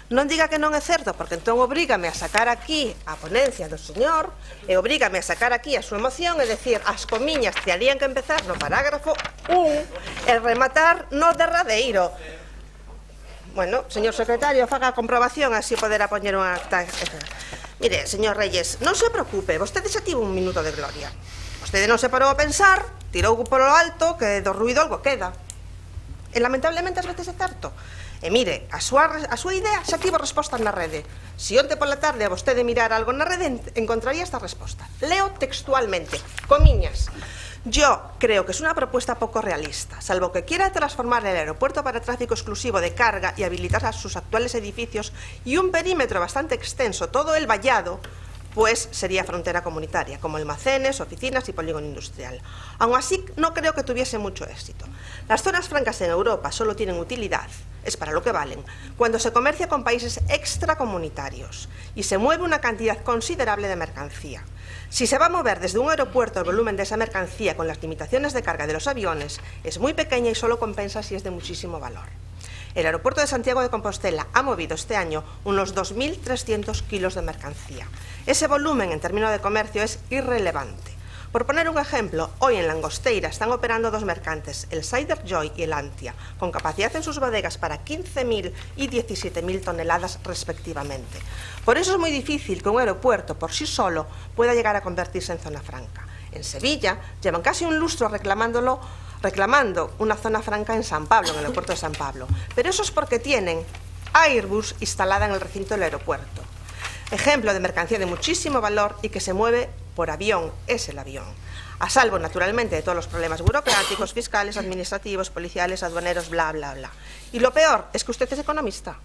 Non diga que non é certo, porque entón obrígame a sacar aquí a ponencia do señor e obrígame a sacar aquí a súa moción e decir as comiñas que harían que empezar no parágrafo 1 e rematar no derradeiro. Bueno, señor secretario, faga a comprobación, así poderá poñer unha acta. Mire, señor Reyes, non se preocupe, vostede xa tivo un minuto de gloria. Vostede non se parou a pensar, tirou por lo alto, que do ruido algo queda. E lamentablemente ás veces é certo. E mire, a súa idea xa tivo resposta na rede. Se onte pola tarde a vostede mirar algo na rede, encontraría esta resposta. Leo textualmente, comiñas. Yo creo que es una propuesta poco realista, salvo que quiera transformar el aeropuerto para tráfico exclusivo de carga y habilitar a sus actuales edificios y un perímetro bastante extenso, todo el vallado, pues sería frontera comunitaria, como almacenes, oficinas y polígono industrial. Aún así, no creo que tuviese mucho éxito. Las zonas francas en Europa solo tienen utilidad, es para lo que valen, cuando se comercia con países extracomunitarios y se mueve una cantidad considerable de mercancía. Si se va a mover desde un aeropuerto el volumen de esa mercancía con las limitaciones de carga de los aviones, es muy pequeña y solo compensa si es de muchísimo valor. El aeropuerto de Santiago de Compostela ha movido este año unos 2.300 kilos de mercancía. Ese volumen en términos de comercio es irrelevante. Por poner un ejemplo, hoy en Langosteira están operando dos mercantes, el Cider Joy y el Antia, con capacidad en sus bodegas para 15.000 y 17.000 toneladas respectivamente. Por eso es muy difícil que un aeropuerto por sí solo pueda llegar a convertirse en zona franca. En Sevilla llevan casi un lustro reclamando una zona franca en San Pablo, en el aeropuerto de San Pablo. Pero eso es porque tienen Airbus instalada en el recinto del aeropuerto. Ejemplo de mercancía de muchísimo valor y que se mueve por avión, es el avión. A salvo, naturalmente, de todos los problemas burocráticos, fiscales, administrativos, policiales, aduaneros, bla, bla, bla. Y lo peor es que usted es economista.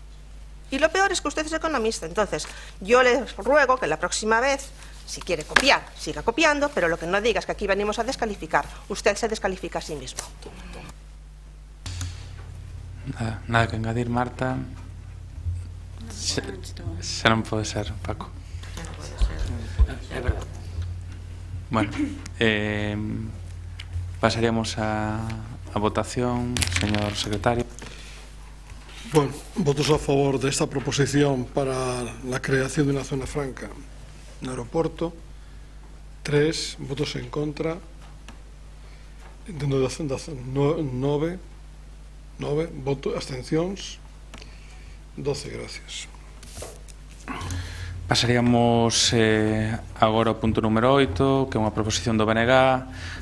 Entonces, yo les ruego que la próxima vez, si quiere copiar, siga copiando, pero lo que no diga es que aquí venimos a descalificar. Usted se descalifica a sí mismo. Nada que engadir, Marta. Xa non pode ser, Paco. Bueno, pasaríamos a votación, señor secretario. Bueno, votos a favor de esta proposición para la creación de una zona franca en el aeropuerto. 3 votos en contra. 9 votos, abstencións. 12, gracias. Pasaríamos agora ao punto número 8, que é unha proposición do BNG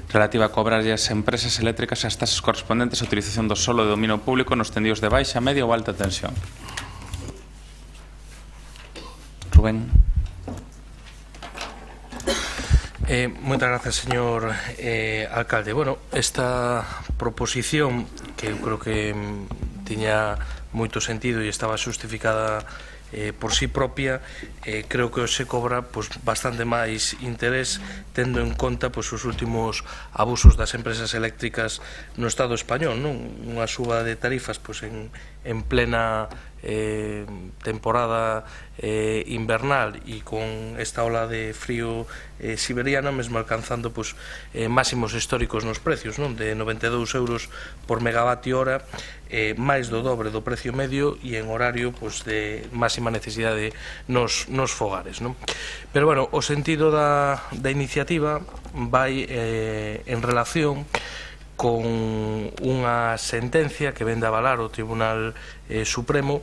relativa a cobrar as empresas eléctricas as tasas correspondentes á utilización do solo de dominio público nos tendidos de baixa, media ou alta tensión. Rubén. Moitas gracias, señor alcalde. Bueno, esta proposición, que eu creo que tiña moito sentido e estaba xustificada por sí propia, creo que se cobra bastante máis interés tendo en conta os últimos abusos das empresas eléctricas no Estado español, non? Unha suba de tarifas en plena temporada invernal e con esta ola de frío siberiana, mesmo alcanzando máximos históricos nos precios, non? De 92 euros por megavatio hora, máis do dobre do precio medio e en horario de máxima necesidade nos fogares, non? Pero, bueno, o sentido da iniciativa vai en relación con unha sentencia que vende a avalar o Tribunal Supremo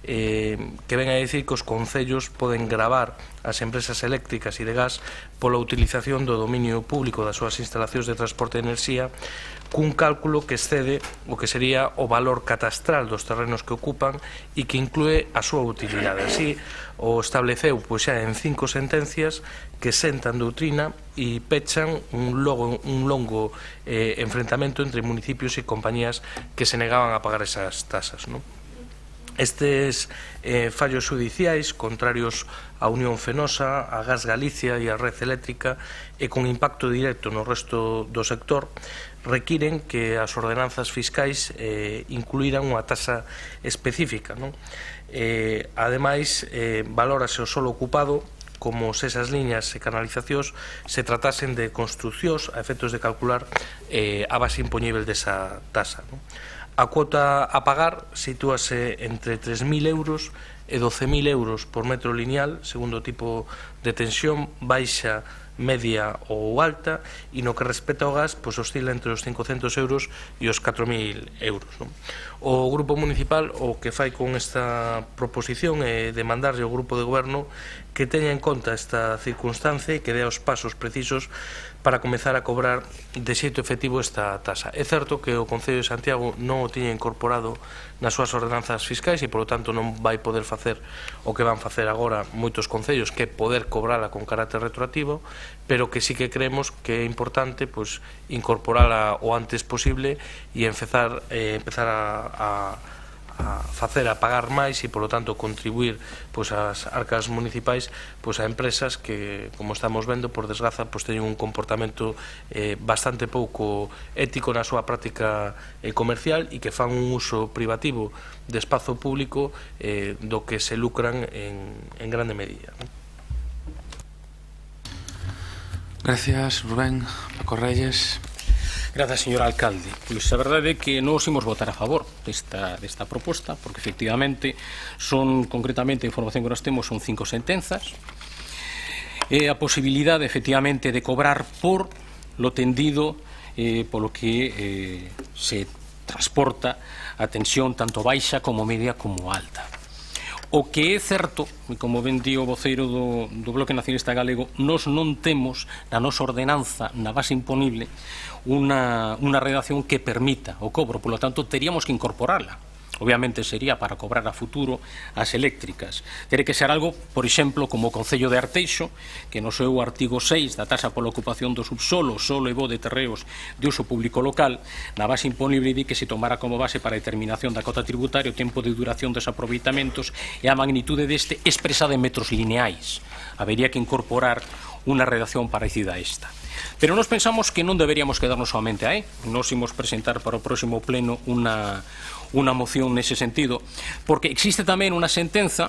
que ven a dicir que os concellos poden gravar as empresas eléctricas e de gas pola utilización do dominio público das súas instalacións de transporte de enerxía cun cálculo que excede o que sería o valor catastral dos terrenos que ocupan e que inclúe a súa utilidade. Así, o estableceu xa en 5 sentencias que sentan doutrina e pechan un longo enfrentamento entre municipios e compañías que se negaban a pagar esas tasas, non? Estes fallos xudiciais contrarios á Unión Fenosa, a Gas Galicia e a Red Eléctrica e con impacto directo no resto do sector requiren que as ordenanzas fiscais incluíran unha tasa específica, non? Ademais, valórase o solo ocupado como se esas liñas e canalizacións se tratasen de construccións a efectos de calcular a base impoñível desa tasa, non? A cuota a pagar sitúase entre 3.000 euros e 12.000 euros por metro lineal, segundo o tipo de tensión, baixa, media ou alta, e no que respecta ao gas, pois oscila entre os 500 euros e os 4.000 euros, non? O Grupo Municipal o que fai con esta proposición é demandarlle ao Grupo de Goberno que teña en conta esta circunstancia e que dé os pasos precisos para comezar a cobrar de xeito efectivo esta tasa. É certo que o Concello de Santiago non o tiña incorporado nas súas ordenanzas fiscais e, polo tanto, non vai poder facer o que van facer agora moitos concellos, que é poder cobrala con carácter retroactivo, pero que sí que creemos que é importante pois, incorporala o antes posible e empezar a facer a pagar máis e, polo tanto, contribuir pois, as arcas municipais pois, a empresas que, como estamos vendo, por desgraza, pois, teñen un comportamento bastante pouco ético na súa práctica comercial e que fan un uso privativo de espazo público do que se lucran en grande medida. Gracias, Rubén. Paco Reyes. Grazas, señor alcalde. Pois a verdade é que non os imos votar a favor desta proposta, porque efectivamente son, concretamente, a información que nós temos son 5 sentenzas, e a posibilidade, efectivamente, de cobrar por lo tendido polo que se transporta a tensión tanto baixa como media como alta. O que é certo, e como ben di o voceiro do Bloque Nacionalista Galego, nós non temos na nosa ordenanza, na base imponible, unha redacción que permita o cobro, polo tanto, teríamos que incorporarla. Obviamente sería para cobrar a futuro as eléctricas. Tere que ser algo, por exemplo, como o Concello de Arteixo, que no seu artigo 6 da tasa pola ocupación do subsolo, solo e bo de terreos de uso público local, na base imponible di que se tomara como base para a determinación da cota tributaria o tempo de duración dos aproveitamentos e a magnitude deste expresada en metros lineais. Habería que incorporar unha redacción parecida a esta. Pero nós pensamos que non deberíamos quedarnos somente aí. Nós imos presentar para o próximo pleno unha moción nese sentido, porque existe tamén unha sentenza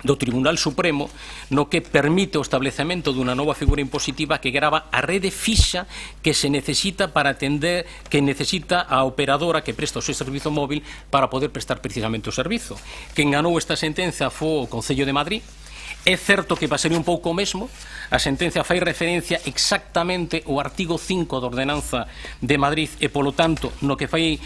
do Tribunal Supremo no que permite o establecemento dunha nova figura impositiva que grava a rede fixa que se necesita para atender, que necesita a operadora que presta o seu servizo móvil para poder prestar precisamente o servizo. Quen ganou esta sentenza foi o Concello de Madrid. É certo que va a ser un pouco o mesmo. A sentencia fai referencia exactamente ao artigo 5 da Ordenanza de Madrid e, polo tanto, no que fai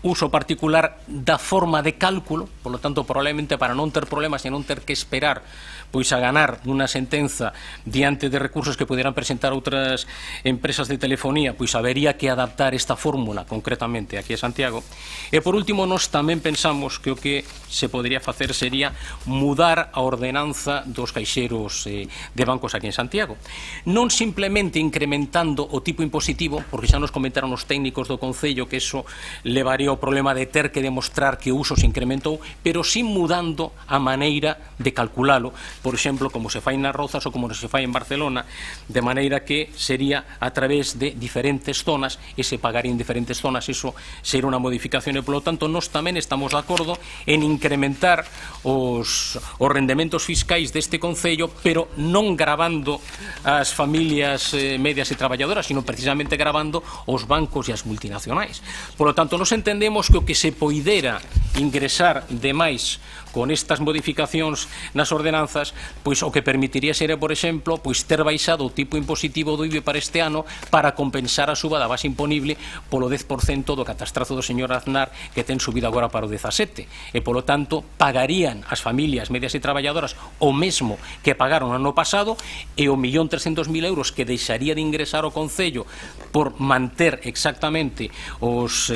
uso particular da forma de cálculo, polo tanto, probablemente para non ter problemas e non ter que esperar pois a ganar unha sentenza diante de recursos que poderán presentar outras empresas de telefonía, pois habería que adaptar esta fórmula concretamente aquí a Santiago. E por último, nós tamén pensamos que o que se podría facer sería mudar a ordenanza dos caixeros de bancos aquí en Santiago. Non simplemente incrementando o tipo impositivo, porque xa nos comentaron os técnicos do Concello que eso levaría ao problema de ter que demostrar que o uso se incrementou, pero sí mudando a maneira de calculalo, por exemplo, como se fai nas Rozas ou como se fai en Barcelona, de maneira que sería a través de diferentes zonas e se pagaría en diferentes zonas. Iso sería unha modificación e, polo tanto, nós tamén estamos de acordo en incrementar os rendementos fiscais deste Concello, pero non gravando as familias medias e traballadoras, sino precisamente gravando os bancos e as multinacionais. Por lo tanto, nos entendemos que o que se poidera ingresar demais con estas modificacións nas ordenanzas, pois o que permitiría sería, por exemplo, pois ter baixado o tipo impositivo do IBI para este ano para compensar a suba da base imponible polo 10% do catastrazo do señor Aznar, que ten subido agora para o 17%. E, polo tanto, pagarían as familias medias e traballadoras o mesmo que pagaron no ano pasado, e o 1.300.000 euros que deixaría de ingresar ao Concello por manter exactamente os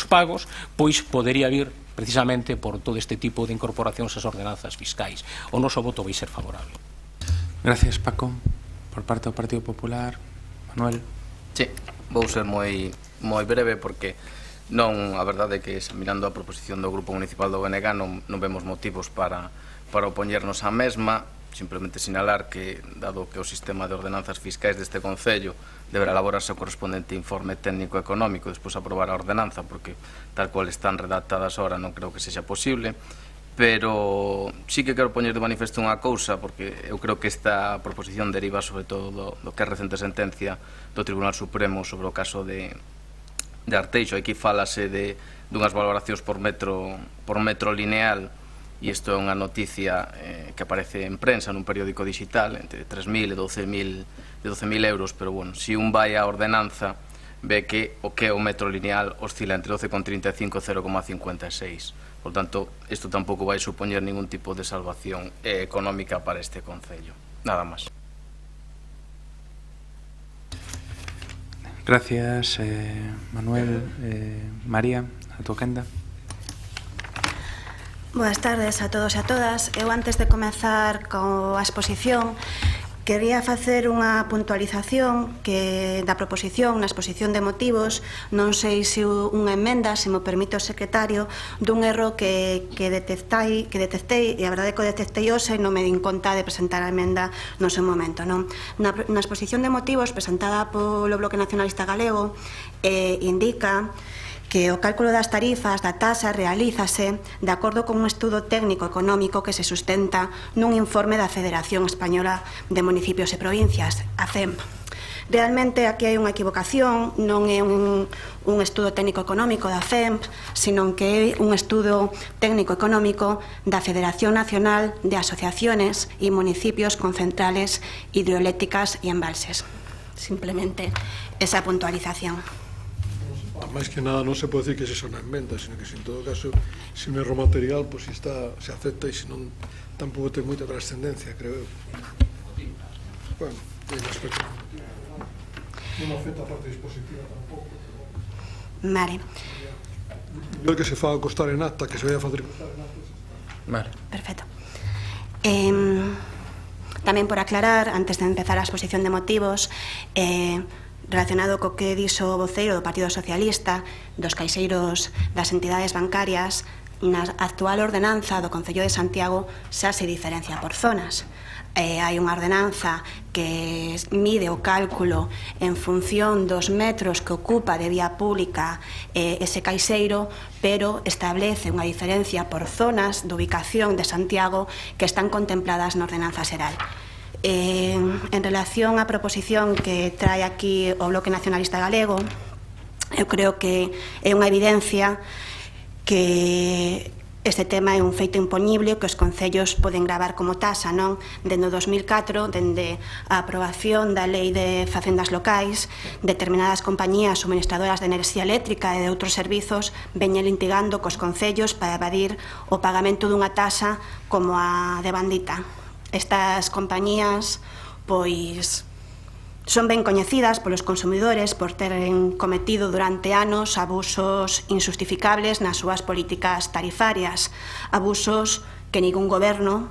pagos, pois podería vir precisamente por todo este tipo de incorporacións ás ordenanzas fiscais. O noso voto vai ser favorable. Gracias, Paco. Por parte do Partido Popular, Manuel. Sí, vou ser moi breve porque non, a verdade é que mirando a proposición do Grupo Municipal do BNG non vemos motivos para opoñernos á mesma. Simplemente sinalar que, dado que o sistema de ordenanzas fiscais deste Concello deberá elaborarse o correspondente informe técnico e económico e despois aprobar a ordenanza, porque tal cual están redactadas ahora non creo que sexa posible, pero sí que quero poñer de manifesto unha cousa, porque eu creo que esta proposición deriva sobre todo do que é recente sentencia do Tribunal Supremo sobre o caso de Arteixo. Aquí falase dunhas valoracións por metro lineal, e isto é unha noticia que aparece en prensa nun periódico digital, entre 3.000 e 12.000 euros, pero bueno, se un vai á ordenanza ve que o que é o metro lineal oscila entre 12,35 e 0,56. Por tanto, isto tampouco vai supoñer ningún tipo de salvación económica para este Concello. Nada máis. Gracias, Manuel. María, a tu quenda. Boas tardes a todos e a todas. Eu, antes de comezar coa exposición, quería facer unha puntualización da proposición, na exposición de motivos. Non sei se unha emenda, se me permite o secretario, dun erro que detectei, e a verdade é que o detectei hoxe e non me din conta de presentar a emenda no seu momento. Na exposición de motivos presentada polo Bloque Nacionalista Galego indica que o cálculo das tarifas da taxa realízase de acordo con un estudo técnico económico que se sustenta nun informe da Federación Española de Municipios e Provincias, a FEMP. Realmente aquí hai unha equivocación, non é un estudo técnico económico da FEMP, sino que é un estudo técnico económico da Federación Nacional de Asociaciones e Municipios con Centrales Hidroeléctricas e Embalses. Simplemente esa puntualización. Máis que nada non se pode dicir que se son a emenda, sino que en todo caso, se un erro material, se acepta, e se non, tampouco ten moita trascendencia, creo eu. Bueno, en aspecto non afecta a parte dispositiva tampouco. Vale. O que se faga costar en acta, que se vai a facer costar en acta. Vale. Perfecto. Tamén por aclarar, antes de empezar a exposición de motivos, relacionado co que dixo o voceiro do Partido Socialista, dos caixeiros das entidades bancarias, na actual ordenanza do Concello de Santiago xa se diferencia por zonas. Hai unha ordenanza que mide o cálculo en función dos metros que ocupa de vía pública ese caixeiro, pero establece unha diferencia por zonas de ubicación de Santiago que están contempladas na ordenanza xeral. En relación á proposición que trae aquí o Bloque Nacionalista Galego, eu creo que é unha evidencia que este tema é un feito imponible que os concellos poden gravar como taxa, non? Dende o 2004, dende a aprobación da Lei de Facendas Locais, determinadas compañías suministradoras de enerxía eléctrica e de outros servizos veñen litigando cos concellos para evadir o pagamento dunha taxa como a de Bandita. Estas compañías, pois, son ben coñecidas polos consumidores por teren cometido durante anos abusos injustificables nas súas políticas tarifarias, abusos que ningún goberno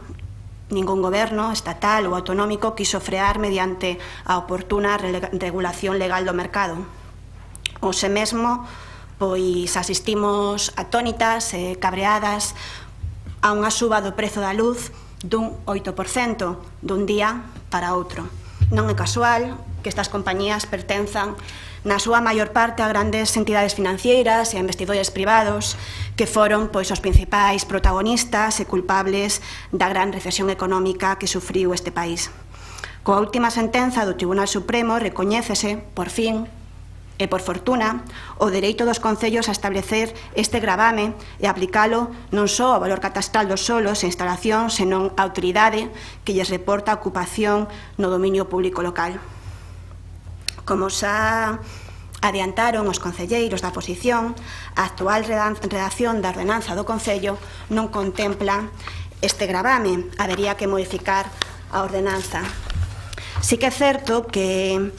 estatal ou autonómico quiso frear mediante a oportuna regulación legal do mercado. Hoxe mesmo, pois, asistimos atónitas e cabreadas a unha suba do prezo da luz dun 8% dun día para outro. Non é casual que estas compañías pertenzan na súa maior parte a grandes entidades financeiras e a investidores privados que foron pois os principais protagonistas e culpables da gran recesión económica que sufriu este país. Coa última sentenza do Tribunal Supremo recoñécese, por fin, E, por fortuna, o dereito dos concellos a establecer este gravame e aplicalo non só ao valor catastral dos solos e instalacións, senón á autoridade que lles reporta a ocupación no dominio público local. Como xa adiantaron os concelleiros da oposición, a actual redacción da ordenanza do Concello non contempla este gravame. Habería que modificar a ordenanza. Sí que é certo que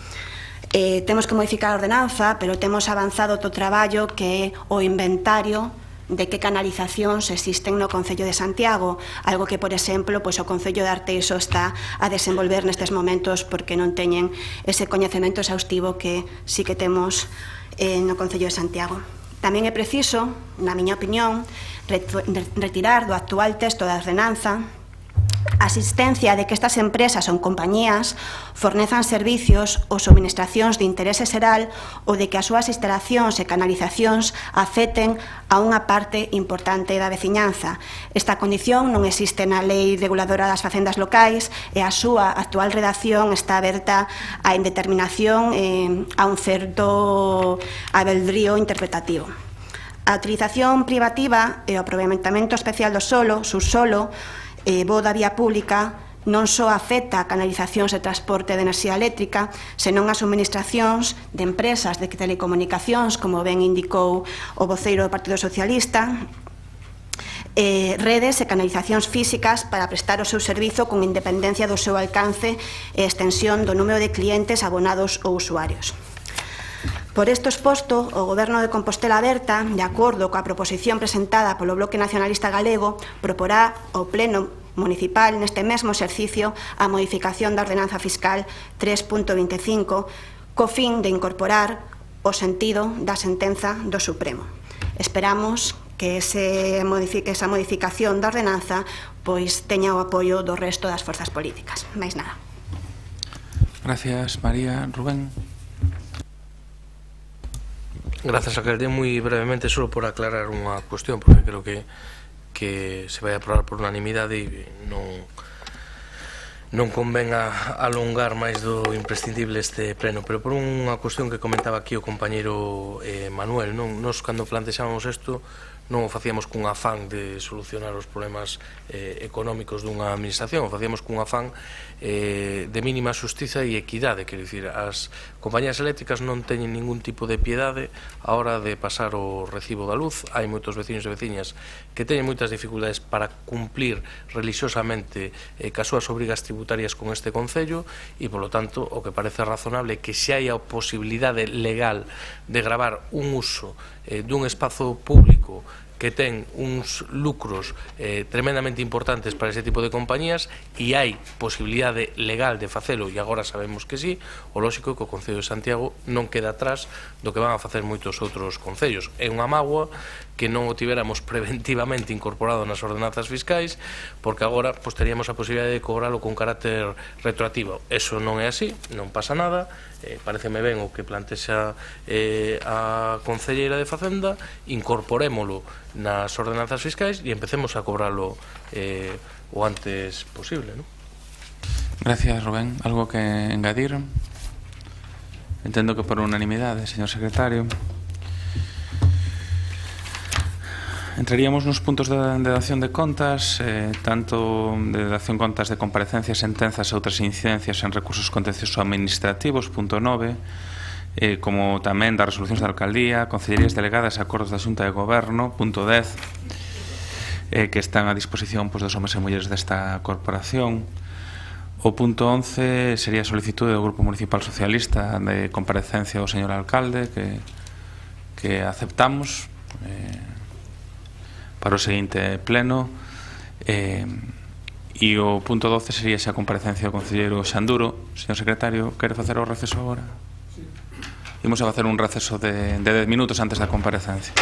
temos que modificar a ordenanza, pero temos avanzado todo o traballo que é o inventario de que canalizacións existen no Concello de Santiago, algo que, por exemplo, o Concello de Arteixo está a desenvolver nestes momentos porque non teñen ese coñecemento exhaustivo que sí que temos no Concello de Santiago. Tamén é preciso, na miña opinión, retirar do actual texto da ordenanza a asistencia de que estas empresas ou compañías fornezan servicios ou subministracións de interese xeral ou de que as súas instalacións e canalizacións afecten a unha parte importante da veciñanza. Esta condición non existe na Lei Reguladora das Facendas Locais e a súa actual redacción está aberta á indeterminación a un certo abeldrío interpretativo. A utilización privativa e o aproveitamento especial do solo, subsolo, bo da vía pública, non só afecta a canalizacións de transporte de enerxía eléctrica, senón as suministracións de empresas de telecomunicacións, como ben indicou o voceiro do Partido Socialista, redes e canalizacións físicas para prestar o seu servizo con independencia do seu alcance e extensión do número de clientes, abonados ou usuarios. Por isto exposto, o Goberno de Compostela Aberta, de acordo coa proposición presentada polo Bloque Nacionalista Galego, proporá ao Pleno Municipal neste mesmo exercicio a modificación da Ordenanza Fiscal 3.25 co fin de incorporar o sentido da sentenza do Supremo. Esperamos que esa modificación da ordenanza teña o apoio do resto das forzas políticas. Máis nada. Gracias, María. Rubén. Gracias, alcalde. Moi brevemente, só por aclarar unha cuestión, porque creo que se vai aprobar por unanimidade e non convén alongar máis do imprescindible este pleno, pero por unha cuestión que comentaba aquí o compañeiro Manuel, nos cando plantexábamos isto non o facíamos cun afán de solucionar os problemas económicos dunha administración, o facíamos cun afán de mínima xustiza e equidade, quero dicir, as compañías eléctricas non teñen ningún tipo de piedade a hora de pasar o recibo da luz. Hai moitos veciños e veciñas que teñen moitas dificultades para cumplir religiosamente cas súas obrigas tributarias con este Concello e, polo tanto, o que parece razonable é que se hai a posibilidade legal de gravar un uso dun espazo público que ten uns lucros tremendamente importantes para ese tipo de compañías e hai posibilidade legal de facelo, e agora sabemos que sí, o lóxico é que o Concello de Santiago non queda atrás do que van a facer moitos outros concellos. É unha mágoa que non o tiveramos preventivamente incorporado nas ordenanzas fiscais, porque agora teríamos a posibilidade de cobralo con carácter retroactivo. Eso non é así, non pasa nada. Pareceme ben o que plantexa a concelleira de Facenda, incorporémolo nas ordenanzas fiscais e empecemos a cobralo o antes posible, non? Gracias, Rubén. Algo que engadir? Entendo que por unanimidade, señor secretario. Entraríamos nos puntos de dación de contas, tanto de dación de contas de comparecencias, sentenzas e outras incidencias en recursos contenciosos administrativos, punto 9, como tamén das resolucións da alcaldía, concellerías delegadas e acordos da Xunta de Goberno, punto 10, que están a disposición dos homes e mulleres desta corporación. O punto 11 sería a solicitude do Grupo Municipal Socialista de comparecencia do señor alcalde, que aceptamos para o seguinte pleno, e o punto 12 sería esa comparecencia do concelleiro Xanduro. Señor secretario, quere facer o receso agora? Sí. Imos a facer un receso de 10 minutos antes da comparecencia.